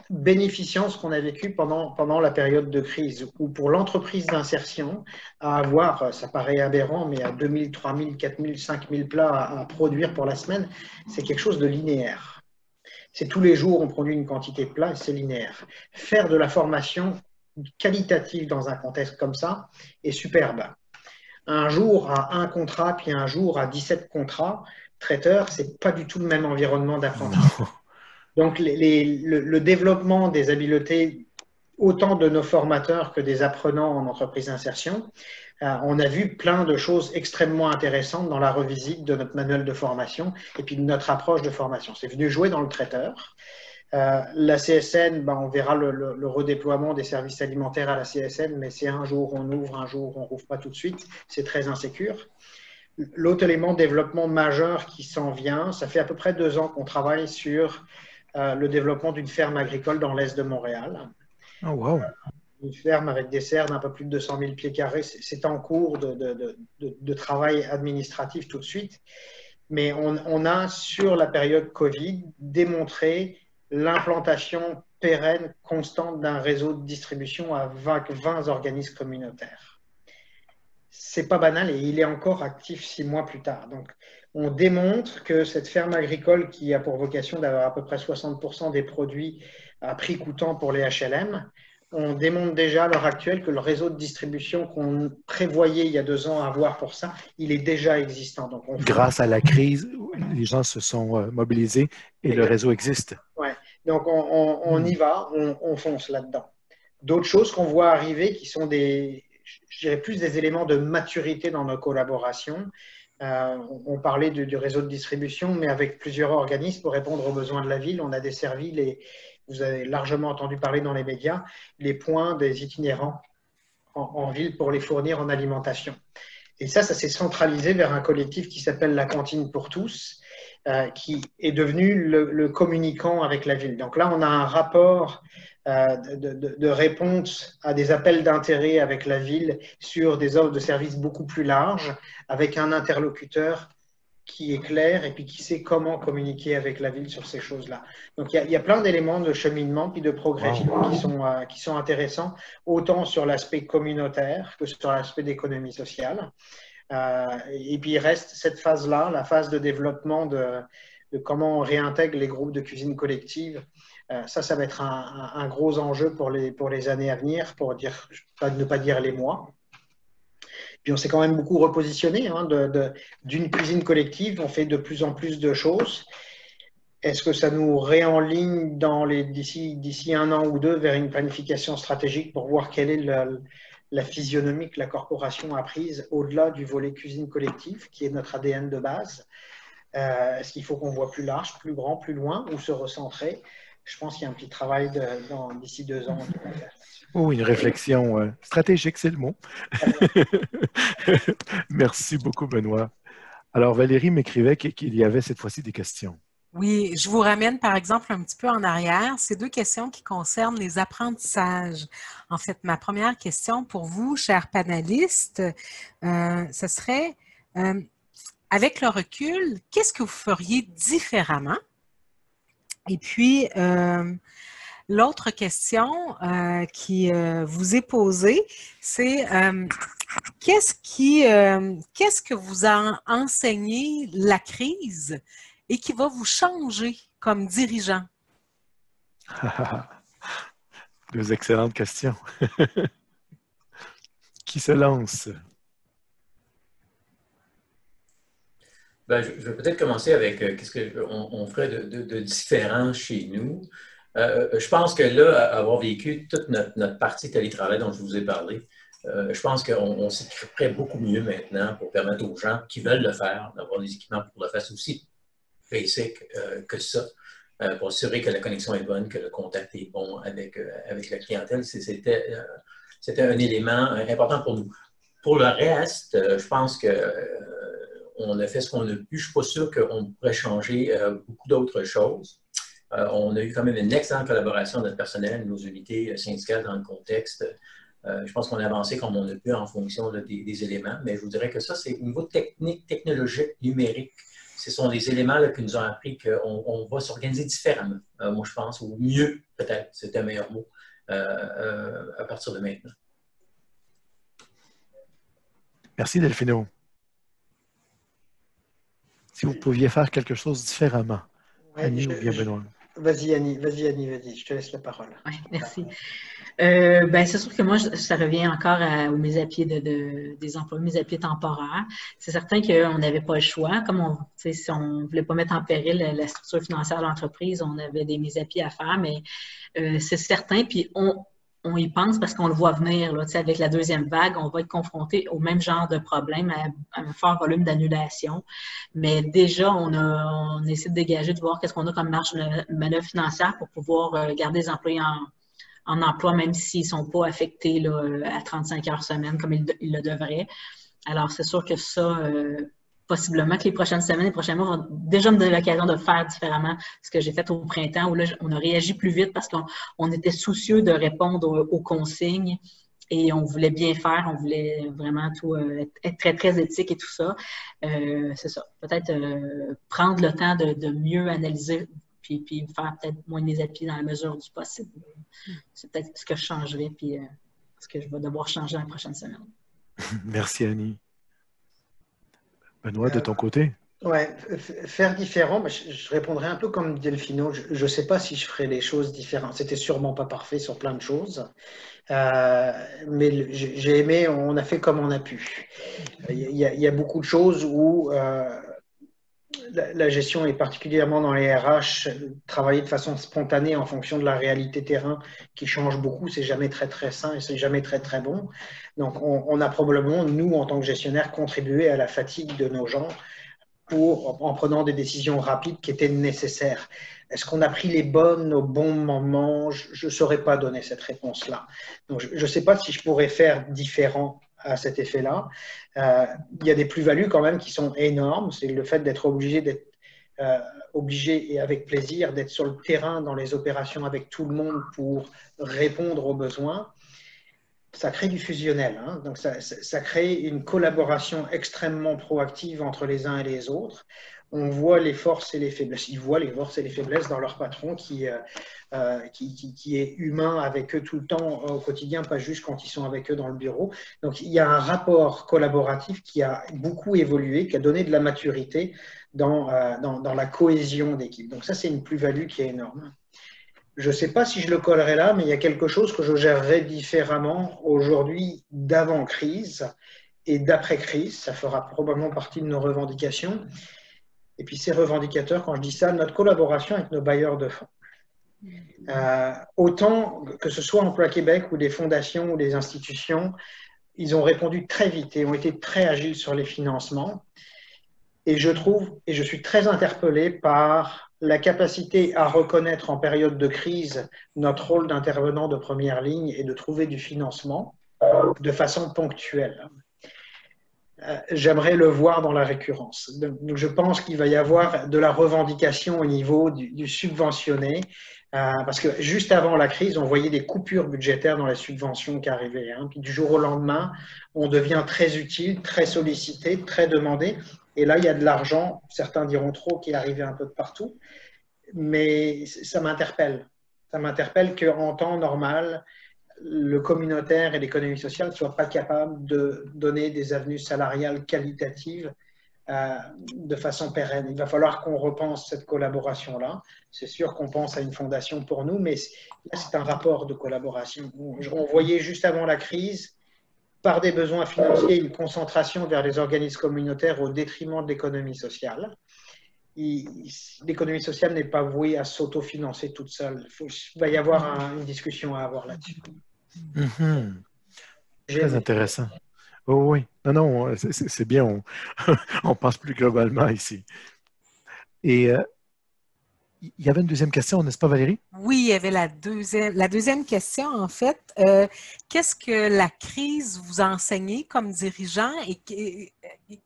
bénéficiant de ce qu'on a vécu pendant la période de crise, ou pour l'entreprise d'insertion, à avoir, ça paraît aberrant, mais à 2000, 3000, 4000, 5000 plats à produire pour la semaine, c'est quelque chose de linéaire. C'est tous les jours, on produit une quantité de plats et c'est linéaire. Faire de la formation qualitative dans un contexte comme ça est superbe. Un jour à un contrat, puis un jour à 17 contrats, traiteur, ce n'est pas du tout le même environnement d'apprentissage. Donc, le développement des habiletés, autant de nos formateurs que des apprenants en entreprise d'insertion, on a vu plein de choses extrêmement intéressantes dans la revisite de notre manuel de formation et puis de notre approche de formation. C'est venu jouer dans le traiteur. La CSN, on verra le redéploiement des services alimentaires à la CSN, mais c'est un jour on ouvre, un jour on ne rouvre pas tout de suite. C'est très insécure. L'autre élément de développement majeur qui s'en vient, ça fait à peu près 2 ans qu'on travaille sur le développement d'une ferme agricole dans l'est de Montréal. Oh, wow. Une ferme avec des serres d'un peu plus de 200 000 pieds carrés. C'est en cours de travail administratif tout de suite. Mais on a, sur la période Covid, démontré l'implantation pérenne, constante d'un réseau de distribution à 20 organismes communautaires. C'est pas banal et il est encore actif 6 mois plus tard. Donc, on démontre que cette ferme agricole qui a pour vocation d'avoir à peu près 60% des produits à prix coûtant pour les HLM on démontre déjà à l'heure actuelle que le réseau de distribution qu'on prévoyait il y a 2 ans avoir pour ça, il est déjà existant. Donc grâce à la crise, les gens se sont mobilisés et le réseau existe. Ouais. Donc, on y va, on fonce là-dedans. D'autres choses qu'on voit arriver qui sont je dirais plus des éléments de maturité dans nos collaborations. On parlait du réseau de distribution, mais avec plusieurs organismes pour répondre aux besoins de la ville. On a desservi vous avez largement entendu parler dans les médias, les points des itinérants en ville pour les fournir en alimentation. Et ça s'est centralisé vers un collectif qui s'appelle la Cantine pour tous, qui est devenu le communicant avec la ville. Donc là, on a un rapport de réponse à des appels d'intérêt avec la ville sur des offres de services beaucoup plus larges, avec un interlocuteur qui est clair et puis qui sait comment communiquer avec la ville sur ces choses-là. Donc, il y a plein d'éléments de cheminement puis de progression qui sont intéressants, autant sur l'aspect communautaire que sur l'aspect d'économie sociale. Et puis, il reste cette phase-là, la phase de développement de comment on réintègre les groupes de cuisine collective. Ça va être un gros enjeu pour les années à venir, pour ne pas dire les mois. Puis on s'est quand même beaucoup repositionné. D'une cuisine collective, on fait de plus en plus de choses. Est-ce que ça nous réenligne d'ici 1 an ou 2 vers une planification stratégique pour voir quelle est la physionomie que la corporation a prise au-delà du volet cuisine collective, qui est notre ADN de base? Est-ce qu'il faut qu'on voit plus large, plus grand, plus loin, ou se recentrer? Je pense qu'il y a un petit travail d'ici 2 ans. Oh, une réflexion stratégique, c'est le mot. Merci beaucoup, Benoît. Alors, Valérie m'écrivait qu'il y avait cette fois-ci des questions. Oui, je vous ramène par exemple un petit peu en arrière. Ces 2 questions qui concernent les apprentissages. En fait, ma première question pour vous, chers panélistes, ce serait, avec le recul, qu'est-ce que vous feriez différemment? Et puis, l'autre question qui vous est posée, c'est qu'est-ce que vous a enseigné la crise et qui va vous changer comme dirigeant? 2 excellentes questions. Qui se lance? Ben, je vais peut-être commencer avec qu'est-ce qu'on ferait de différent chez nous. Je pense que là, avoir vécu toute notre partie télétravail dont je vous ai parlé, je pense qu'on s'équiperait beaucoup mieux maintenant pour permettre aux gens qui veulent le faire d'avoir des équipements pour le faire. C'est aussi basic que ça, pour assurer que la connexion est bonne, que le contact est bon avec la clientèle. C'était un élément important pour nous. Pour le reste, je pense qu'on a fait ce qu'on a pu. Je ne suis pas sûr qu'on pourrait changer beaucoup d'autres choses. On a eu quand même une excellente collaboration de notre personnel, nos unités syndicales dans le contexte. Je pense qu'on a avancé comme on a pu en fonction des éléments, mais je vous dirais que ça, c'est au niveau technique, technologique, numérique. Ce sont des éléments là, qui nous ont appris qu'on va s'organiser différemment, moi je pense, ou mieux peut-être, c'est un meilleur mot, à partir de maintenant. Merci Delphino. Si vous pouviez faire quelque chose différemment, Annie ou bien Benoît. Vas-y Annie, je te laisse la parole. Oui, merci. C'est sûr que moi, ça revient encore aux mises à pied des emplois, mises à pied temporaires. C'est certain qu'on n'avait pas le choix. Comme si on ne voulait pas mettre en péril la structure financière de l'entreprise, on avait des mises à pied à faire, mais c'est certain. Puis on y pense parce qu'on le voit venir. Là, avec la 2e vague, on va être confronté au même genre de problème, à un fort volume d'annulation. Mais déjà, on essaie de dégager, de voir qu'est-ce qu'on a comme marge de manœuvre financière pour pouvoir garder les employés en emploi, même s'ils ne sont pas affectés là, à 35 heures semaine comme ils le devraient. Alors, c'est sûr que ça, possiblement que les prochaines semaines, les prochains mois vont déjà me donner l'occasion de faire différemment ce que j'ai fait au printemps, où là, on a réagi plus vite parce qu'on était soucieux de répondre aux consignes et on voulait bien faire, on voulait vraiment tout être très, très éthique et tout ça. C'est ça. Peut-être prendre le temps de mieux analyser puis faire peut-être moins de mise à pied dans la mesure du possible. C'est peut-être ce que je changerais puis ce que je vais devoir changer dans les prochaines semaines. Merci Annie. Benoît, de ton côté? Ouais, faire différent, mais je répondrai un peu comme Delphino. Je ne sais pas si je ferai les choses différentes. C'était sûrement pas parfait sur plein de choses. Mais j'ai aimé, on a fait comme on a pu. Il y a beaucoup de choses où la gestion, et particulièrement dans les RH, travailler de façon spontanée en fonction de la réalité terrain qui change beaucoup, c'est jamais très très sain et c'est jamais très très bon. Donc on a probablement, nous, en tant que gestionnaires, contribué à la fatigue de nos gens en prenant des décisions rapides qui étaient nécessaires. Est-ce qu'on a pris les bonnes au bon moment? Je ne saurais pas donner cette réponse-là. Donc, je ne sais pas si je pourrais faire différent à cet effet-là. Il y a des plus-values quand même qui sont énormes. C'est le fait d'être obligé et avec plaisir d'être sur le terrain dans les opérations avec tout le monde pour répondre aux besoins. Ça crée du fusionnel, hein. Donc ça crée une collaboration extrêmement proactive entre les uns et les autres. On voit les forces et les faiblesses. Ils voient les forces et les faiblesses dans leur patron qui est humain avec eux tout le temps au quotidien, pas juste quand ils sont avec eux dans le bureau. Donc il y a un rapport collaboratif qui a beaucoup évolué, qui a donné de la maturité dans la cohésion d'équipe. Donc ça, c'est une plus-value qui est énorme. Je ne sais pas si je le collerai là, mais il y a quelque chose que je gérerais différemment aujourd'hui d'avant-crise et d'après-crise. Ça fera probablement partie de nos revendications. Et puis ces revendicateurs, quand je dis ça, notre collaboration avec nos bailleurs de fonds. Autant que ce soit Emploi Québec ou des fondations ou des institutions, ils ont répondu très vite et ont été très agiles sur les financements. Et je trouve, et je suis très interpellé par la capacité à reconnaître en période de crise notre rôle d'intervenant de première ligne et de trouver du financement de façon ponctuelle. J'aimerais le voir dans la récurrence. Donc, je pense qu'il va y avoir de la revendication au niveau du subventionné, parce que juste avant la crise, on voyait des coupures budgétaires dans les subventions qui arrivaient. Hein. Puis du jour au lendemain, on devient très utile, très sollicité, très demandé. Et là, il y a de l'argent, certains diront trop, qui est arrivé un peu de partout. Mais ça m'interpelle. Ça m'interpelle qu'en temps normal, le communautaire et l'économie sociale ne soient pas capables de donner des avenues salariales qualitatives de façon pérenne. Il va falloir qu'on repense cette collaboration-là. C'est sûr qu'on pense à une fondation pour nous, mais là, c'est un rapport de collaboration. On voyait juste avant la crise, par des besoins financiers, une concentration vers les organismes communautaires au détriment de l'économie sociale. L'économie sociale n'est pas vouée à s'autofinancer toute seule. Il va y avoir une discussion à avoir là-dessus. Mm-hmm. Très intéressant. Oh, oui, non, c'est bien, on pense plus globalement ici. Et il y avait une deuxième question, n'est-ce pas, Valérie? Oui, il y avait la deuxième question, en fait. Qu'est-ce que la crise vous a enseigné comme dirigeant et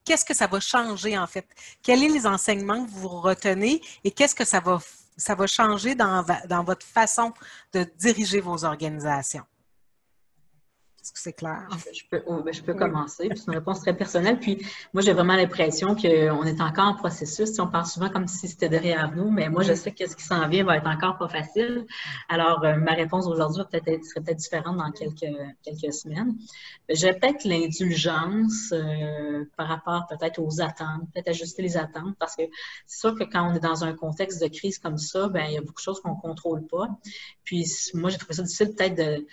qu'est-ce que ça va changer, en fait? Quels sont les enseignements que vous retenez et qu'est-ce que ça va changer dans votre façon de diriger vos organisations? Est-ce que c'est clair? Je peux commencer. C'est une réponse très personnelle. Puis moi, j'ai vraiment l'impression qu'on est encore en processus. On parle souvent comme si c'était derrière nous, mais moi, je sais que ce qui s'en vient va être encore pas facile. Alors, ma réponse aujourd'hui serait peut-être différente dans quelques semaines. J'ai peut-être l'indulgence par rapport peut-être aux attentes, peut-être ajuster les attentes, parce que c'est sûr que quand on est dans un contexte de crise comme ça, il y a beaucoup de choses qu'on ne contrôle pas. Puis moi, j'ai trouvé ça difficile peut-être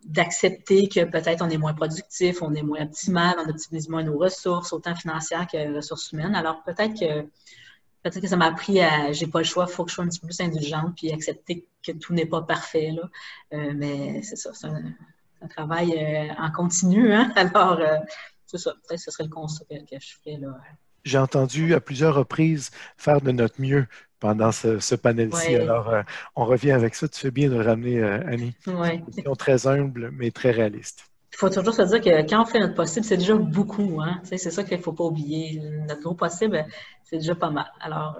d'accepter que peut-être on est moins productif, on est moins optimal, on optimise moins nos ressources, autant financières que ressources humaines. Alors peut-être que ça m'a appris à, j'ai pas le choix, il faut que je sois un petit peu plus indulgente puis accepter que tout n'est pas parfait, là. Mais c'est ça, c'est un travail en continu, hein? Alors, c'est ça, peut-être que ce serait le constat que je ferais, là. J'ai entendu à plusieurs reprises faire de notre mieux pendant ce panel-ci. Ouais. Alors, on revient avec ça. Tu fais bien de le ramener, Annie. Ouais. C'est une question très humble, mais très réaliste. Il faut toujours se dire que quand on fait notre possible, c'est déjà beaucoup. Hein? C'est ça qu'il ne faut pas oublier. Notre gros possible, c'est déjà pas mal. Alors,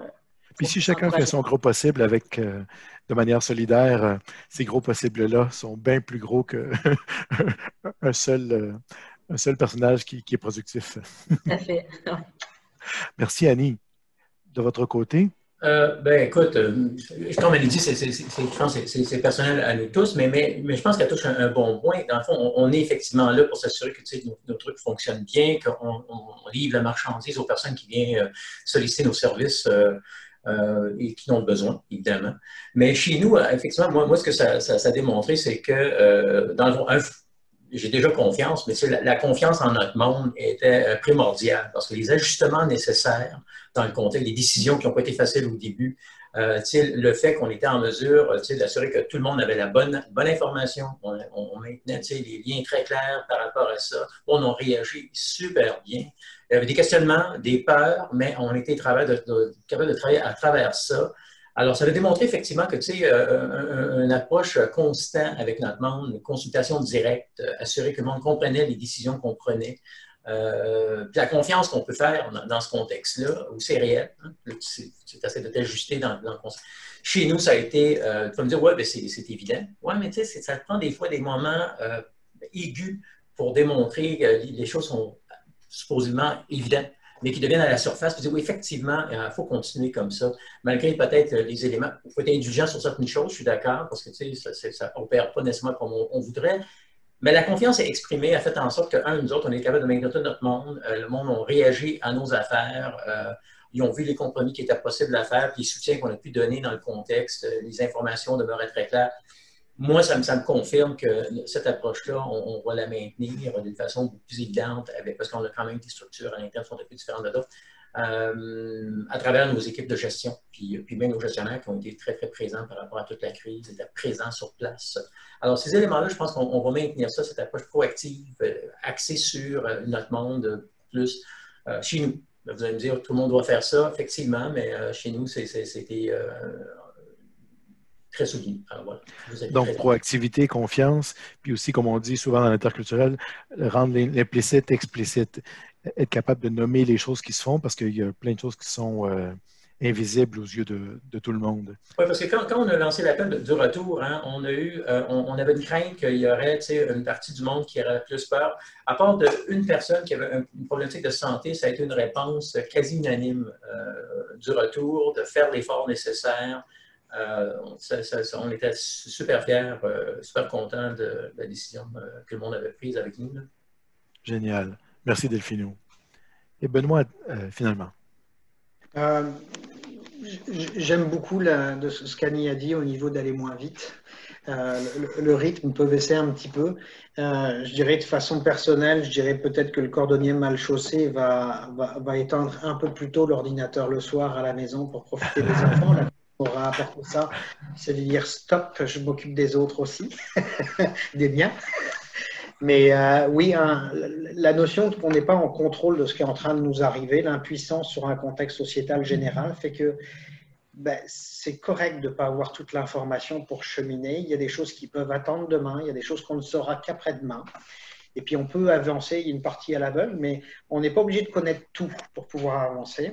puis si chacun fait son gros possible avec, de manière solidaire, ces gros possibles-là sont bien plus gros qu'un seul personnage qui est productif. Tout à fait. Merci, Annie. De votre côté, Ben, écoute, comme elle dit, je pense que c'est personnel à nous tous, mais je pense qu'elle touche un bon point. Dans le fond, on est effectivement là pour s'assurer que nos trucs fonctionnent bien, qu'on livre la marchandise aux personnes qui viennent solliciter nos services et qui en ont besoin, évidemment. Mais chez nous, effectivement, moi ce que ça a démontré, c'est que, dans le fond, j'ai déjà confiance, mais la confiance en notre monde était primordiale parce que les ajustements nécessaires dans le contexte, les décisions qui n'ont pas été faciles au début, le fait qu'on était en mesure d'assurer que tout le monde avait la bonne information, on maintenait les liens très clairs par rapport à ça, on a réagi super bien. Il y avait des questionnements, des peurs, mais on était capable de travailler à travers ça. Alors, ça a démontré effectivement que, une approche constante avec notre monde, une consultation directe, assurer que le monde comprenait les décisions qu'on prenait, puis la confiance qu'on peut faire dans ce contexte-là, où c'est réel, hein, tu essaies de t'ajuster dans le contexte. Chez nous, ça a été, tu vas me dire, ouais, ben c'est évident. Ouais, mais tu sais, ça prend des fois des moments aigus pour démontrer que les choses sont supposément évidentes, mais qui deviennent à la surface, puis dire, oui, effectivement, il faut continuer comme ça, malgré peut-être les éléments. Il faut être indulgent sur certaines choses, je suis d'accord, parce que ça n'opère pas nécessairement comme on voudrait, mais la confiance est exprimée, a fait en sorte que, nous autres, on est capable de maintenir tout notre monde, le monde a réagi à nos affaires, ils ont vu les compromis qui étaient possibles à faire, puis les soutiens qu'on a pu donner dans le contexte, les informations demeuraient très claires. Moi, ça me confirme que cette approche-là, on va la maintenir d'une façon beaucoup plus évidente, parce qu'on a quand même des structures à l'interne qui sont un peu différentes de d'autres, à travers nos équipes de gestion, puis même nos gestionnaires qui ont été très, très présents par rapport à toute la crise, étaient présents sur place. Alors, ces éléments-là, je pense qu'on va maintenir ça, cette approche proactive, axée sur notre monde plus chez nous. Vous allez me dire, tout le monde doit faire ça, effectivement, mais chez nous, c'était très soutenu. Alors, voilà. Donc, proactivité, confiance, puis aussi, comme on dit souvent dans l'interculturel, rendre l'implicite explicite, être capable de nommer les choses qui se font parce qu'il y a plein de choses qui sont invisibles aux yeux de tout le monde. Oui, parce que quand on a lancé l'appel du retour, hein, on avait une crainte qu'il y aurait une partie du monde qui aurait plus peur. À part d'une personne qui avait une problématique de santé, ça a été une réponse quasi unanime du retour, de faire l'effort nécessaire. On était super fiers, super contents de la décision que le monde avait prise avec nous. Là. Génial. Merci Delphino. Et Benoît, finalement. J'aime beaucoup de ce qu'Annie a dit au niveau d'aller moins vite. Le rythme peut baisser un petit peu. Je dirais de façon personnelle, je dirais peut-être que le cordonnier mal chaussé va éteindre un peu plus tôt l'ordinateur le soir à la maison pour profiter des enfants. On aura apporté ça, c'est de dire stop, je m'occupe des autres aussi, des miens. Mais oui, la notion qu'on n'est pas en contrôle de ce qui est en train de nous arriver, l'impuissance sur un contexte sociétal général fait que c'est correct de ne pas avoir toute l'information pour cheminer. Il y a des choses qui peuvent attendre demain, il y a des choses qu'on ne saura qu'après-demain. Et puis on peut avancer, il y a une partie à l'aveugle, mais on n'est pas obligé de connaître tout pour pouvoir avancer.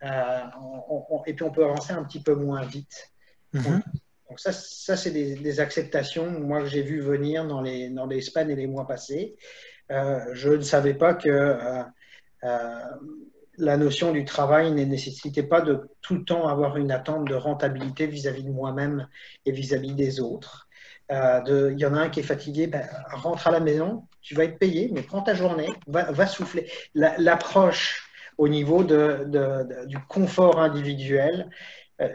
Et puis on peut avancer un petit peu moins vite. Donc ça c'est des acceptations, moi, que j'ai vu venir dans les semaines et les mois passés. Je ne savais pas que la notion du travail ne nécessitait pas de tout le temps avoir une attente de rentabilité vis-à-vis de moi-même et vis-à-vis des autres. Il y en a un qui est fatigué, rentre à la maison, tu vas être payé, mais prends ta journée, va souffler. L'approche au niveau du confort individuel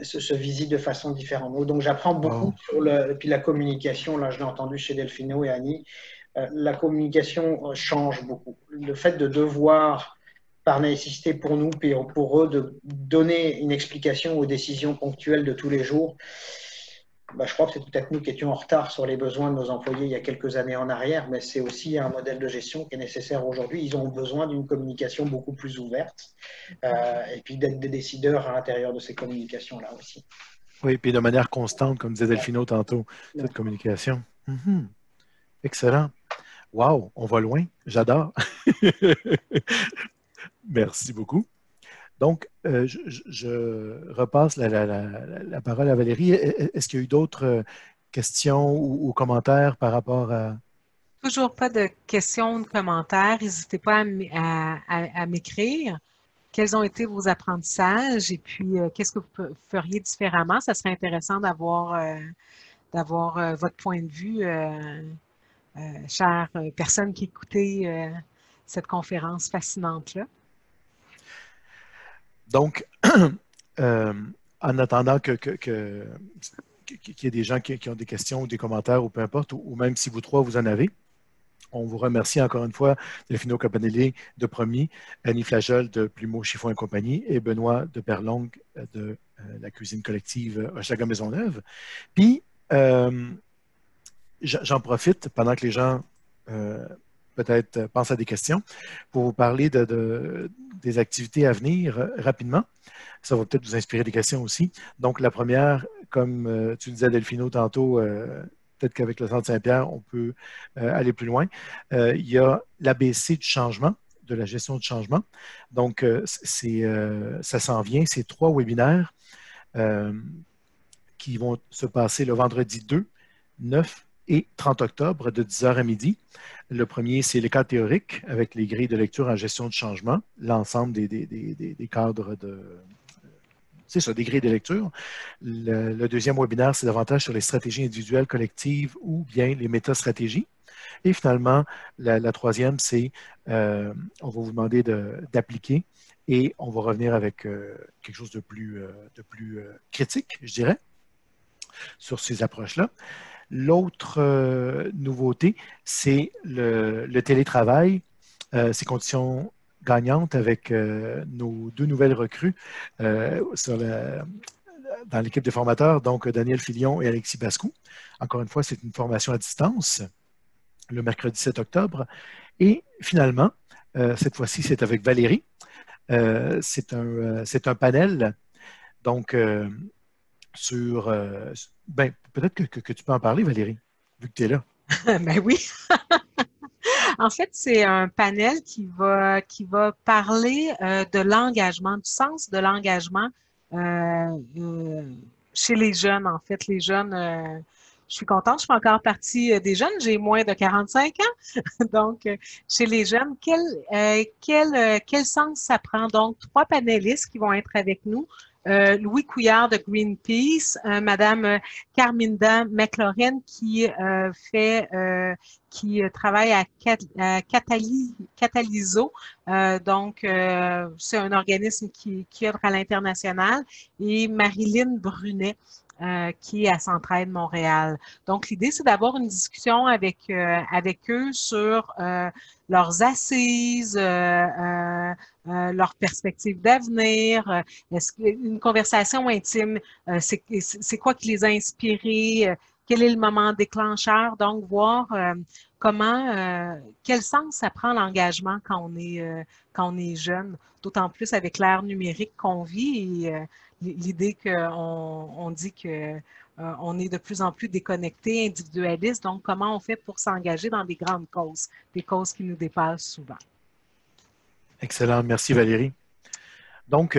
se visite de façon différente. Donc, j'apprends beaucoup sur puis la communication. Là, je l'ai entendu chez Delphino et Annie. La communication change beaucoup. Le fait de devoir, par nécessité pour nous, puis pour eux, de donner une explication aux décisions ponctuelles de tous les jours, je crois que c'est peut-être nous qui étions en retard sur les besoins de nos employés il y a quelques années en arrière, mais c'est aussi un modèle de gestion qui est nécessaire aujourd'hui. Ils ont besoin d'une communication beaucoup plus ouverte et puis d'être des décideurs à l'intérieur de ces communications-là aussi. Oui, puis de manière constante, comme disait Delphino tantôt, cette communication. Excellent. Wow, on va loin. J'adore. Merci beaucoup. Donc, je repasse la parole à Valérie. Est-ce qu'il y a eu d'autres questions ou commentaires par rapport à... Toujours pas de questions ou de commentaires. N'hésitez pas à m'écrire. quels ont été vos apprentissages et puis qu'est-ce que vous feriez différemment? Ça serait intéressant d'avoir votre point de vue, chères personnes qui écoutez cette conférence fascinante-là. Donc, en attendant qu'il y ait des gens qui ont des questions ou des commentaires ou peu importe, ou même si vous trois vous en avez, on vous remercie encore une fois Delphino Campanelli de Promis, Annie Flagel de Plumeau, Chiffon et compagnie et Benoît de Perlongue de la cuisine collective Hochelaga Maisonneuve. Puis, j'en profite pendant que les gens peut-être pensent à des questions pour vous parler des activités à venir rapidement. Ça va peut-être vous inspirer des questions aussi. Donc, la première, comme tu disais Delphino tantôt, peut-être qu'avec le Centre Saint-Pierre, on peut aller plus loin. Il y a l'ABC du changement, de la gestion du changement. Donc, ça s'en vient. C'est 3 webinaires qui vont se passer le vendredi 2, 9 et 30 octobre de 10h à midi. Le premier, c'est les cadres théoriques avec les grilles de lecture en gestion du changement, l'ensemble des cadres c'est ça, des grilles de lecture. Le deuxième webinaire, c'est davantage sur les stratégies individuelles, collectives ou bien les méta-stratégies. Et finalement, la troisième, c'est on va vous demander d'appliquer et on va revenir avec quelque chose de plus critique, je dirais, sur ces approches-là. L'autre nouveauté, c'est le télétravail, ses conditions gagnantes avec nos 2 nouvelles recrues dans l'équipe des formateurs, donc Daniel Filion et Alexis Bascou. Encore une fois, c'est une formation à distance le mercredi 7 octobre. Et finalement, cette fois-ci, c'est avec Valérie. C'est un panel, donc sur... peut-être que tu peux en parler, Valérie, vu que tu es là. Ben oui. En fait, c'est un panel qui va parler de l'engagement, du sens de l'engagement chez les jeunes. En fait, les jeunes, je suis contente, je fais encore partie des jeunes, j'ai moins de 45 ans. Donc, chez les jeunes, quel sens ça prend? Donc, 3 panélistes qui vont être avec nous. Louis Couillard de Greenpeace, Madame Carminda McLaurin qui travaille à Catalyso, donc c'est un organisme qui œuvre à l'international, et Marilyn Brunet qui est à Centraide Montréal. Donc, l'idée, c'est d'avoir une discussion avec eux sur leurs assises, leurs perspectives d'avenir. Est-ce qu'une conversation intime, c'est quoi qui les a inspirés? Quel est le moment déclencheur? Donc, voir quel sens ça prend l'engagement quand on est jeune, d'autant plus avec l'ère numérique qu'on vit et l'idée qu'on dit que on est de plus en plus déconnecté, individualiste. Donc, comment on fait pour s'engager dans des grandes causes, des causes qui nous dépassent souvent? Excellent. Merci, Valérie. Donc,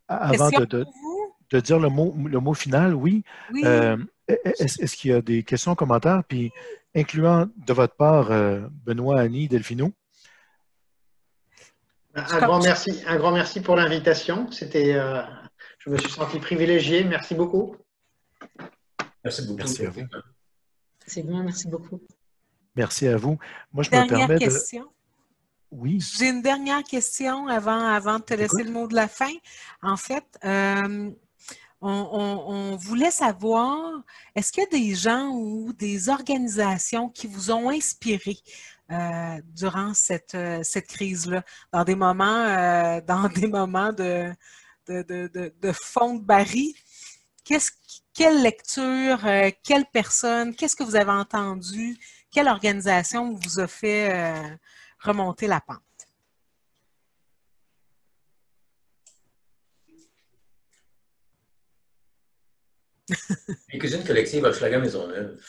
avant de dire le mot final, oui. Est-ce qu'il y a des questions, commentaires, puis incluant de votre part, Benoît, Annie, Delphino? Un grand merci pour l'invitation. Je me suis senti privilégié. Merci beaucoup. Merci beaucoup. Merci à vous. C'est bon, merci beaucoup. Merci à vous. Moi, je me permets question. Oui. J'ai une dernière question avant de te laisser le mot de la fin. En fait, on voulait savoir, est-ce qu'il y a des gens ou des organisations qui vous ont inspiré durant cette crise-là, dans des moments de fond de baril? Quelle lecture, quelle personne, qu'est-ce que vous avez entendu? Quelle organisation vous a fait remonter la pente? Les cuisines collectives Hochelaga Maisonneuve.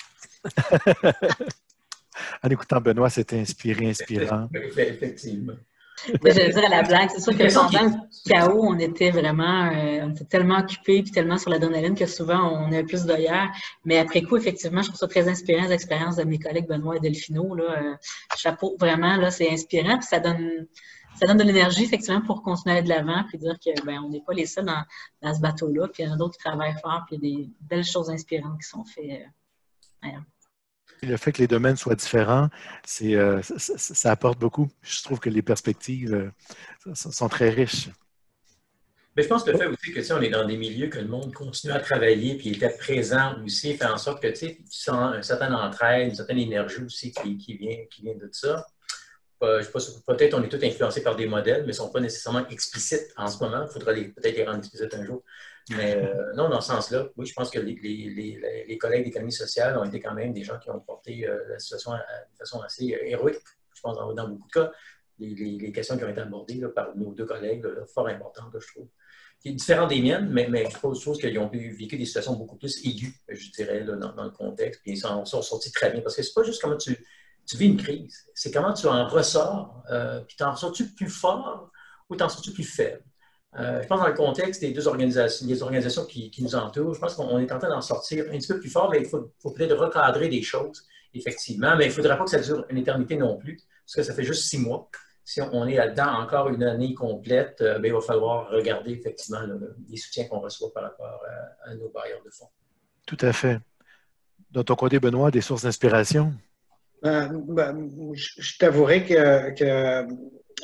En écoutant Benoît, c'était inspirant. Effectivement. Je vais dire à la blague, c'est sûr que pendant le chaos, on était tellement occupés puis tellement sur l'adrénaline que souvent on a plus d'œillères. Mais après coup, effectivement, je trouve ça très inspirant, les expériences de mes collègues Benoît et Delphino. Chapeau, vraiment, là, c'est inspirant. Puis ça donne ça donne de l'énergie, effectivement, pour continuer à aller de l'avant, puis dire que ben, on n'est pas les seuls dans ce bateau-là, puis il y en a d'autres qui travaillent fort, puis il y a des belles choses inspirantes qui sont faites ailleurs. Le fait que les domaines soient différents, ça apporte beaucoup. Je trouve que les perspectives sont très riches. Mais je pense que le fait aussi que on est dans des milieux que le monde continue à travailler puis était présent aussi, fait en sorte que tu sens une certaine entraide, une certaine énergie aussi qui vient de ça. Je sais pas, peut-être on est tous influencés par des modèles, mais ils ne sont pas nécessairement explicites en ce moment. Il faudra peut-être les rendre explicites un jour. Mais non, dans ce sens-là, oui, je pense que les collègues d'économie sociale ont été quand même des gens qui ont porté la situation de façon assez héroïque, je pense, dans beaucoup de cas. Les questions qui ont été abordées là, par nos deux collègues, là, fort importantes, là, je trouve. Qui est différent des miennes, mais je trouve qu'ils ont vécu des situations beaucoup plus aiguës, je dirais, là, dans le contexte. Puis ils s'en sont sortis très bien. Parce que c'est pas juste comment tu vis une crise, c'est comment tu en ressors, puis t'en ressors-tu plus fort ou t'en ressors-tu plus faible? Je pense dans le contexte des deux organisations, des organisations qui nous entourent, je pense qu'on est en train d'en sortir un petit peu plus fort, mais il faut peut-être recadrer des choses, effectivement. Mais il ne faudrait pas que ça dure une éternité non plus, parce que ça fait juste 6 mois. Si on est là-dedans encore une année complète, il va falloir regarder effectivement les soutiens qu'on reçoit par rapport à nos bailleurs de fonds. Tout à fait. De ton côté, Benoît, des sources d'inspiration? Je t'avouerai que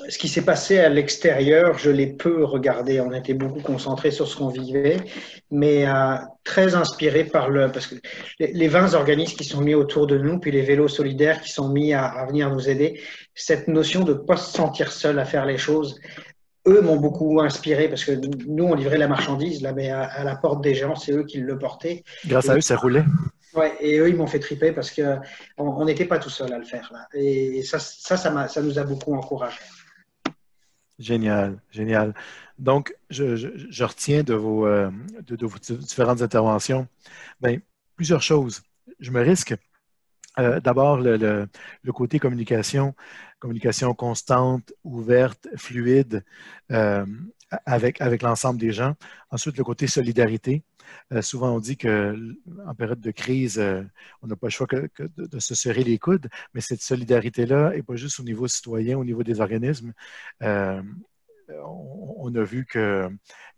ce qui s'est passé à l'extérieur, je l'ai peu regardé. On était beaucoup concentrés sur ce qu'on vivait, mais très inspiré parce que les 20 organismes qui sont mis autour de nous, puis les vélos solidaires qui sont mis à venir nous aider, cette notion de ne pas se sentir seul à faire les choses, eux m'ont beaucoup inspiré parce que nous, on livrait la marchandise, là, mais à la porte des gens, c'est eux qui le portaient. Grâce à eux, ça roulait. Ouais, et eux, ils m'ont fait triper parce qu'on n'était pas tout seul à le faire, là. Et ça nous a beaucoup encouragés. Génial, génial. Donc, je retiens de vos différentes interventions plusieurs choses. Je me risque. D'abord, le côté communication constante, ouverte, fluide avec l'ensemble des gens. Ensuite, le côté solidarité. Souvent, on dit qu'en période de crise, on n'a pas le choix que de se serrer les coudes, mais cette solidarité-là n'est pas juste au niveau citoyen, au niveau des organismes. On a vu qu'il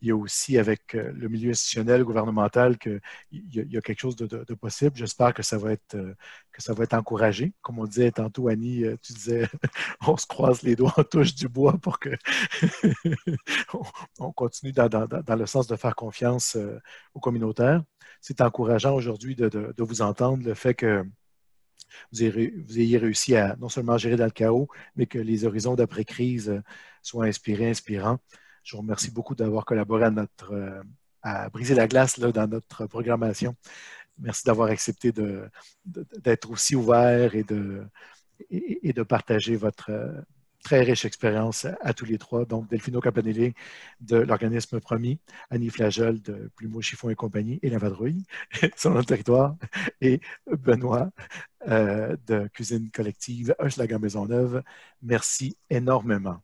y a aussi avec le milieu institutionnel, gouvernemental, qu'il y a quelque chose de possible. J'espère que ça va être encouragé. Comme on disait tantôt, Annie, tu disais, on se croise les doigts, on touche du bois pour que on continue dans le sens de faire confiance aux communautaires. C'est encourageant aujourd'hui de vous entendre, le fait que vous ayez réussi à non seulement gérer dans le chaos, mais que les horizons d'après-crise soient inspirants. Je vous remercie beaucoup d'avoir collaboré à briser la glace là, dans notre programmation. Merci d'avoir accepté d'être aussi ouvert et de partager votre très riche expérience à tous les trois. Donc, Delphino Campanelli de l'organisme Promis, Annie Flageol de Plumeau, Chiffon et compagnie et La Vadrouille sur notre territoire, et Benoît de Cuisine Collective Hochelaga Maisonneuve. Merci énormément.